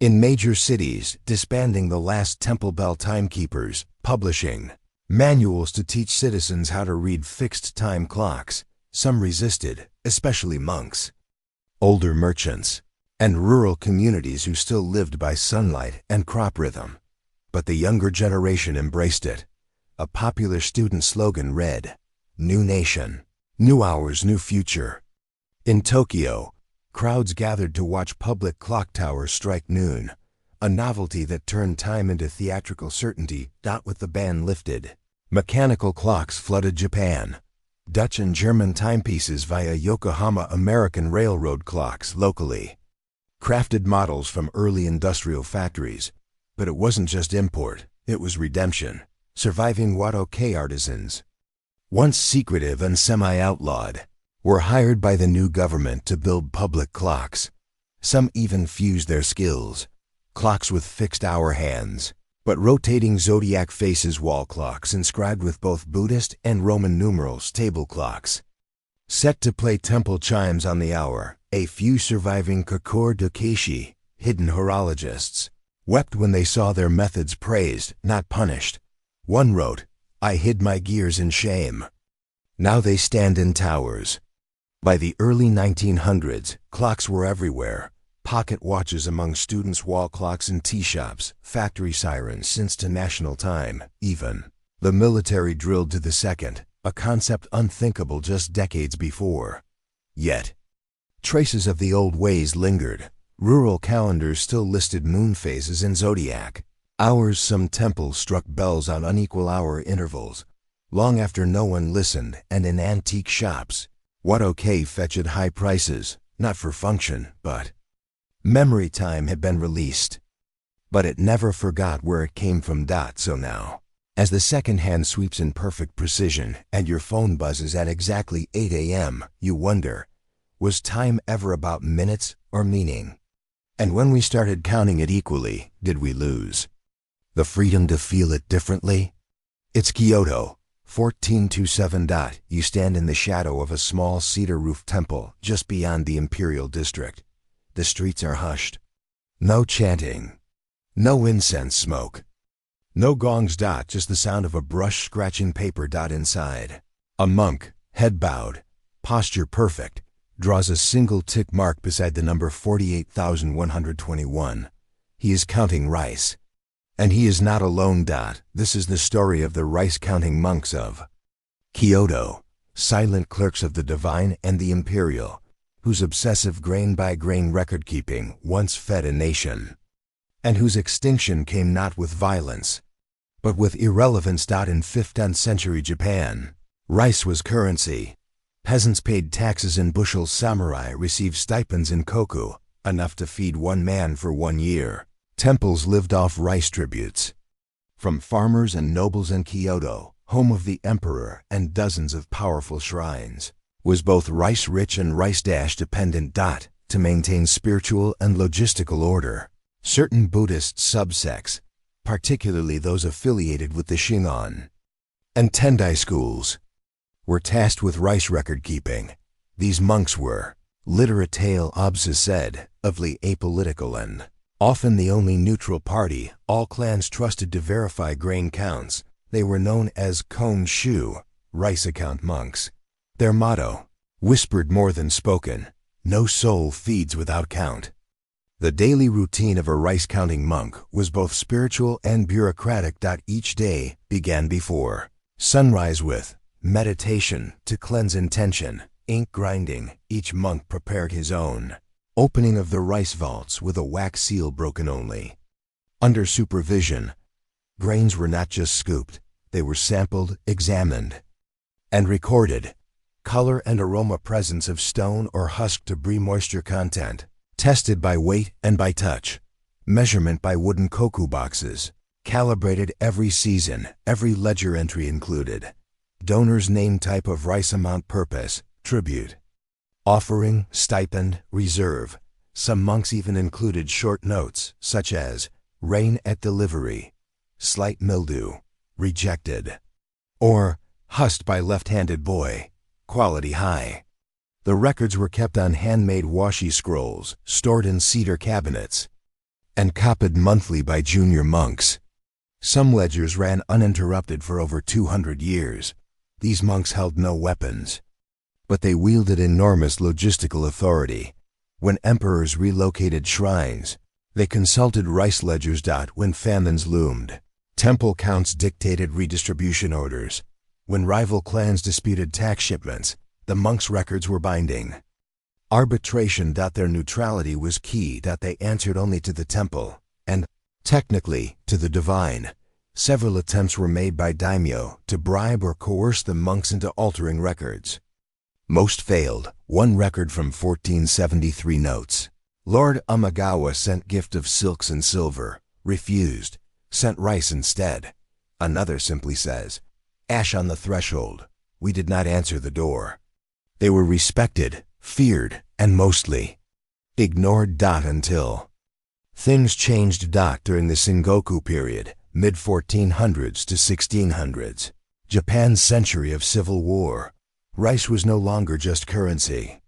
in major cities, disbanding the last temple bell timekeepers, publishing manuals to teach citizens how to read fixed time clocks. Some resisted, especially monks, older merchants, and rural communities who still lived by sunlight and crop rhythm. But the younger generation embraced it. A popular student slogan read, "New nation, new hours, new future." In Tokyo, crowds gathered to watch public clock towers strike noon, a novelty that turned time into theatrical certainty. With the ban lifted, mechanical clocks flooded Japan. Dutch and German timepieces via Yokohama, American railroad clocks locally crafted models from early industrial factories. But it wasn't just import, it was redemption. Surviving Wado-kei artisans, once secretive and semi-outlawed, were hired by the new government to build public clocks. Some even fused their skills. Clocks with fixed hour hands, but rotating zodiac faces, wall clocks inscribed with both Buddhist and Roman numerals, table clocks set to play temple chimes on the hour. A few surviving Kokoro Dokeishi, hidden horologists, wept when they saw their methods praised, not punished. One wrote, "I hid my gears in shame. Now they stand in towers." By the early 1900s, clocks were everywhere. Pocket watches among students, wall clocks in tea shops, factory sirens synced to national time. Even the military drilled to the second, a concept unthinkable just decades before. Yet, traces of the old ways lingered. Rural calendars still listed moon phases and zodiac hours. Some temples struck bells on unequal hour intervals, long after no one listened. And in antique shops, Wado-kei fetched high prices, not for function, but memory. Time had been released, but it never forgot where it came from. So now, as the second hand sweeps in perfect precision and your phone buzzes at exactly 8 a.m., you wonder, was time ever about minutes or meaning? And when we started counting it equally, did we lose the freedom to feel it differently? It's Kyoto, 1427. You stand in the shadow of a small cedar-roofed temple just beyond the imperial district. The streets are hushed. No chanting. No incense smoke. No gongs. Just the sound of a brush scratching paper. Inside, a monk, head bowed, posture perfect, draws a single tick mark beside the number 48,121. He is counting rice. And he is not alone. This is the story of the rice-counting monks of Kyoto, silent clerks of the divine and the imperial, whose obsessive grain-by-grain record-keeping once fed a nation, and whose extinction came not with violence, but with irrelevance. In 15th century Japan, rice was currency. Peasants paid taxes in bushels. Samurai received stipends in koku, enough to feed one man for 1 year. Temples lived off rice tributes. From farmers and nobles, in Kyoto, home of the emperor and dozens of powerful shrines, was both rice-rich and rice-dependent. To maintain spiritual and logistical order, certain Buddhist subsects, particularly those affiliated with the Shingon and Tendai schools, were tasked with rice record-keeping. These monks were literate said, often apolitical and often the only neutral party. All clans trusted to verify grain counts. They were known as Konshu, rice account monks. Their motto, whispered more than spoken, no soul feeds without count. The daily routine of a rice-counting monk was both spiritual and bureaucratic. Each day began before sunrise with meditation to cleanse intention, ink grinding. Each monk prepared his own opening of the rice vaults with a wax seal broken only. Under supervision, grains were not just scooped, they were sampled, examined, and recorded. Color and aroma, presence of stone or husk debris, moisture content, tested by weight and by touch, measurement by wooden koku boxes, calibrated every season, every ledger entry included. Donor's name, type of rice, amount, purpose, tribute, offering, stipend, reserve. Some monks even included short notes, such as, rain at delivery, slight mildew, rejected, or husked by left-handed boy, quality high. The records were kept on handmade washi scrolls, stored in cedar cabinets, and copied monthly by junior monks. Some ledgers ran uninterrupted for over 200 years. These monks held no weapons, but they wielded enormous logistical authority. When emperors relocated shrines, they consulted rice ledgers. When famines loomed, temple counts dictated redistribution orders. When rival clans disputed tax shipments, the monks' records were binding. Arbitration. Their neutrality was key. They answered only to the temple, and, technically, to the divine. Several attempts were made by daimyo to bribe or coerce the monks into altering records. Most failed. One record from 1473 notes, Lord Umagawa sent gift of silks and silver, refused, sent rice instead. Another simply says, ash on the threshold, we did not answer the door. They were respected, feared, and mostly ignored. Until things changed. During the Sengoku period, mid-1400s to 1600s, Japan's century of civil war, rice was no longer just currency.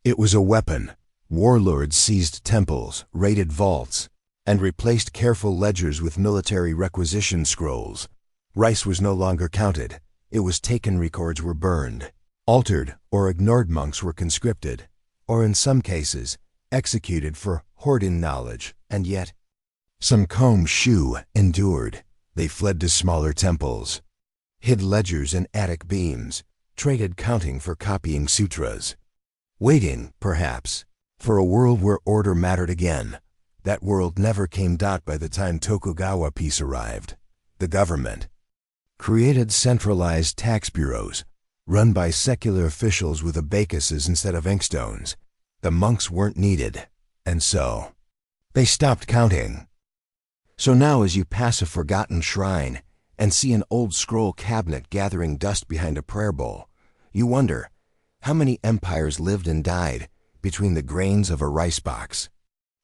It was a weapon. Warlords seized temples, raided vaults, and replaced careful ledgers with military requisition scrolls. Rice was no longer counted. It was taken. Records were burned, altered, or ignored. Monks were conscripted, or in some cases, executed for hoarding knowledge. And yet, some Konshu endured. They fled to smaller temples, hid ledgers in attic beams, traded counting for copying sutras, waiting, perhaps, for a world where order mattered again. That world never came. By the time Tokugawa peace arrived, the government created centralized tax bureaus, run by secular officials with abacuses instead of inkstones. The monks weren't needed, and so they stopped counting. So now, as you pass a forgotten shrine and see an old scroll cabinet gathering dust behind a prayer bowl, you wonder, how many empires lived and died between the grains of a rice box?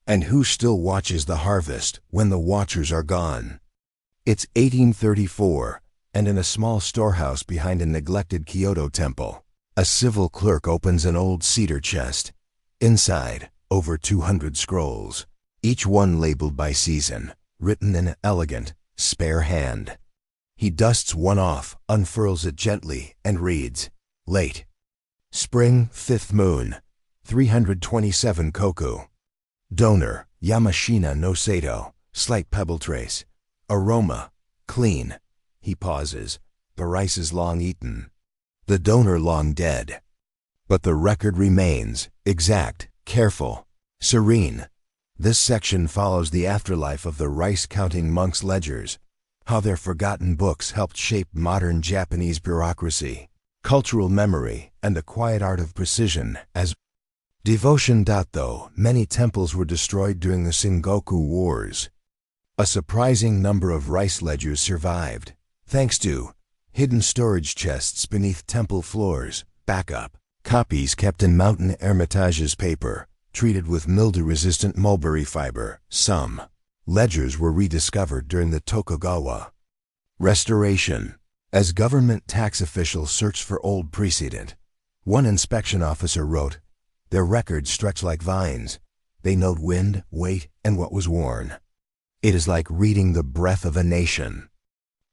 And who still watches the harvest when the watchers are gone? It's 1834. and in a small storehouse behind a neglected Kyoto temple, a civil clerk opens an old cedar chest. Inside, over 200 scrolls, each one labeled by season, written in an elegant, spare hand. He dusts one off, unfurls it gently, and reads, "Late. Spring, 5th moon, 327 koku. Donor, Yamashina no Sato, slight pebble trace. Aroma, clean." He pauses. The rice is long eaten. The donor long dead. But the record remains, exact, careful, serene. This section follows the afterlife of the rice-counting monks' ledgers, how their forgotten books helped shape modern Japanese bureaucracy, cultural memory, and the quiet art of precision as devotion. Though many temples were destroyed during the Sengoku Wars, a surprising number of rice ledgers survived, thanks to hidden storage chests beneath temple floors, backup copies kept in mountain Hermitage's paper, treated with mildew-resistant mulberry fiber. Some ledgers were rediscovered during the Tokugawa Restoration. As government tax officials searched for old precedent, one inspection officer wrote, "Their records stretch like vines. They note wind, weight, and what was worn. It is like reading the breath of a nation."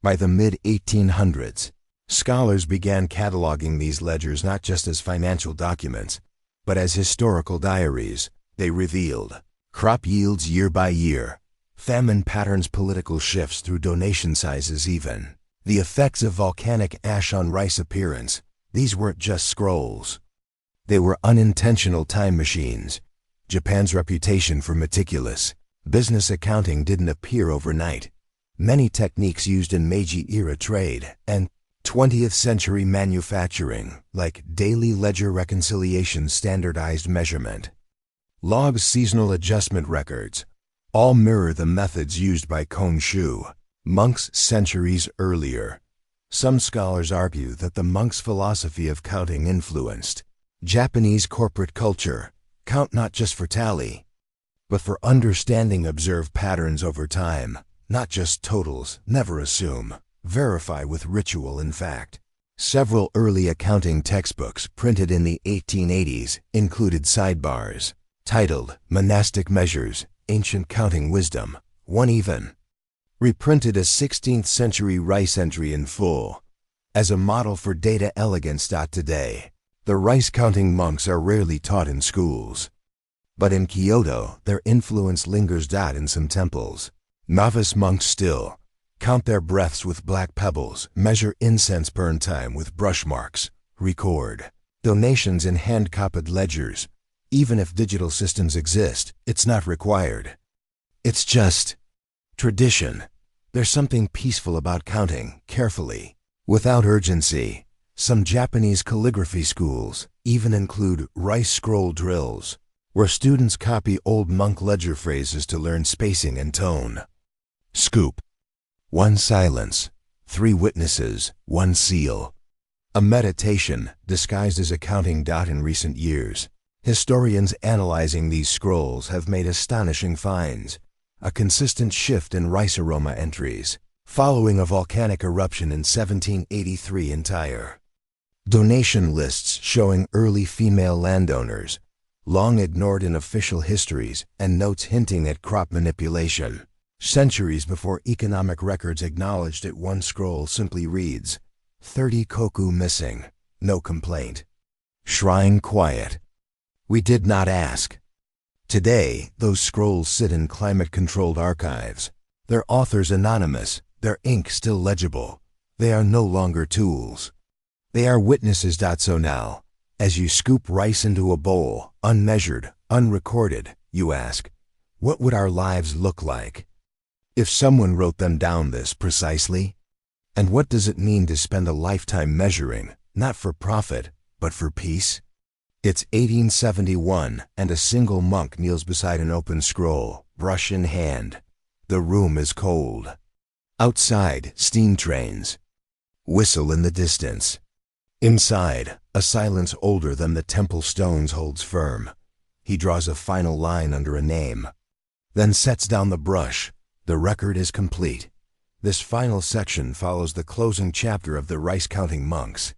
By the mid-1800s, scholars began cataloging these ledgers not just as financial documents, but as historical diaries. They revealed crop yields year by year, famine patterns, political shifts through donation sizes, even the effects of volcanic ash on rice appearance. These weren't just scrolls. They were unintentional time machines. Japan's reputation for meticulous business accounting didn't appear overnight. Many techniques used in Meiji-era trade and 20th century manufacturing, like daily ledger reconciliation, standardized measurement, logs, seasonal adjustment records, all mirror the methods used by Konshu monks centuries earlier. Some scholars argue that the monks' philosophy of counting influenced Japanese corporate culture. Count not just for tally, but for understanding. Observe patterns over time, not just totals. Never assume. Verify with ritual. In fact, several early accounting textbooks printed in the 1880s included sidebars titled "Monastic Measures, Ancient Counting Wisdom." One even reprinted a 16th century rice entry in full as a model for data elegance. Today, the rice-counting monks are rarely taught in schools. But in Kyoto, their influence lingers. In some temples, novice monks still count their breaths with black pebbles, measure incense burn time with brush marks, record donations in hand-copied ledgers. Even if digital systems exist, it's not required. It's just tradition. There's something peaceful about counting carefully, without urgency. Some Japanese calligraphy schools even include rice scroll drills, where students copy old monk ledger phrases to learn spacing and tone. Scoop. 1 silence, 3 witnesses, 1 seal. A meditation disguised as accounting. In recent years, historians analyzing these scrolls have made astonishing finds. A consistent shift in rice aroma entries, following a volcanic eruption in 1783. Entire donation lists showing early female landowners, long ignored in official histories, and notes hinting at crop manipulation. Centuries before economic records acknowledged it. One scroll simply reads, 30 koku missing, no complaint. Shrine quiet. We did not ask. Today, those scrolls sit in climate-controlled archives, their authors anonymous, their ink still legible. They are no longer tools. They are witnesses. So now, as you scoop rice into a bowl, unmeasured, unrecorded, you ask, what would our lives look like if someone wrote them down this precisely? And what does it mean to spend a lifetime measuring, not for profit, but for peace? It's 1871, and a single monk kneels beside an open scroll, brush in hand. The room is cold. Outside, steam trains whistle in the distance. Inside, a silence older than the temple stones holds firm. He draws a final line under a name, then sets down the brush. The record is complete. This final section follows the closing chapter of the rice-counting monks.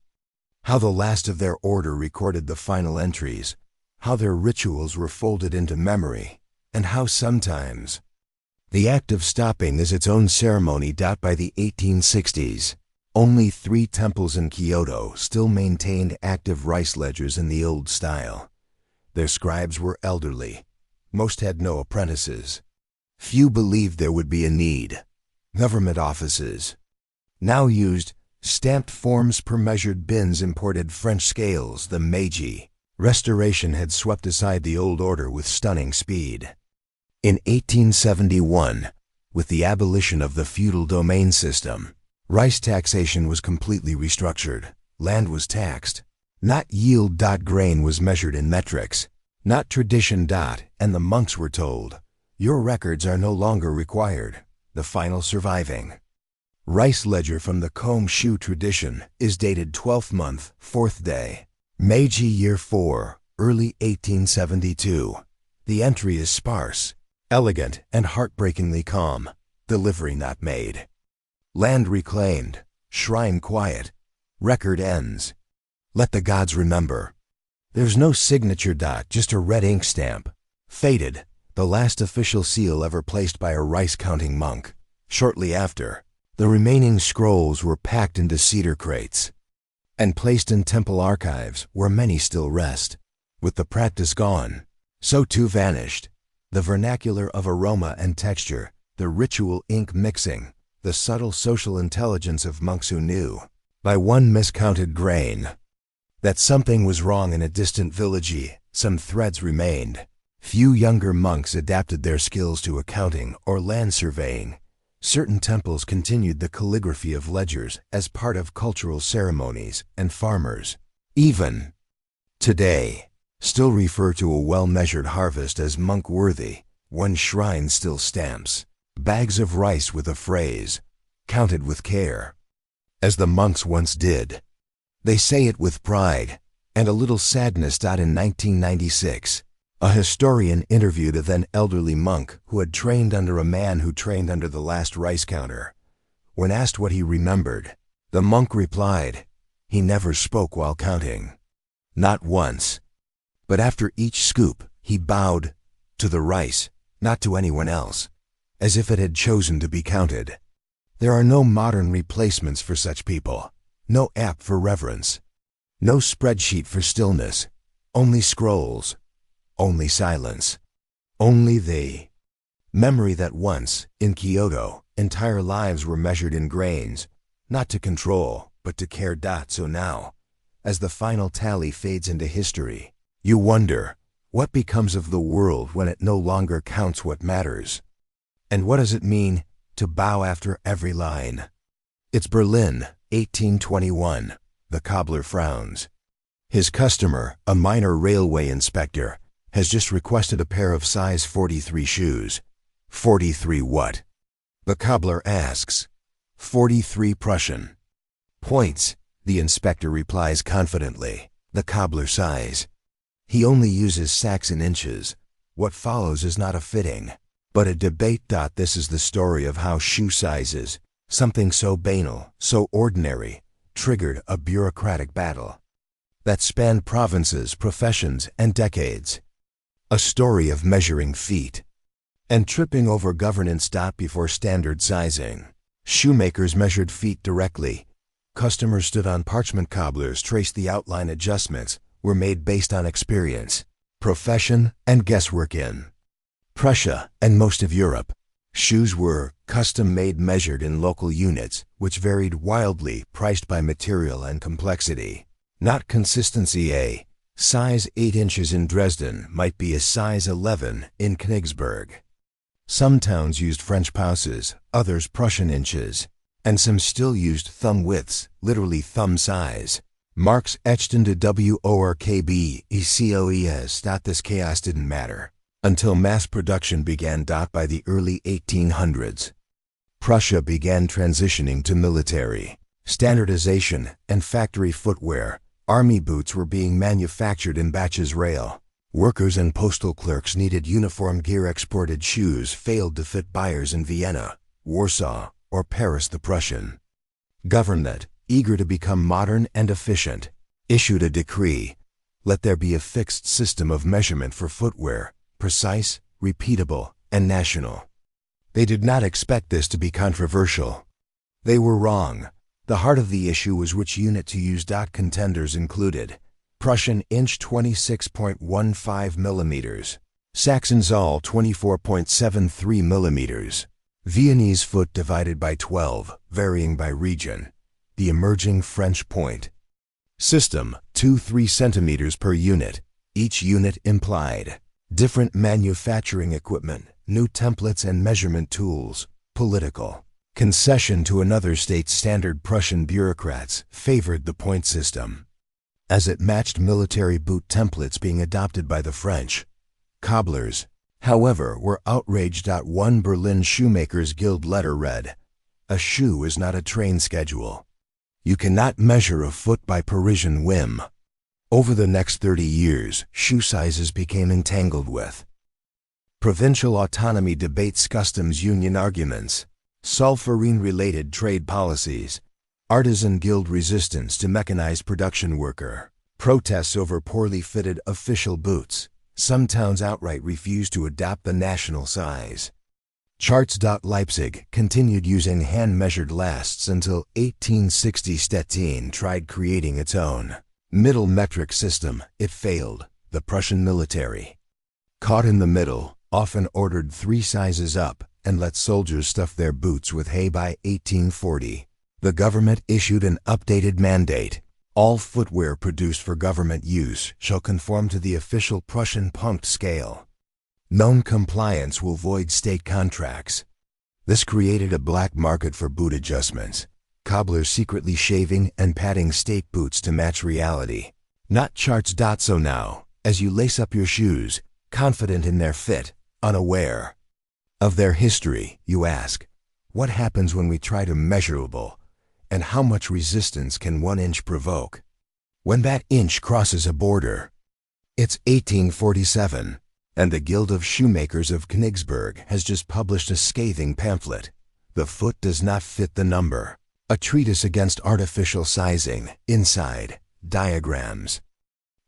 How the last of their order recorded the final entries, how their rituals were folded into memory, and how sometimes the act of stopping is its own ceremony. By the 1860s, only 3 temples in Kyoto still maintained active rice ledgers in the old style. Their scribes were elderly. Most had no apprentices. Few believed there would be a need. Government offices now used stamped forms per measured bins, imported French scales. The Meiji Restoration had swept aside the old order with stunning speed. In 1871, with the abolition of the feudal domain system, rice taxation was completely restructured. Land was taxed, not yield. Grain was measured in metrics, not tradition. And the monks were told, your records are no longer required. The final surviving rice ledger from the Komshu tradition is dated 12th month, 4th day, Meiji year 4, early 1872. The entry is sparse, elegant, and heartbreakingly calm. Delivery not made. Land reclaimed. Shrine quiet. Record ends. Let the gods remember. There's no signature. Just a red ink stamp. Faded. The last official seal ever placed by a rice-counting monk. Shortly after, the remaining scrolls were packed into cedar crates and placed in temple archives where many still rest. With the practice gone, so too vanished the vernacular of aroma and texture, the ritual ink mixing, the subtle social intelligence of monks who knew, by one miscounted grain, that something was wrong in a distant village. Some threads remained. Few younger monks adapted their skills to accounting or land surveying. Certain temples continued the calligraphy of ledgers as part of cultural ceremonies, and farmers, even today, still refer to a well-measured harvest as monk-worthy. One shrine still stamps bags of rice with a phrase, counted with care, as the monks once did. They say it with pride and a little sadness. In 1996, a historian interviewed a then elderly monk who had trained under a man who trained under the last rice counter. When asked what he remembered, the monk replied, he never spoke while counting. Not once. But after each scoop, he bowed to the rice, not to anyone else, as if it had chosen to be counted. There are no modern replacements for such people, no app for reverence, no spreadsheet for stillness, only scrolls, only silence, only the memory that once, in Kyoto, entire lives were measured in grains, not to control, but to care. So now, as the final tally fades into history, you wonder, what becomes of the world when it no longer counts what matters? And what does it mean to bow after every line? It's Berlin, 1821. The cobbler frowns. His customer, a minor railway inspector, has just requested a pair of size 43 shoes. 43 what? The cobbler asks. 43 Prussian points, the inspector replies confidently. The cobbler sighs. He only uses sacks and inches. What follows is not a fitting, but a debate. This is the story of how shoe sizes, something so banal, so ordinary, triggered a bureaucratic battle that spanned provinces, professions, and decades. A story of measuring feet and tripping over governance. Before standard sizing, shoemakers measured feet directly. Customers stood on parchment. Cobblers traced the outline. Adjustments were made based on experience, profession, and guesswork. In Prussia and most of Europe, shoes were custom-made, measured in local units, which varied wildly, priced by material and complexity, not consistency. A size 8 inches in Dresden might be a size 11 in Königsberg. Some towns used French pouces, others Prussian inches, and some still used thumb widths, literally thumb size. Marks etched into WORKB ECOES. This chaos didn't matter until mass production began. By the early 1800s, Prussia began transitioning to military standardization and factory footwear. Army boots were being manufactured in batches. Rail workers and postal clerks needed uniform gear. Exported shoes failed to fit buyers in Vienna, Warsaw, or Paris the Prussian. Government, eager to become modern and efficient, issued a decree: let there be a fixed system of measurement for footwear, precise, repeatable, and national. They did not expect this to be controversial. They were wrong. The heart of the issue was which unit to use. Contenders included Prussian inch 26.15 millimeters, Saxon Zoll 24.73 millimeters, Viennese foot divided by 12, varying by region, the emerging French point. System 2-3 centimeters per unit. Each unit implied different manufacturing equipment, new templates and measurement tools. Political concession to another state's standard. Prussian bureaucrats favored the point system, as it matched military boot templates being adopted by the French. Cobblers, however, were outraged. One Berlin Shoemakers Guild letter read, "A shoe is not a train schedule. You cannot measure a foot by Parisian whim." Over the next 30 years, shoe sizes became entangled with provincial autonomy debates, customs union arguments, sulfurine-related trade policies, artisan guild resistance to mechanized production worker, protests over poorly fitted official boots. Some towns outright refused to adopt the national size. Charts. Leipzig continued using hand-measured lasts until 1860. Stettin tried creating its own middle metric system. It failed. The Prussian military, caught in the middle, often ordered 3 sizes up and let soldiers stuff their boots with hay. By 1840, the government issued an updated mandate: all footwear produced for government use shall conform to the official Prussian punct scale. Non-compliance will void state contracts. This created a black market for boot adjustments, cobblers secretly shaving and padding state boots to match reality. Not charts. So now, as you lace up your shoes, confident in their fit, unaware of their history, you ask, what happens when we try to measurable, and how much resistance can 1 inch provoke? When that inch crosses a border. It's 1847, and the Guild of Shoemakers of Königsberg has just published a scathing pamphlet, "The Foot Does Not Fit the Number," a treatise against artificial sizing. Inside, diagrams,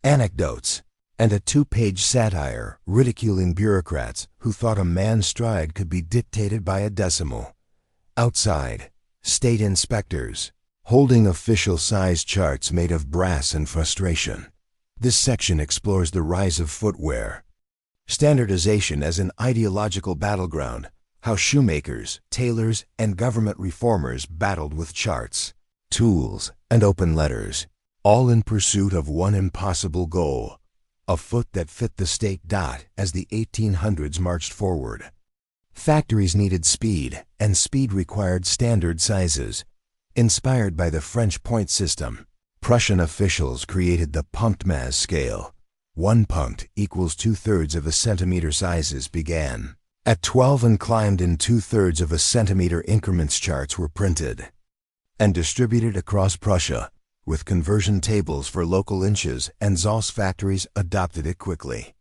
anecdotes, and a 2-page satire ridiculing bureaucrats who thought a man's stride could be dictated by a decimal. Outside, state inspectors, holding official size charts made of brass and frustration. This section explores the rise of footwear standardization as an ideological battleground, how shoemakers, tailors, and government reformers battled with charts, tools, and open letters, all in pursuit of one impossible goal: a foot that fit the state. As the 1800s marched forward, factories needed speed, and speed required standard sizes. Inspired by the French point system, Prussian officials created the Punktmaß scale. 1 punct equals 2/3 of a centimeter. Sizes began at 12 and climbed in 2/3 of a centimeter increments. Charts were printed and distributed across Prussia, with conversion tables for local inches, and Zoll's factories adopted it quickly.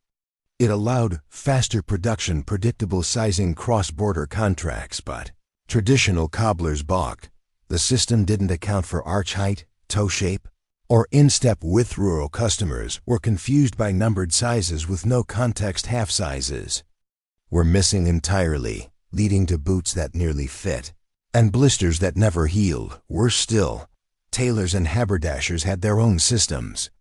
It allowed faster production, predictable sizing, cross-border contracts, but traditional cobblers balked. The system didn't account for arch height, toe shape, or instep width. Rural customers were confused by numbered sizes with no context. Half sizes were missing entirely, leading to boots that nearly fit and blisters that never healed. Worse still, tailors and haberdashers had their own systems.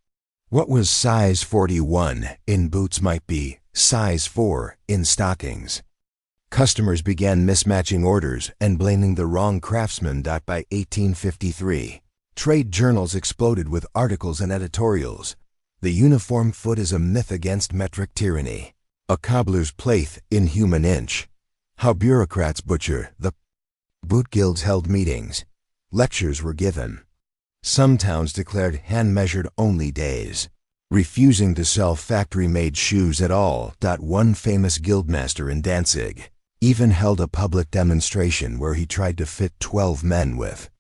What was size 41 in boots might be size 4 in stockings. Customers began mismatching orders and blaming the wrong craftsman. By 1853, trade journals exploded with articles and editorials. The uniform foot is a myth against metric tyranny. A cobbler's plaife in human inch. How bureaucrats butcher the boot. Guilds held meetings. Lectures were given. Some towns declared hand-measured only days, refusing to sell factory-made shoes at all. One famous guildmaster in Danzig even held a public demonstration where he tried to fit 12 men with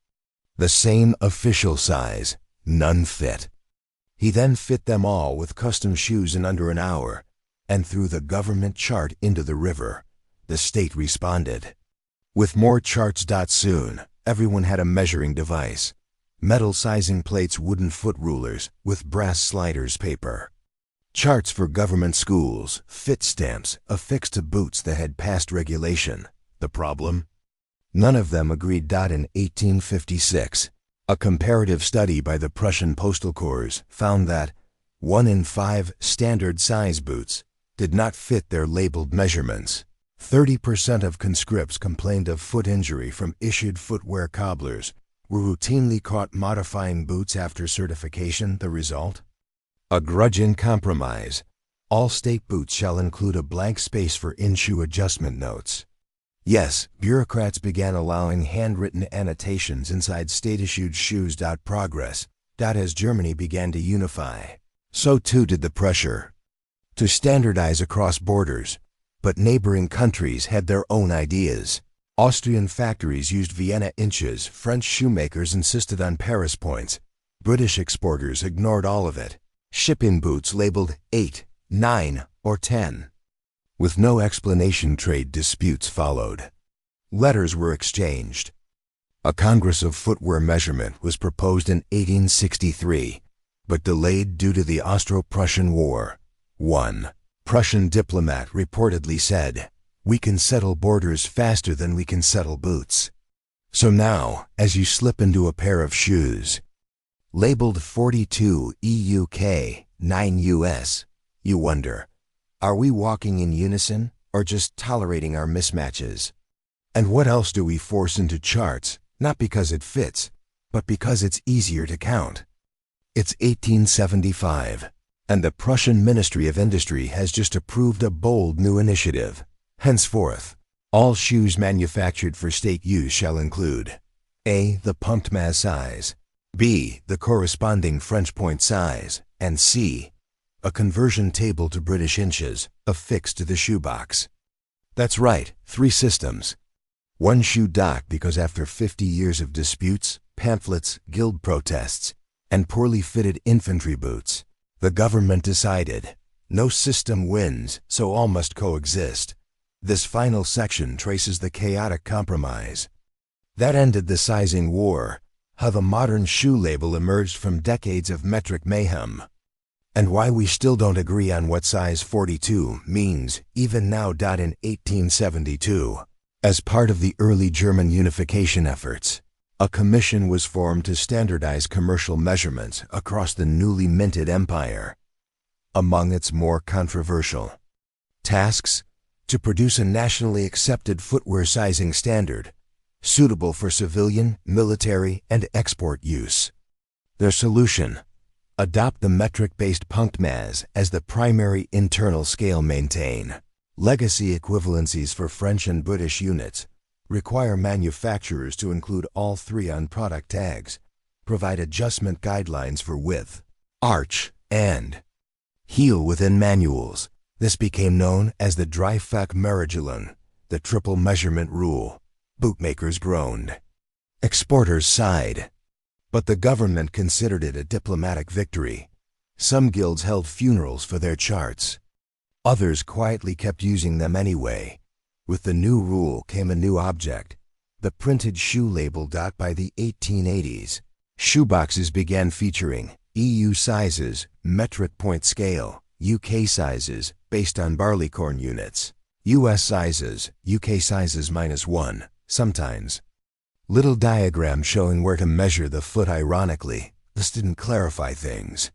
the same official size. None fit. He then fit them all with custom shoes in under an hour and threw the government chart into the river. The state responded. With more charts. Soon, everyone had a measuring device. Metal sizing plates, wooden foot rulers, with brass sliders paper. Charts for government schools, fit stamps, affixed to boots that had passed regulation. The problem? None of them agreed. In 1856, a comparative study by the Prussian Postal Corps found that 1 in 5 standard size boots did not fit their labeled measurements. 30% of conscripts complained of foot injury from issued footwear. Cobblers were routinely caught modifying boots after certification. The result? A grudging compromise. All state boots shall include a blank space for in-shoe adjustment notes. Yes, bureaucrats began allowing handwritten annotations inside state-issued shoes. Progress. As Germany began to unify, so too did the pressure to standardize across borders. But neighboring countries had their own ideas. Austrian factories used Vienna inches, French shoemakers insisted on Paris points, British exporters ignored all of it. Shipping boots labeled 8, 9, or 10. With no explanation, trade disputes followed. Letters were exchanged. A Congress of Footwear Measurement was proposed in 1863, but delayed due to the Austro-Prussian War. One Prussian diplomat reportedly said, "We can settle borders faster than we can settle boots." So now, as you slip into a pair of shoes, labeled 42 EUK, 9 US, you wonder, are we walking in unison or just tolerating our mismatches? And what else do we force into charts, not because it fits, but because it's easier to count? It's 1875, and the Prussian Ministry of Industry has just approved a bold new initiative. Henceforth, all shoes manufactured for state use shall include A. the Punktmaß size, B. the corresponding French point size, and C. a conversion table to British inches affixed to the shoebox. That's right, 3 systems. One shoe doc, because after 50 years of disputes, pamphlets, guild protests, and poorly fitted infantry boots, the government decided, no system wins, so all must coexist. This final section traces the chaotic compromise that ended the sizing war, how the modern shoe label emerged from decades of metric mayhem, and why we still don't agree on what size 42 means, even now. In 1872, as part of the early German unification efforts, a commission was formed to standardize commercial measurements across the newly minted empire. Among its more controversial tasks, to produce a nationally accepted footwear sizing standard, suitable for civilian, military, and export use. Their solution: adopt the metric-based Punktmaß as the primary internal scale. Maintain legacy equivalencies for French and British units. Require manufacturers to include all 3 on product tags. Provide adjustment guidelines for width, arch, and heel within manuals. This became known as the Dreifach-Mehrregelung, the triple measurement rule. Bootmakers groaned. Exporters sighed. But the government considered it a diplomatic victory. Some guilds held funerals for their charts. Others quietly kept using them anyway. With the new rule came a new object, the printed shoe label. By the 1880s, shoeboxes began featuring EU sizes, metric point scale, UK sizes, based on barleycorn units, US sizes, UK sizes -1, sometimes. Little diagram showing where to measure the foot. Ironically, this didn't clarify things.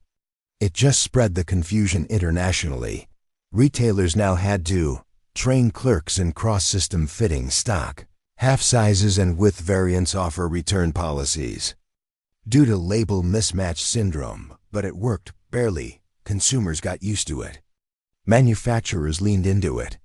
It just spread the confusion internationally. Retailers now had to train clerks in cross-system fitting stock. Half sizes and width variants offer return policies. Due to label mismatch syndrome, but it worked, barely. Consumers got used to it. Manufacturers leaned into it.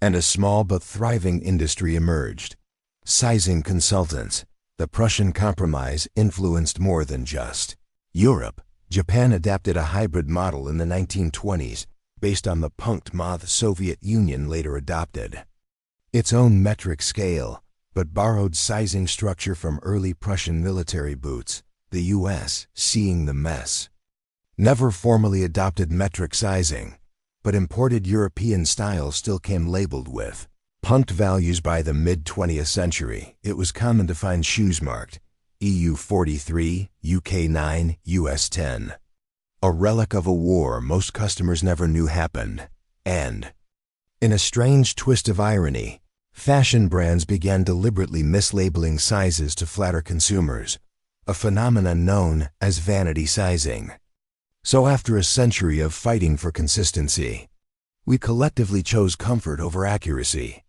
And a small but thriving industry emerged. Sizing consultants. The Prussian Compromise influenced more than just Europe. Japan adapted a hybrid model in the 1920s, based on the Punktmaß the Soviet Union later adopted. Its own metric scale, but borrowed sizing structure from early Prussian military boots. The US, seeing the mess, never formally adopted metric sizing, but imported European styles still came labeled with Punked values. By the mid-20th century, it was common to find shoes marked EU 43, UK 9, US 10. A relic of a war most customers never knew happened. And, in a strange twist of irony, fashion brands began deliberately mislabeling sizes to flatter consumers, a phenomenon known as vanity sizing. So after a century of fighting for consistency, we collectively chose comfort over accuracy.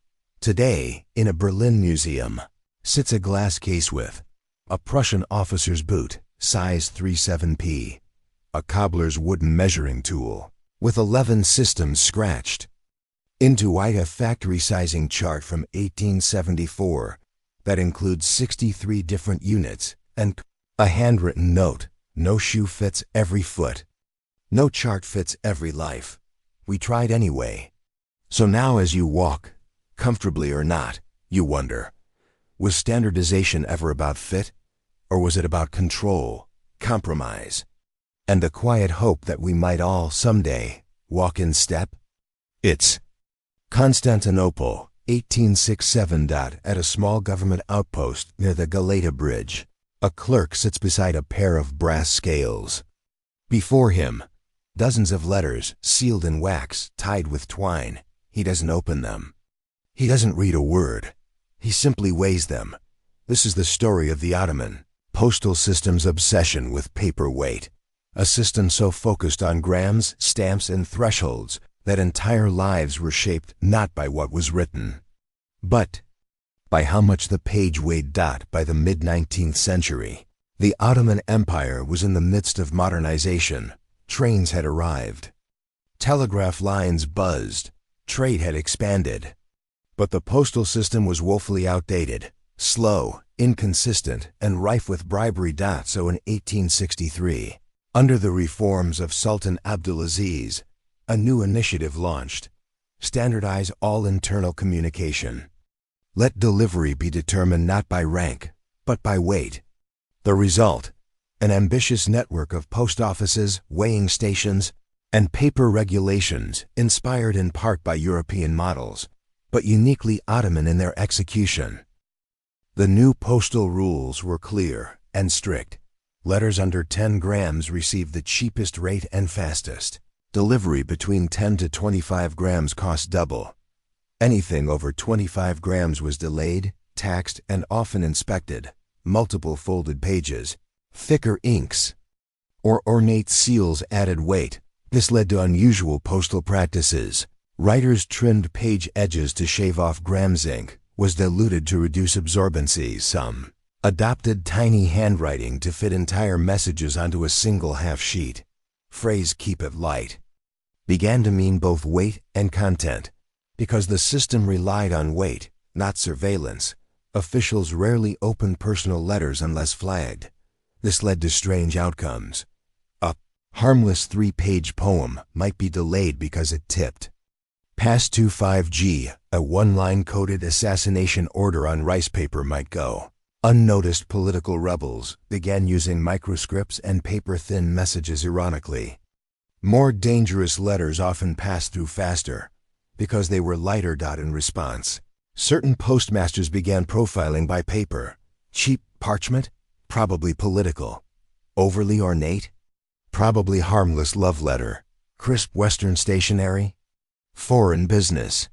Today, in a Berlin museum, sits a glass case with a Prussian officer's boot, size 37P, a cobbler's wooden measuring tool, with 11 systems scratched into white, a factory sizing chart from 1874 that includes 63 different units, and a handwritten note: no shoe fits every foot. No chart fits every life. We tried anyway. So now as you walk, comfortably or not, you wonder, was standardization ever about fit? Or was it about control, compromise, and the quiet hope that we might all someday walk in step? It's Constantinople, 1867. At a small government outpost near the Galata Bridge, a clerk sits beside a pair of brass scales. Before him, dozens of letters sealed in wax, tied with twine. He doesn't open them. He doesn't read a word. He simply weighs them. This is the story of the Ottoman postal system's obsession with paper weight, a system so focused on grams, stamps, and thresholds that entire lives were shaped not by what was written, but by how much the page weighed. By the mid-19th century, the Ottoman Empire was in the midst of modernization. Trains had arrived. Telegraph lines buzzed. Trade had expanded. But the postal system was woefully outdated, slow, inconsistent, and rife with bribery. So in 1863, under the reforms of Sultan Abdulaziz, a new initiative launched: standardize all internal communication. Let delivery be determined not by rank, but by weight. The result: an ambitious network of post offices, weighing stations, and paper regulations inspired in part by European models, but uniquely Ottoman in their execution. The new postal rules were clear and strict. Letters under 10 grams received the cheapest rate and fastest. Delivery between 10 to 25 grams cost double. Anything over 25 grams was delayed, taxed, and often inspected. Multiple folded pages, thicker inks, or ornate seals added weight. This led to unusual postal practices. Writers trimmed page edges to shave off grams. Ink was diluted to reduce absorbency. Some adopted tiny handwriting to fit entire messages onto a single half sheet. Phrase "keep it light" began to mean both weight and content. Because the system relied on weight, not surveillance, officials rarely opened personal letters unless flagged. This led to strange outcomes. A harmless 3-page poem might be delayed because it tipped past 25G. A one-line coded assassination order on rice paper might go unnoticed. Political rebels began using microscripts and paper-thin messages ironically. More dangerous letters often passed through faster because they were lighter. In response, certain postmasters began profiling by paper. Cheap parchment? Probably political. Overly ornate? Probably harmless love letter. Crisp Western stationery? Foreign business.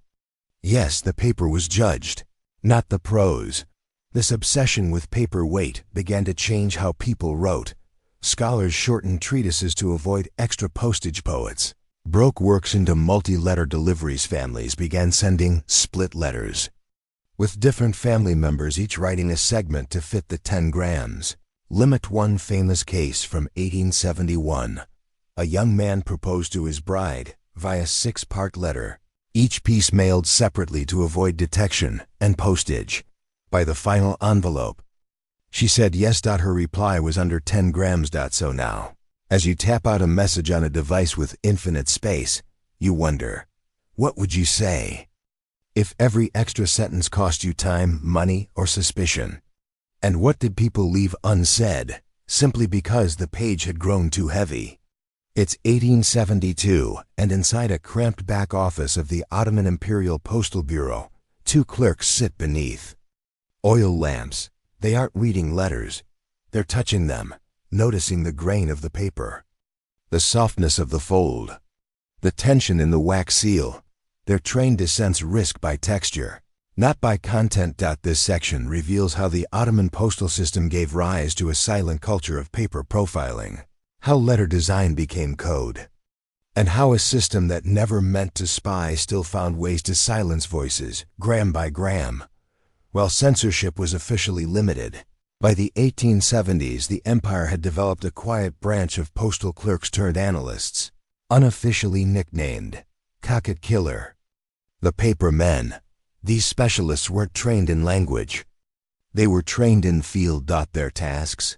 Yes, the paper was judged, not the prose. This obsession with paper weight began to change how people wrote. Scholars shortened treatises to avoid extra postage. Poets broke works into multi-letter deliveries. Families began sending split letters, with different family members each writing a segment to fit the 10 grams limit. One famous case from 1871. A young man proposed to his bride via 6-part letter, each piece mailed separately to avoid detection and postage. By the final envelope, she said yes. Her reply was under 10 grams. So now, as you tap out a message on a device with infinite space, you wonder, what would you say if every extra sentence cost you time, money, or suspicion? And what did people leave unsaid, simply because the page had grown too heavy? It's 1872, and inside a cramped back office of the Ottoman Imperial Postal Bureau, Two clerks sit beneath oil lamps. They aren't reading letters. They're touching them, noticing the grain of the paper, the softness of the fold, the tension in the wax seal. They're trained to sense risk by texture, not by content. This section reveals how the Ottoman postal system gave rise to a silent culture of paper profiling, how letter design became code, and how a system that never meant to spy still found ways to silence voices, gram by gram, while censorship was officially limited. By the 1870s, the empire had developed a quiet branch of postal clerks turned analysts, unofficially nicknamed Cockett Killer, the paper men. These specialists weren't trained in language. They were trained in field. Their tasks: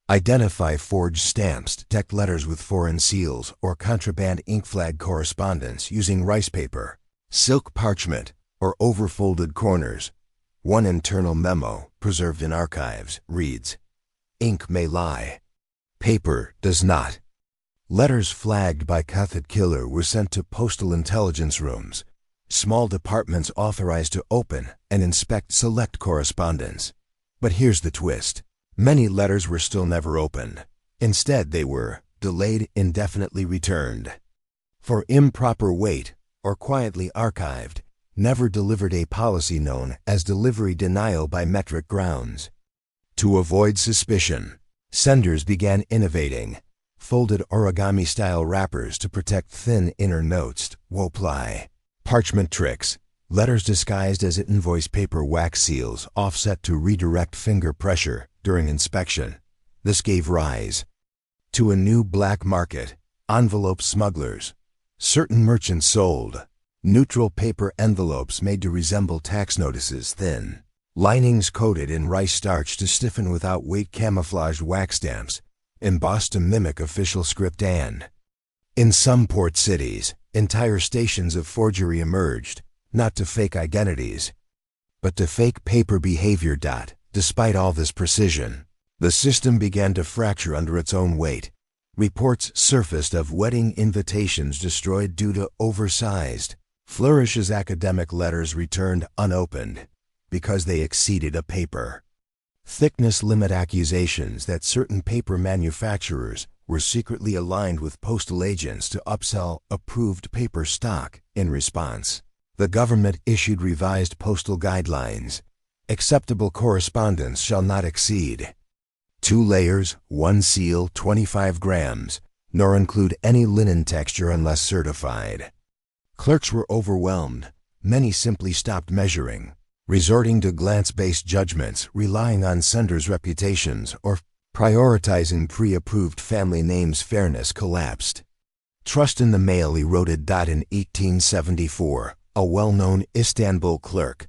identify forged stamps, detect letters with foreign seals, or contraband ink flag correspondence using rice paper, silk parchment, or overfolded corners. One internal memo, preserved in archives, reads, "Ink may lie. Paper does not." Letters flagged by Cockett Killer were sent to postal intelligence rooms, small departments authorized to open and inspect select correspondence. But here's the twist. Many letters were still never opened. Instead, they were delayed, indefinitely returned, for improper weight, or quietly archived, never delivered, a policy known as delivery denial by metric grounds. To avoid suspicion, senders began innovating folded origami-style wrappers to protect thin inner notes, wopli, parchment tricks, letters disguised as invoice paper, wax seals offset to redirect finger pressure during inspection. This gave rise to a new black market, envelope smugglers. Certain merchants sold neutral paper envelopes made to resemble tax notices, thin linings coated in rice starch to stiffen without weight, camouflaged wax stamps embossed to mimic official script, and in some port cities, entire stations of forgery emerged, not to fake identities, but to fake paper behavior. Despite all this precision, the system began to fracture under its own weight. Reports surfaced of wedding invitations destroyed due to oversized flourishes, academic letters returned unopened because they exceeded a paper thickness limit, accusations that certain paper manufacturers were secretly aligned with postal agents to upsell approved paper stock. In response, the government issued revised postal guidelines. Acceptable correspondence shall not exceed 2 layers, 1 seal, 25 grams, nor include any linen texture unless certified. Clerks were overwhelmed. Many simply stopped measuring, resorting to glance-based judgments, relying on senders' reputations, or prioritizing pre-approved family names. Fairness collapsed. Trust in the mail eroded. In 1874, a well-known Istanbul clerk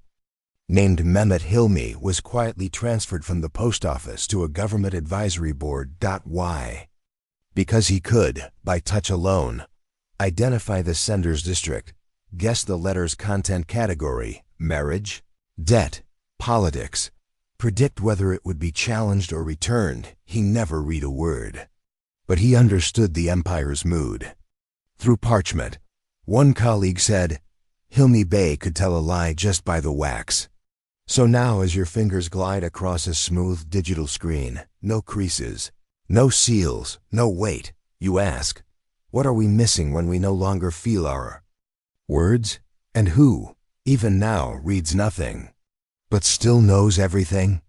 named Mehmet Hilmi was quietly transferred from the post office to a government advisory board. Why? Because he could, by touch alone, identify the sender's district, guess the letter's content category, marriage, debt, politics, predict whether it would be challenged or returned. He never read a word, but he understood the empire's mood. Through parchment, one colleague said, Hilmi Bey could tell a lie just by the wax. So now, as your fingers glide across a smooth digital screen, no creases, no seals, no weight, you ask, what are we missing when we no longer feel our words? And who, even now, reads nothing, but still knows everything?